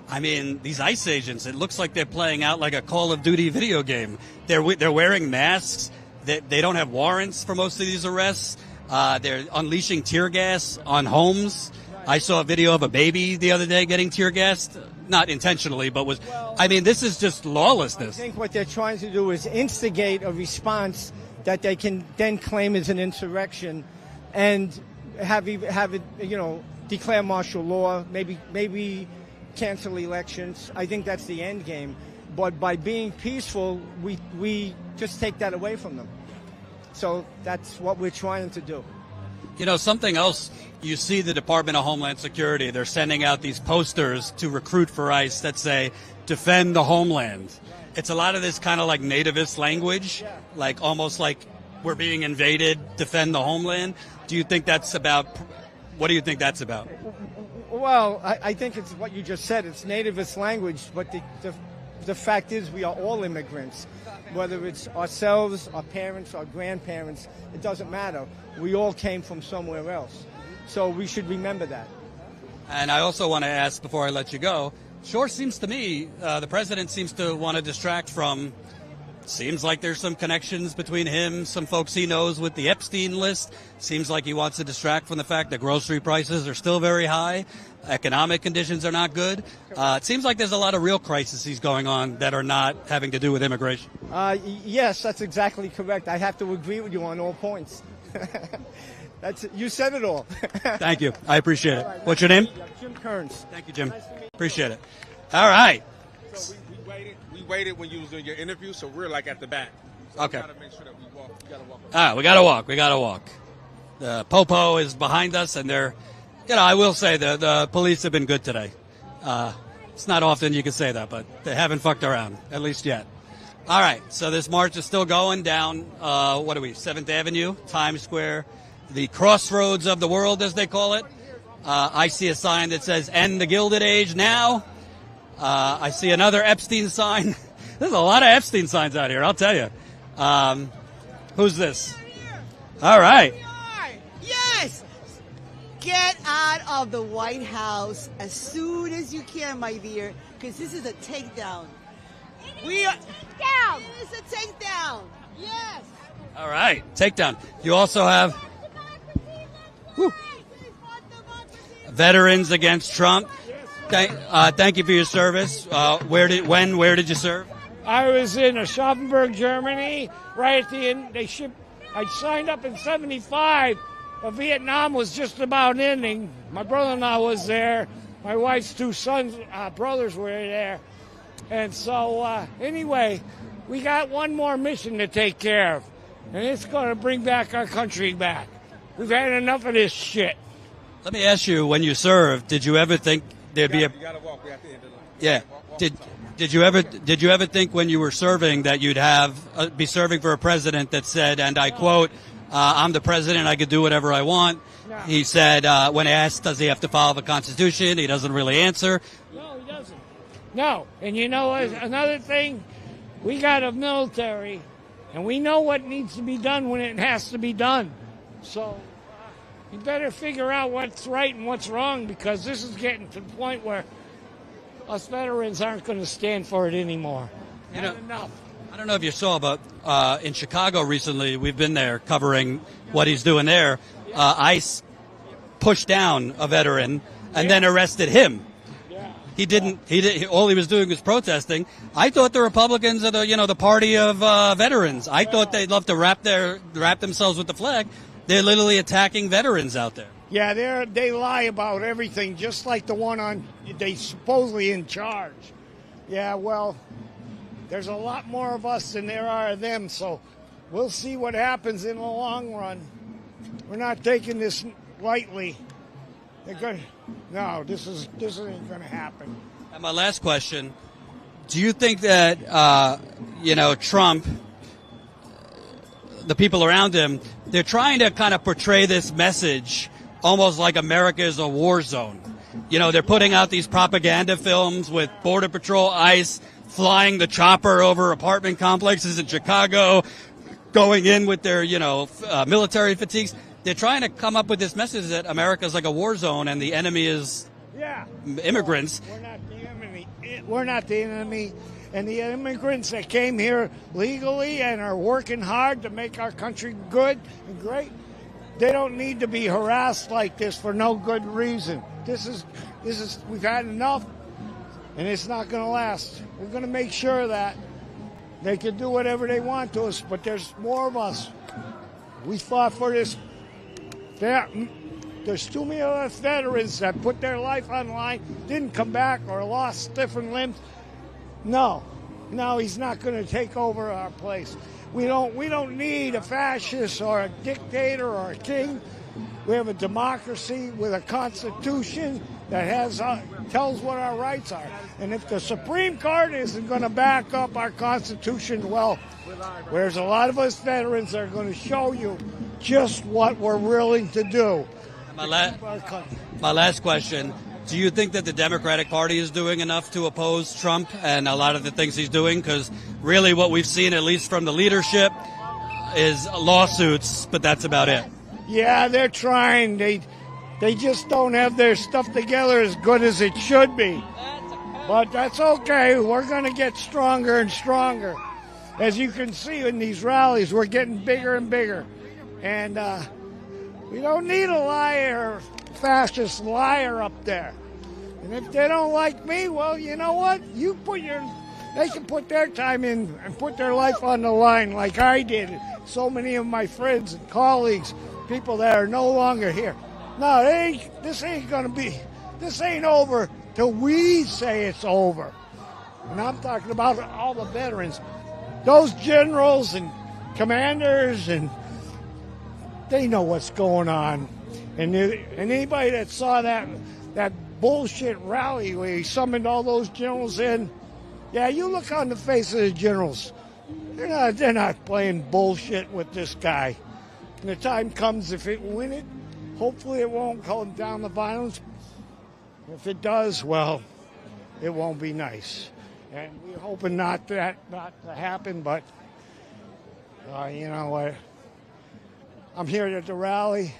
Speaker 1: I mean, these ICE agents, it looks like they're playing out like a Call of Duty video game. They're wearing masks. They don't have warrants for most of these arrests. They're unleashing tear gas on homes. I saw a video of a baby the other day getting tear gassed. Not intentionally, but this is just lawlessness.
Speaker 7: I think what they're trying to do is instigate a response that they can then claim as an insurrection and have it, declare martial law, maybe cancel elections. I think that's the end game. But by being peaceful, we just take that away from them. So that's what we're trying to do.
Speaker 1: Something else, you see the Department of Homeland Security, they're sending out these posters to recruit for ICE that say, defend the homeland. It's a lot of this kind of like nativist language, like almost like we're being invaded, defend the homeland. Do you think that's about, what do you think that's about?
Speaker 7: Well, I think it's what you just said. It's nativist language, but the fact is we are all immigrants. Whether it's ourselves, our parents, our grandparents, it doesn't matter. We all came from somewhere else. So we should remember that.
Speaker 1: And I also want to ask, before I let you go, sure seems to me, the president seems to want to distract from, seems like there's some connections between him, some folks he knows with the Epstein list. Seems like he wants to distract from the fact that grocery prices are still very high. Economic conditions are not good. It seems like there's a lot of real crises going on that are not having to do with immigration.
Speaker 7: Yes, that's exactly correct. I have to agree with you on all points. You said it all.
Speaker 1: Thank you. I appreciate it. What's your name?
Speaker 7: Jim Kearns.
Speaker 1: Thank you, Jim. Appreciate it. All right.
Speaker 3: So we waited when you was doing your interview, so we're like at the back. So
Speaker 1: Okay.
Speaker 3: We gotta make sure that we walk. We gotta walk.
Speaker 1: We gotta walk. The Popo is behind us, and they're, I will say the police have been good today. It's not often you can say that, but they haven't fucked around, at least yet. All right, so this march is still going down, 7th Avenue, Times Square, the crossroads of the world, as they call it. I see a sign that says, end the Gilded Age now. I see another Epstein sign. There's a lot of Epstein signs out here, I'll tell you. Who's this? All right.
Speaker 23: Yes! Get out of the White House as soon as you can, my dear, because this is a takedown. Takedown! It is a takedown! Yes!
Speaker 1: All right, takedown. You also have Veterans Against Trump. Thank you for your service. Where did you serve?
Speaker 24: I was in Aschaffenburg, Germany, right at the end. I signed up in 75. But Vietnam was just about ending. My brother-in-law was there. My wife's two sons, brothers were there. And so, anyway, we got one more mission to take care of, and it's going to bring back our country back. We've had enough of this shit.
Speaker 1: Let me ask you, when you served, did you ever think there'd be a...
Speaker 3: You gotta walk. We have to end it.
Speaker 1: Yeah. Did you ever think when you were serving that you'd have be serving for a president that said, and I quote, "I'm the president. I could do whatever I want."
Speaker 24: No.
Speaker 1: He said, when asked, does he have to follow the Constitution? He doesn't really answer.
Speaker 24: No, he doesn't. No, and you know what? Another thing, we got a military, and we know what needs to be done when it has to be done. So you better figure out what's right and what's wrong, because this is getting to the point where us veterans aren't going to stand for it anymore. Not enough.
Speaker 1: I don't know if you saw, but in Chicago recently, we've been there covering what he's doing there. ICE pushed down a veteran and then arrested him. He didn't. All he was doing was protesting. I thought the Republicans are the party of veterans. I thought they'd love to wrap themselves with the flag. They're literally attacking veterans out there.
Speaker 24: Yeah, they lie about everything, just like the one they supposedly in charge. Yeah, well, there's a lot more of us than there are of them, so we'll see what happens in the long run. We're not taking this lightly. No, this ain't going to happen.
Speaker 1: And my last question, do you think that, Trump, the people around him, they're trying to kind of portray this message almost like America is a war zone? They're putting out these propaganda films with Border Patrol, ICE, flying the chopper over apartment complexes in Chicago, going in with their, military fatigues. They're trying to come up with this message that America is like a war zone and the enemy is immigrants.
Speaker 24: We're not the enemy. We're not the enemy. And the immigrants that came here legally and are working hard to make our country good and great, they don't need to be harassed like this for no good reason. We've had enough, and it's not going to last. We're going to make sure that they can do whatever they want to us, but there's more of us. We fought for this. There's too many of us veterans that put their life on the line, didn't come back, or lost different limbs. No, he's not going to take over our place. We don't need a fascist or a dictator or a king. We have a democracy with a constitution that tells what our rights are. And if the Supreme Court isn't going to back up our constitution, well, there's a lot of us veterans that are going to show you just what we're willing to do.
Speaker 1: My last question. Do you think that the Democratic Party is doing enough to oppose Trump and a lot of the things he's doing? Because really what we've seen, at least from the leadership, is lawsuits, but that's about it.
Speaker 24: Yeah, they're trying. They just don't have their stuff together as good as it should be. But that's okay. We're going to get stronger and stronger. As you can see in these rallies, we're getting bigger and bigger. And we don't need a liar, fascist liar up there. And if they don't like me, well, you know what? They can put their time in and put their life on the line like I did. So many of my friends and colleagues, people that are no longer here. No, this ain't over till we say it's over. And I'm talking about all the veterans. Those generals and commanders, and they know what's going on. And anybody that saw that bullshit rally where he summoned all those generals in, yeah, you look on the face of the generals. They're not playing bullshit with this guy. And the time comes, if it win it, hopefully it won't calm down the violence. If it does, well, it won't be nice. And we're hoping not to happen, but you know what? I'm here at the rally,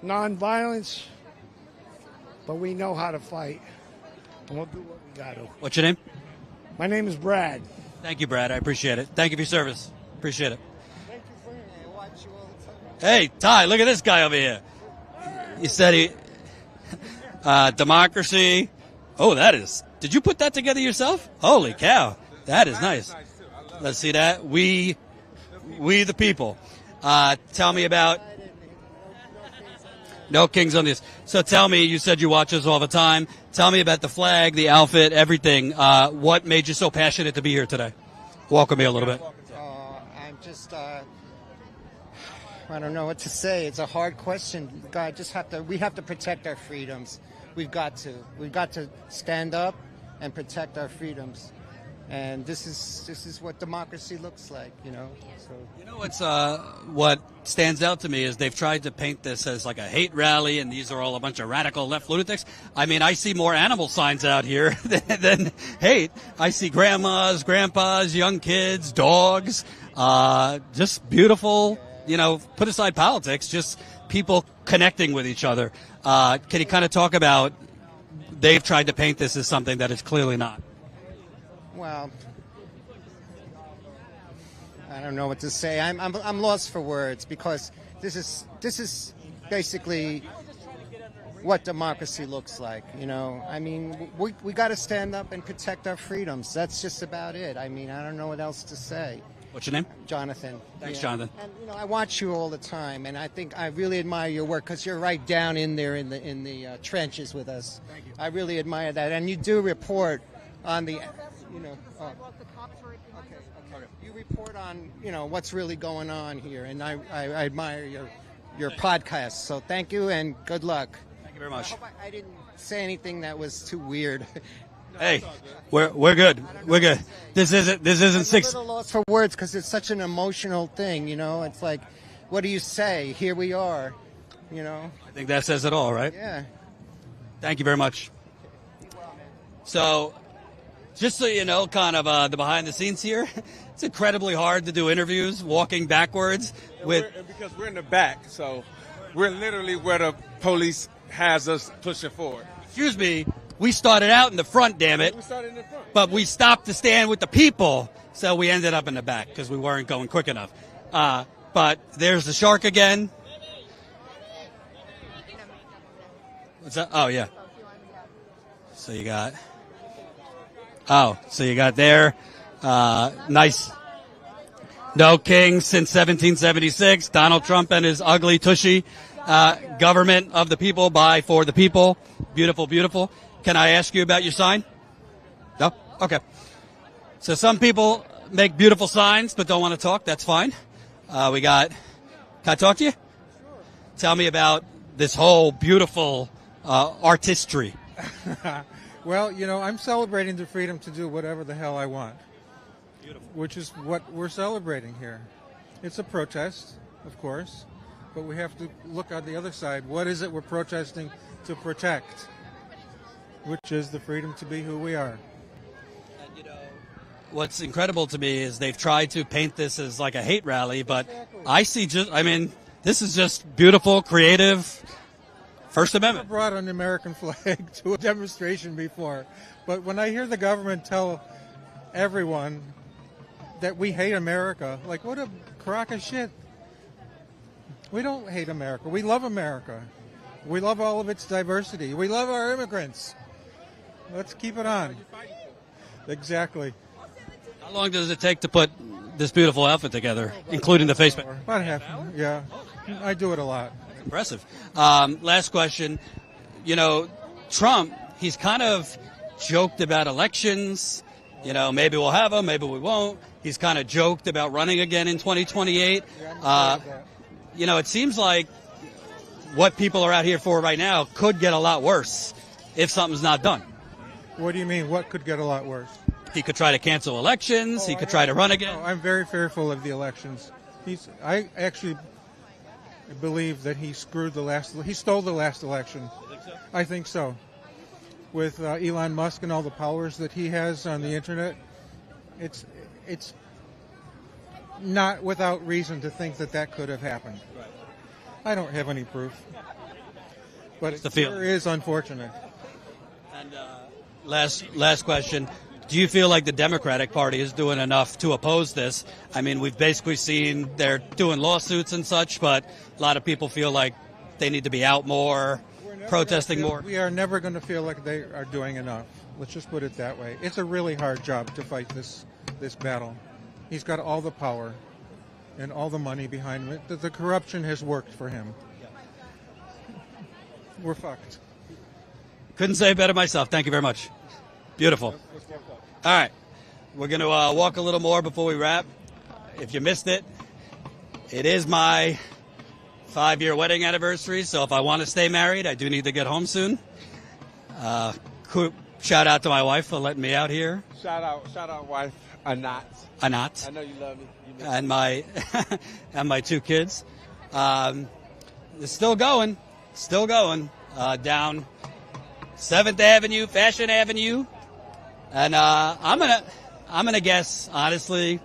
Speaker 24: nonviolence, but we know how to fight, and we'll do what we got to.
Speaker 1: What's your name?
Speaker 24: My name is Brad.
Speaker 1: Thank you, Brad. I appreciate it. Thank you for your service. Appreciate it.
Speaker 24: Thank you for hearing me. I watch you all the time.
Speaker 1: Hey, Ty, look at this guy over here. You said democracy. Oh, did you put that together yourself? Holy cow. That is nice. Let's see that. We the people. Tell me about... No kings on this. So tell me, you said you watch us all the time. Tell me about the flag, the outfit, everything. What made you so passionate to be here today? welcome me a little bit.
Speaker 6: I'm just, I don't know what to say. It's a hard question. God, we have to protect our freedoms. We've got to stand up and protect our freedoms. And this is what democracy looks like, you know. So
Speaker 1: you know what stands out to me is they've tried to paint this as like a hate rally, and these are all a bunch of radical left lunatics. I mean, I see more animal signs out here than hate. I see grandmas, grandpas, young kids, dogs, just beautiful. You know, put aside politics, just people connecting with each other. Can you kind of talk about they've tried to paint this as something that it's clearly not?
Speaker 6: Well, I don't know what to say. I'm lost for words because this is basically what democracy looks like. You know, I mean, we got to stand up and protect our freedoms. That's just about it. I mean, I don't know what else to say.
Speaker 1: What's your name?
Speaker 6: Jonathan.
Speaker 1: Thanks, Jonathan.
Speaker 6: And you know, I watch you all the time, and I think I really admire your work because you're right down in there in the trenches with us.
Speaker 1: Thank you.
Speaker 6: I really admire that, and you do report on the. You know, you report on what's really going on here, and I admire your podcast. So thank you and good luck.
Speaker 1: Thank you very much.
Speaker 6: I hope I didn't say anything that was too weird.
Speaker 1: Hey, we're good. We're good. This isn't six.
Speaker 6: I'm a little lost for words because it's such an emotional thing. You know, it's like, what do you say? Here we are. You know.
Speaker 1: I think that says it all, right?
Speaker 6: Yeah.
Speaker 1: Thank you very much. So. Just so you know, kind of the behind the scenes here, it's incredibly hard to do interviews walking backwards
Speaker 3: because we're in the back, so we're literally where the police has us pushing forward.
Speaker 1: Excuse me, we started out in the front, damn it.
Speaker 3: We started in the front.
Speaker 1: But we stopped to stand with the people, so we ended up in the back because we weren't going quick enough. But there's the shark again. What's that? Oh, yeah. So you got there. Nice. No king since 1776. Donald Trump and his ugly, tushy government of the people, by, for the people. Beautiful, beautiful. Can I ask you about your sign? No? Okay. So some people make beautiful signs but don't want to talk. That's fine. Can I talk to you? Sure. Tell me about this whole beautiful artistry.
Speaker 8: Well, you know, I'm celebrating the freedom to do whatever the hell I want, which is what we're celebrating here. It's a protest, of course, but we have to look on the other side. What is it we're protesting to protect? Which is the freedom to be who we are.
Speaker 1: And, you know, what's incredible to me is they've tried to paint this as like a hate rally, but exactly. This is just beautiful, creative. First Amendment.
Speaker 8: I brought an American flag to a demonstration before, but when I hear the government tell everyone that we hate America, like what a crock of shit. We don't hate America. We love America. We love all of its diversity. We love our immigrants. Let's keep it on. Exactly.
Speaker 1: How long does it take to put this beautiful outfit together, including the face paint?
Speaker 8: About half. Yeah, I do it a lot.
Speaker 1: Impressive. Last question. You know, Trump, he's kind of joked about elections. You know, maybe we'll have them, maybe we won't. He's kind of joked about running again in 2028. You know, it seems like what people are out here for right now could get a lot worse if something's not done.
Speaker 8: What do you mean, what could get a lot worse?
Speaker 1: He could try to cancel elections. He could try to run again.
Speaker 8: No, I'm very fearful of the elections. I actually believe that he stole the last election.
Speaker 1: You think so?
Speaker 8: I think so. With Elon Musk and all the powers that he has on the internet, it's not without reason to think that could have happened.
Speaker 1: Right.
Speaker 8: I don't have any proof, but
Speaker 1: It's the
Speaker 8: it
Speaker 1: feeling.
Speaker 8: sure is unfortunate.
Speaker 1: And last question. Do you feel like the Democratic Party is doing enough to oppose this? I mean, we've basically seen they're doing lawsuits and such, but a lot of people feel like they need to be out more, protesting more.
Speaker 8: We are never going to feel like they are doing enough. Let's just put it that way. It's a really hard job to fight this battle. He's got all the power and all the money behind him. The corruption has worked for him. We're fucked.
Speaker 1: Couldn't say it better myself. Thank you very much. Beautiful. All right. We're going to walk a little more before we wrap. If you missed it, it is my 5-year wedding anniversary, so if I want to stay married, I do need to get home soon. Shout out to my wife for letting me out here.
Speaker 3: Shout out, wife, Anat.
Speaker 1: Anat.
Speaker 3: I know you love me.
Speaker 1: And my and my 2 kids. It's still going down 7th Avenue, Fashion Avenue, and I'm gonna guess, honestly,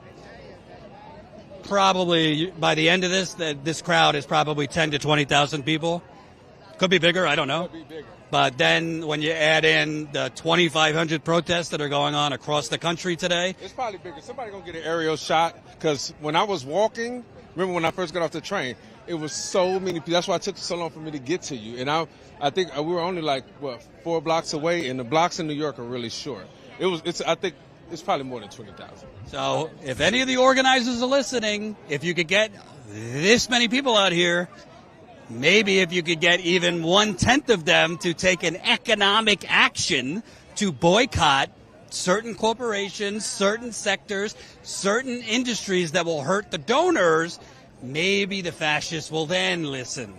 Speaker 1: probably by the end of this, that this crowd is probably 10 to 20,000 people. Could be bigger, I don't know.
Speaker 3: Could be bigger.
Speaker 1: But then when you add in the 2,500 protests that are going on across the country today,
Speaker 3: It's probably bigger. Somebody gonna get an aerial shot, because when I was walking, remember when I first got off the train, it was so many people. That's why it took so long for me to get to you. And I think we were only like 4 blocks away, and the blocks in New York are really short. I think it's probably more than 20,000.
Speaker 1: so if any of the organizers are listening, if you could get this many people out here, maybe if you could get even 1/10 of them to take an economic action to boycott certain corporations, certain sectors, certain industries that will hurt the donors, maybe the fascists will then listen.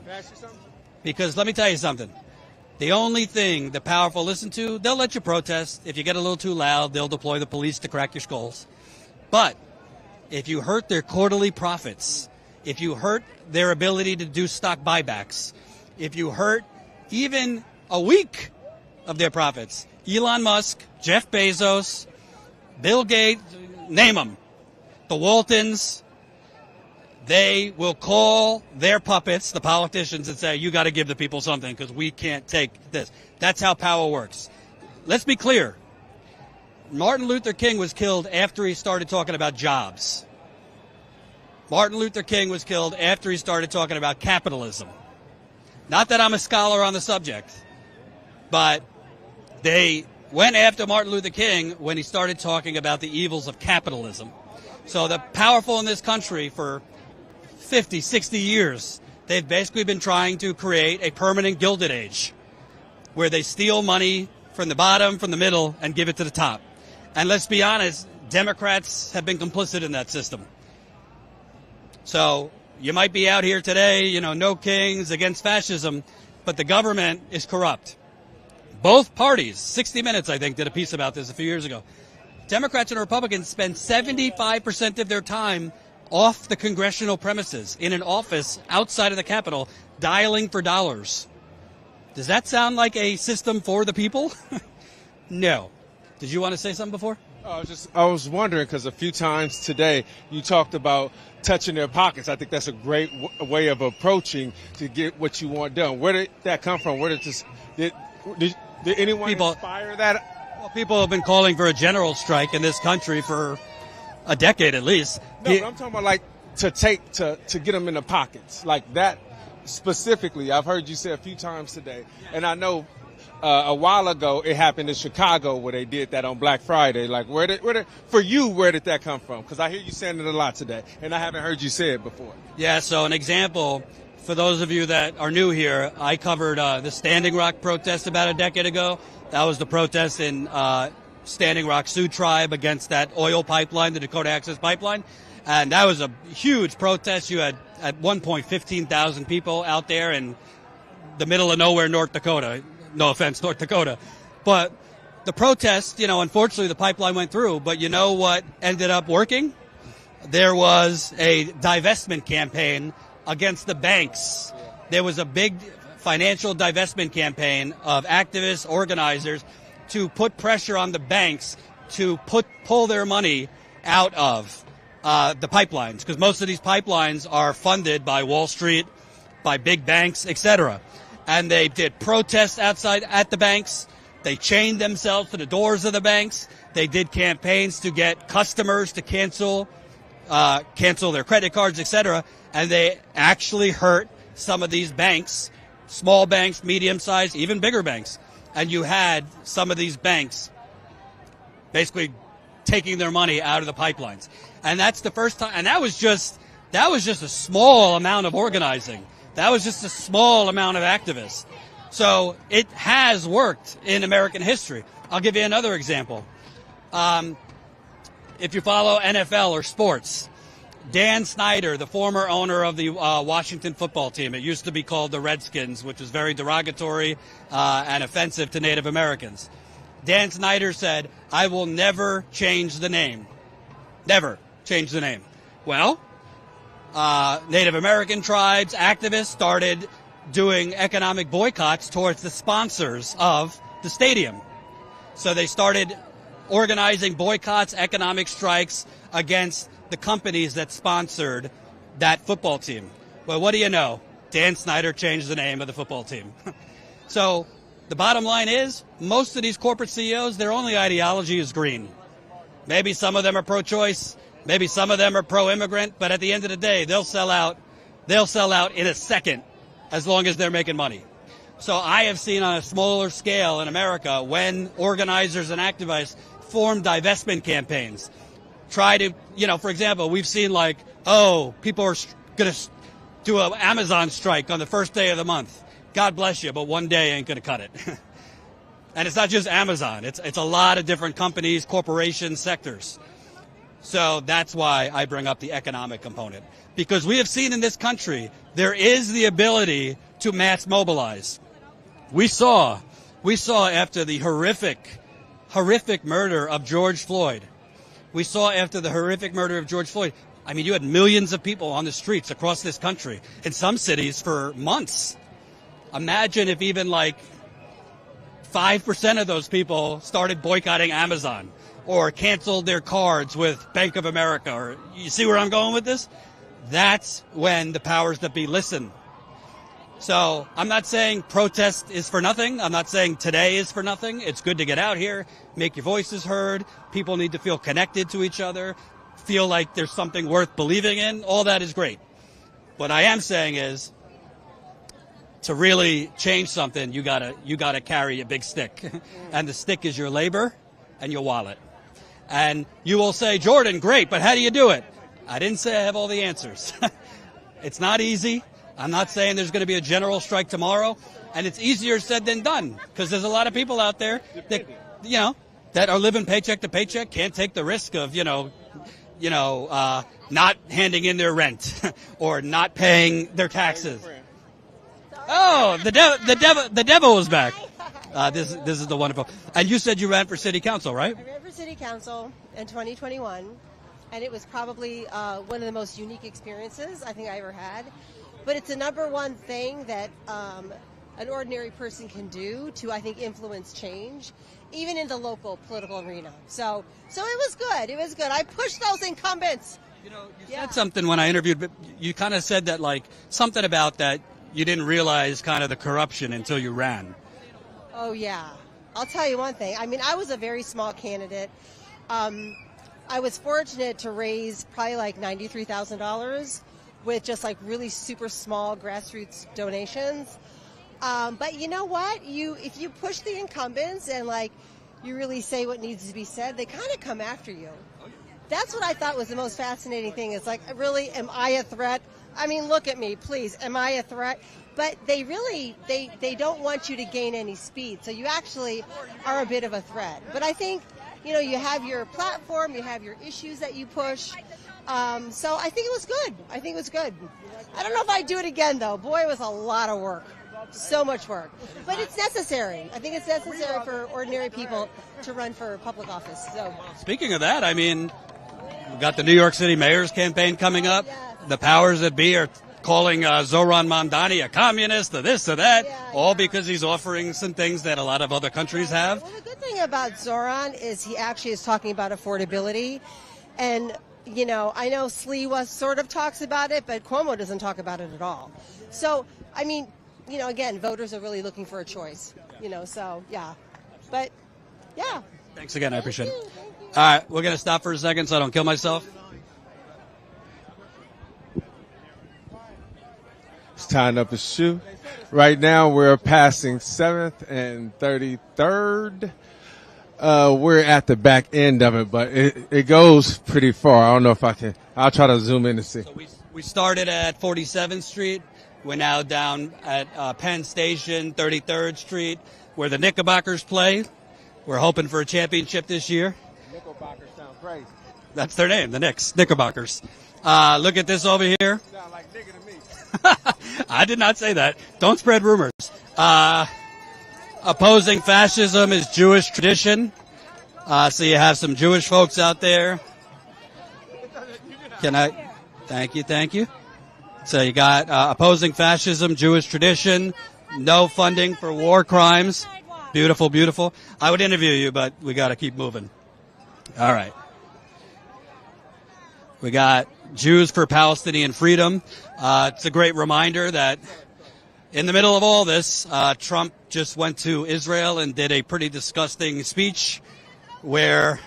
Speaker 1: Because let me tell you something. The only thing the powerful listen to, they'll let you protest. If you get a little too loud, they'll deploy the police to crack your skulls. But if you hurt their quarterly profits, if you hurt their ability to do stock buybacks, if you hurt even a week of their profits, Elon Musk, Jeff Bezos, Bill Gates, name them, the Waltons, they will call their puppets, the politicians, and say, you got to give the people something because we can't take this. That's how power works. Let's be clear. Martin Luther King was killed after he started talking about jobs. Martin Luther King was killed after he started talking about capitalism. Not that I'm a scholar on the subject, but they went after Martin Luther King when he started talking about the evils of capitalism. So the powerful in this country for 50, 60 years, they've basically been trying to create a permanent Gilded Age where they steal money from the bottom, from the middle, and give it to the top. And let's be honest, Democrats have been complicit in that system. So you might be out here today, no kings against fascism, but the government is corrupt. Both parties, 60 Minutes, I think, did a piece about this a few years ago. Democrats and Republicans spend 75% of their time off the congressional premises in an office outside of the Capitol dialing for dollars. Does that sound like a system for the people? No. Did you want to say something before?
Speaker 3: I was wondering, because a few times today you talked about touching their pockets. I think that's a great way of approaching to get what you want done. Where did that come from? Where did anyone inspire that?
Speaker 1: Well, people have been calling for a general strike in this country for a decade at least.
Speaker 3: No, but I'm talking about like to get them in the pockets, like that specifically. I've heard you say a few times today, and I know a while ago it happened in Chicago where they did that on Black Friday. Like, where did that come from? Because I hear you saying it a lot today, and I haven't heard you say it before.
Speaker 1: Yeah. So an example for those of you that are new here, I covered the Standing Rock protest about a decade ago. That was the protest in Standing Rock Sioux Tribe against that oil pipeline, the Dakota Access Pipeline. And that was a huge protest. You had at one point 15,000 people out there in the middle of nowhere, North Dakota. No offense, North Dakota. But the protest, unfortunately the pipeline went through. But you know what ended up working? There was a divestment campaign against the banks. There was a big financial divestment campaign of activists, organizers, to put pressure on the banks to pull their money out of the pipelines, because most of these pipelines are funded by Wall Street, by big banks, etc. And they did protests outside at the banks. They chained themselves to the doors of the banks. They did campaigns to get customers to cancel their credit cards, etc. And they actually hurt some of these banks, small banks, medium-sized, even bigger banks. And you had some of these banks basically taking their money out of the pipelines. And that's the first time. And that was just a small amount of organizing. That was just a small amount of activists. So it has worked in American history. I'll give you another example. if you follow NFL or sports, Dan Snyder, the former owner of the Washington football team, it used to be called the Redskins, which was very derogatory and offensive to Native Americans. Dan Snyder said, "I will never change the name. Never change the name." Well, Native American tribes, activists started doing economic boycotts towards the sponsors of the stadium. So they started organizing boycotts, economic strikes against the companies that sponsored that football team. Well, what do you know? Dan Snyder changed the name of the football team. So the bottom line is, most of these corporate CEOs, their only ideology is green. Maybe some of them are pro-choice, maybe some of them are pro-immigrant, but at the end of the day, they'll sell out in a second as long as they're making money. So I have seen on a smaller scale in America when organizers and activists form divestment campaigns. Try to, for example, we've seen people are going to do an Amazon strike on the first day of the month. God bless you, but one day ain't going to cut it. And it's not just Amazon. It's a lot of different companies, corporations, sectors. So that's why I bring up the economic component. Because we have seen in this country, there is the ability to mass mobilize. We saw after the horrific murder of George Floyd. We saw after the horrific murder of George Floyd, you had millions of people on the streets across this country, in some cities for months. Imagine if even 5% of those people started boycotting Amazon or canceled their cards with Bank of America. Or you see where I'm going with this? That's when the powers that be listen. So I'm not saying protest is for nothing. I'm not saying today is for nothing. It's good to get out here, make your voices heard. People need to feel connected to each other, feel like there's something worth believing in. All that is great. What I am saying is, to really change something, you gotta carry a big stick. And the stick is your labor and your wallet. And you will say, "Jordan, great, but how do you do it?" I didn't say I have all the answers. It's not easy. I'm not saying there's going to be a general strike tomorrow, and it's easier said than done, because there's a lot of people out there that, that are living paycheck to paycheck, can't take the risk of, not handing in their rent or not paying their taxes. Oh, the devil was back. This is the wonderful. And you said you ran for city council, right?
Speaker 16: I ran for city council in 2021, and it was probably one of the most unique experiences I think I ever had. But it's the number one thing that an ordinary person can do to, I think, influence change, even in the local political arena. So it was good. It was good. I pushed those incumbents.
Speaker 1: You said something when I interviewed, but you kind of said that, something about that you didn't realize kind of the corruption until you ran.
Speaker 16: Oh, yeah. I'll tell you one thing. I was a very small candidate. I was fortunate to raise probably $93,000 with just really super small grassroots donations. But you know what? If you push the incumbents and you really say what needs to be said, they kind of come after you. That's what I thought was the most fascinating thing. Is really, am I a threat? Look at me, please. Am I a threat? But they really, they don't want you to gain any speed. So you actually are a bit of a threat. But I think, you have your platform, you have your issues that you push. So I think it was good. I don't know if I'd do it again, though. Boy, it was a lot of work. So much work. But it's necessary. I think it's necessary for ordinary people to run for public office. So.
Speaker 1: Speaking of that, we've got the New York City mayor's campaign coming up. Yes. The powers that be are calling Zoran Mamdani a communist, or this or that, all because he's offering some things that a lot of other countries have.
Speaker 16: Well, the good thing about Zoran is he actually is talking about affordability. And I know Sliwa sort of talks about it, but Cuomo doesn't talk about it at all. So, again, voters are really looking for a choice, so, yeah. But, yeah.
Speaker 1: Thanks again. I appreciate it. All right, we're going to stop for a second so I don't kill myself.
Speaker 3: It's tying up his shoe. Right now, we're passing 7th and 33rd. We're at the back end of it, but it goes pretty far. I don't know if I'll try to zoom in and see.
Speaker 1: So we started at 47th Street. We're now down at Penn Station, 33rd Street, where the Knickerbockers play. We're hoping for a championship this year.
Speaker 3: Knickerbockers sound crazy.
Speaker 1: That's their name, the Knicks, Knickerbockers. Look at this over here.
Speaker 3: Sound like nigger to me.
Speaker 1: I did not say that. Don't spread rumors. Opposing fascism is Jewish tradition. So you have some Jewish folks out there. Thank you. So you got opposing fascism, Jewish tradition, no funding for war crimes. Beautiful, beautiful. I would interview you, but we got to keep moving. All right. We got Jews for Palestinian freedom. It's a great reminder that in the middle of all this, Trump just went to Israel and did a pretty disgusting speech where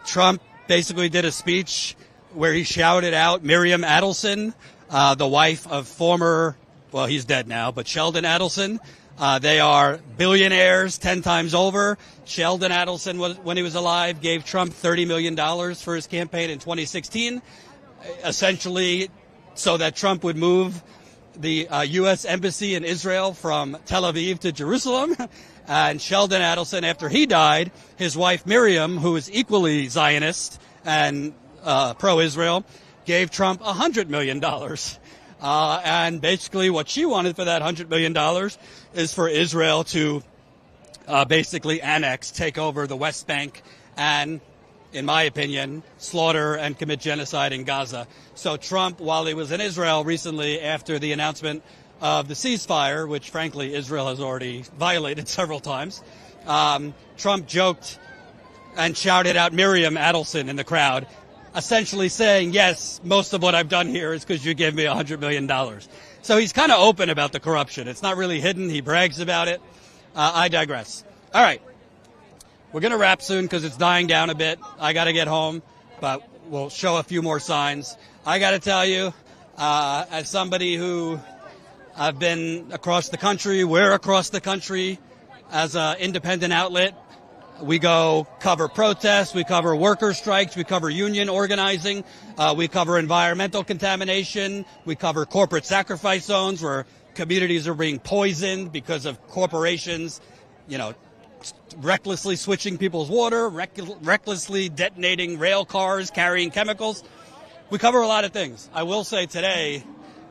Speaker 1: Trump basically did a speech where he shouted out Miriam Adelson, the wife of former, well, he's dead now, but Sheldon Adelson. They are billionaires 10 times over. Sheldon Adelson, when he was alive, gave Trump $30 million for his campaign in 2016, essentially so that Trump would move the U.S. Embassy in Israel from Tel Aviv to Jerusalem. And Sheldon Adelson, after he died, his wife Miriam, who is equally Zionist and pro-Israel, gave Trump $100 million. And basically what she wanted for that $100 million is for Israel to basically annex, take over the West Bank, and, in my opinion, slaughter and commit genocide in Gaza. So Trump, while he was in Israel recently after the announcement of the ceasefire, which, frankly, Israel has already violated several times, Trump joked and shouted out Miriam Adelson in the crowd, essentially saying, yes, most of what I've done here is because you gave me $100 million. So he's kind of open about the corruption. It's not really hidden. He brags about it. I digress. All right. We're going to wrap soon because it's dying down a bit. I got to get home, but we'll show a few more signs. I got to tell you, as somebody who I've been across the country, we're across the country as an independent outlet. We go cover protests, we cover worker strikes, we cover union organizing, we cover environmental contamination, we cover corporate sacrifice zones where communities are being poisoned because of corporations, recklessly switching people's water, recklessly detonating rail cars, carrying chemicals. We cover a lot of things. I will say today,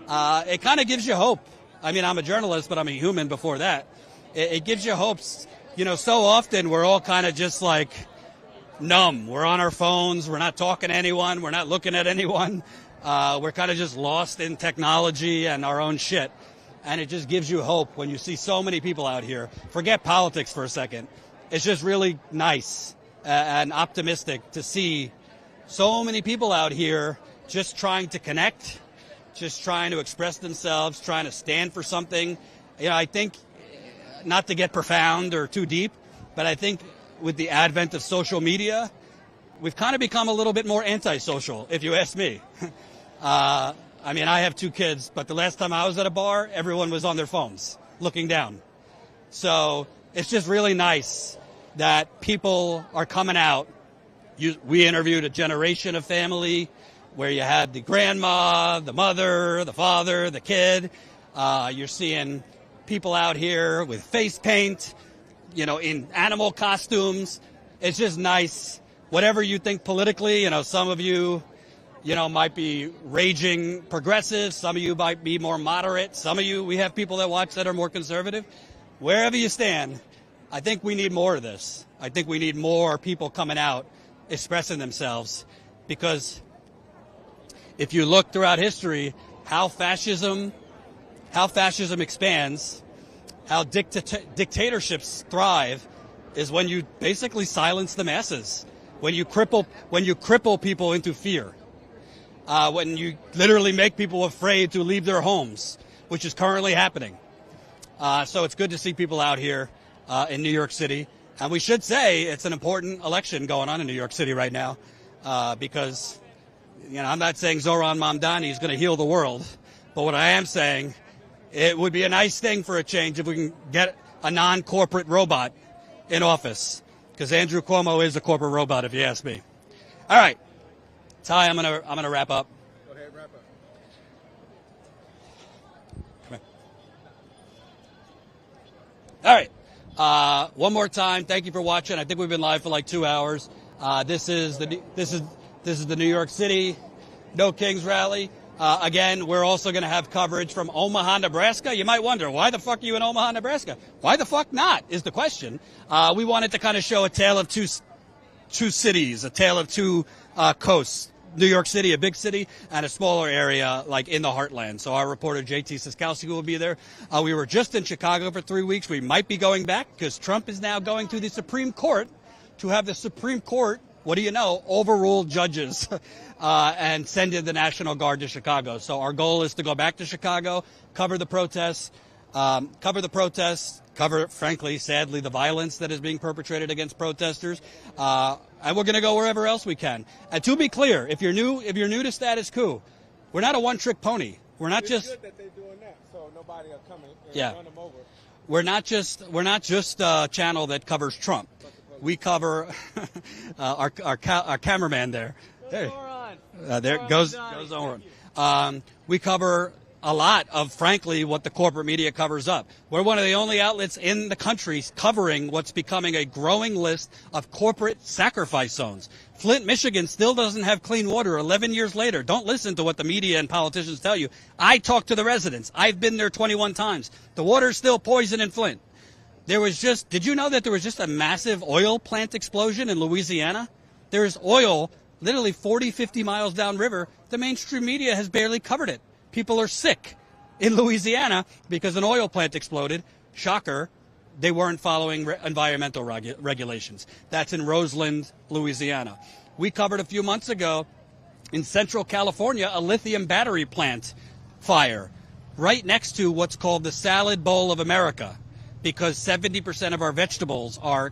Speaker 1: it kind of gives you hope. I mean, I'm a journalist, but I'm a human before that. It gives you hopes. So often we're all kind of just like numb. We're on our phones. We're not talking to anyone. We're not looking at anyone. We're kind of just lost in technology and our own shit. And it just gives you hope when you see so many people out here. Forget politics for a second. It's just really nice and optimistic to see so many people out here just trying to connect, just trying to express themselves, trying to stand for something. I think, not to get profound or too deep, but I think with the advent of social media, we've kind of become a little bit more antisocial, if you ask me. I have 2 kids, but the last time I was at a bar, everyone was on their phones, looking down. So it's just really nice that people are coming out. We interviewed a generation of family where you had the grandma, the mother, the father, the kid. You're seeing people out here with face paint, in animal costumes. It's just nice. Whatever you think politically, some of you, might be raging progressive. Some of you might be more moderate. Some of you, we have people that watch that are more conservative. Wherever you stand, I think we need more of this. I think we need more people coming out, expressing themselves. Because if you look throughout history, how fascism expands, how dictatorships thrive, is when you basically silence the masses, when you cripple people into fear, when you literally make people afraid to leave their homes, which is currently happening. So it's good to see people out here in New York City, and we should say it's an important election going on in New York City right now, because I'm not saying Zoran Mamdani is going to heal the world, but what I am saying, it would be a nice thing for a change if we can get a non-corporate robot in office, because Andrew Cuomo is a corporate robot, if you ask me. All right, Ty, I'm gonna wrap up.
Speaker 9: Go ahead, wrap up.
Speaker 1: Come here. All right, One more time, thank you for watching. I think we've been live for like 2 hours. This is the New York City No Kings rally. Again, we're also going to have coverage from Omaha, Nebraska. You might wonder, why the fuck are you in Omaha, Nebraska? Why the fuck not is the question. We wanted to kind of show a tale of two cities, a tale of two coasts. New York City, a big city, and a smaller area like in the heartland. So our reporter JT Siskowski will be there. We were just in Chicago for 3 weeks. We might be going back because Trump is now going to the Supreme Court to have the Supreme Court, what do you know, overrule judges and send in the National Guard to Chicago. So our goal is to go back to Chicago, cover the protests, cover, frankly, sadly, the violence that is being perpetrated against protesters. And we're going to go wherever else we can. And to be clear, if you're new to Status Coup, we're not a one-trick pony. We're not
Speaker 3: it's
Speaker 1: just
Speaker 3: good that they're doing that, so nobody will come and run them over.
Speaker 1: We're not just a channel that covers Trump. We cover our cameraman there. There goes on. We cover a lot of, frankly, what the corporate media covers up. We're one of the only outlets in the country covering what's becoming a growing list of corporate sacrifice zones. Flint, Michigan still doesn't have clean water 11 years later. Don't listen to what the media and politicians tell you. I talk to the residents. I've been there 21 times. The water's still poison in Flint. Did you know that there was just a massive oil plant explosion in Louisiana? There's oil literally 40, 50 miles downriver. The mainstream media has barely covered it. People are sick in Louisiana because an oil plant exploded. Shocker, they weren't following environmental regulations. That's in Roseland, Louisiana. We covered a few months ago in Central California a lithium battery plant fire right next to what's called the Salad Bowl of America, because 70% of our vegetables are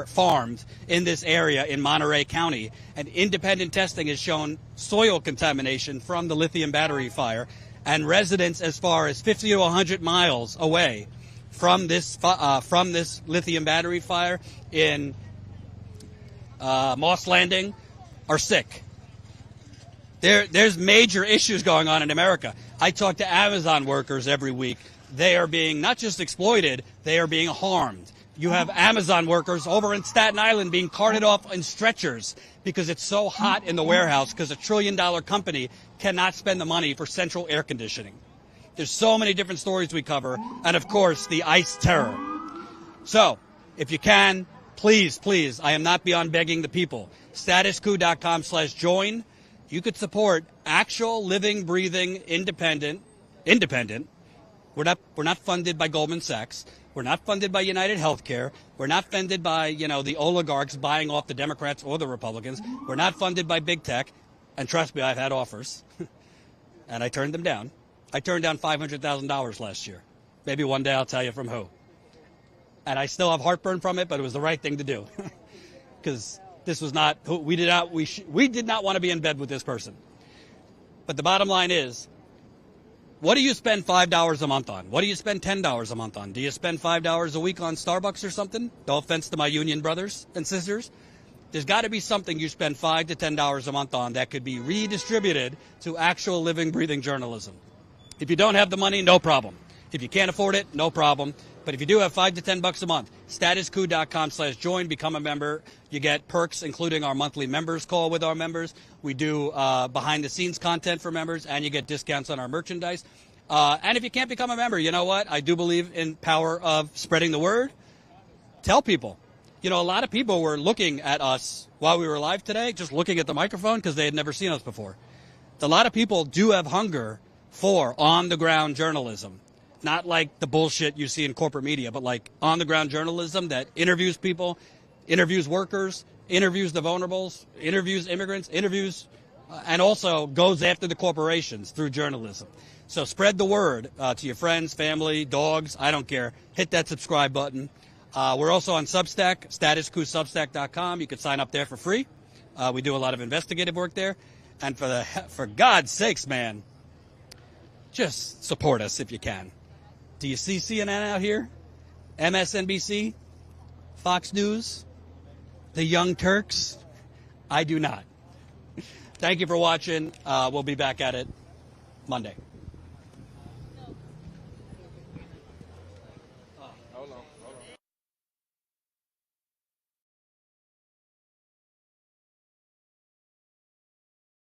Speaker 1: farmed in this area in Monterey County, and independent testing has shown soil contamination from the lithium battery fire, and residents as far as 50 to 100 miles away from this lithium battery fire in Moss Landing are sick. There's major issues going on in America. I talk to Amazon workers every week. They are being not just exploited, they are being harmed. You have Amazon workers over in Staten Island being carted off in stretchers because it's so hot in the warehouse because $1 trillion company cannot spend the money for central air conditioning. There's so many different stories we cover, and of course, the ICE terror. So, if you can, please, I am not beyond begging the people. StatusCoup.com/join. You could support actual, living, breathing, independent. We're not funded by Goldman Sachs. We're not funded by United Healthcare. We're not funded by, the oligarchs buying off the Democrats or the Republicans. We're not funded by big tech. And trust me, I've had offers. And I turned them down. I turned down $500,000 last year. Maybe one day I'll tell you from who. And I still have heartburn from it, but it was the right thing to do. Because this was not, we did not want to be in bed with this person. But the bottom line is, what do you spend $5 a month on? What do you spend $10 a month on? Do you spend $5 a week on Starbucks or something? No offense to my union brothers and sisters. There's got to be something you spend $5 to $10 a month on that could be redistributed to actual living, breathing journalism. If you don't have the money, no problem. If you can't afford it, no problem. But if you do have $5 to $10 a month, StatusCoup.com/join, become a member. You get perks, including our monthly members call with our members. We do behind-the-scenes content for members, and you get discounts on our merchandise. And if you can't become a member, you know what? I do believe in power of spreading the word. Tell people. A lot of people were looking at us while we were live today, just looking at the microphone because they had never seen us before. A lot of people do have hunger for on-the-ground journalism. Not like the bullshit you see in corporate media, but like on-the-ground journalism that interviews people, interviews workers, interviews the vulnerables, interviews immigrants, and also goes after the corporations through journalism. So spread the word to your friends, family, dogs, I don't care. Hit that subscribe button. We're also on Substack, StatusCoup.substack.com. You can sign up there for free. We do a lot of investigative work there. And for God's sakes, man, just support us if you can. Do you see CNN out here? MSNBC? Fox News? The Young Turks? I do not. Thank you for watching. We'll be back at it Monday.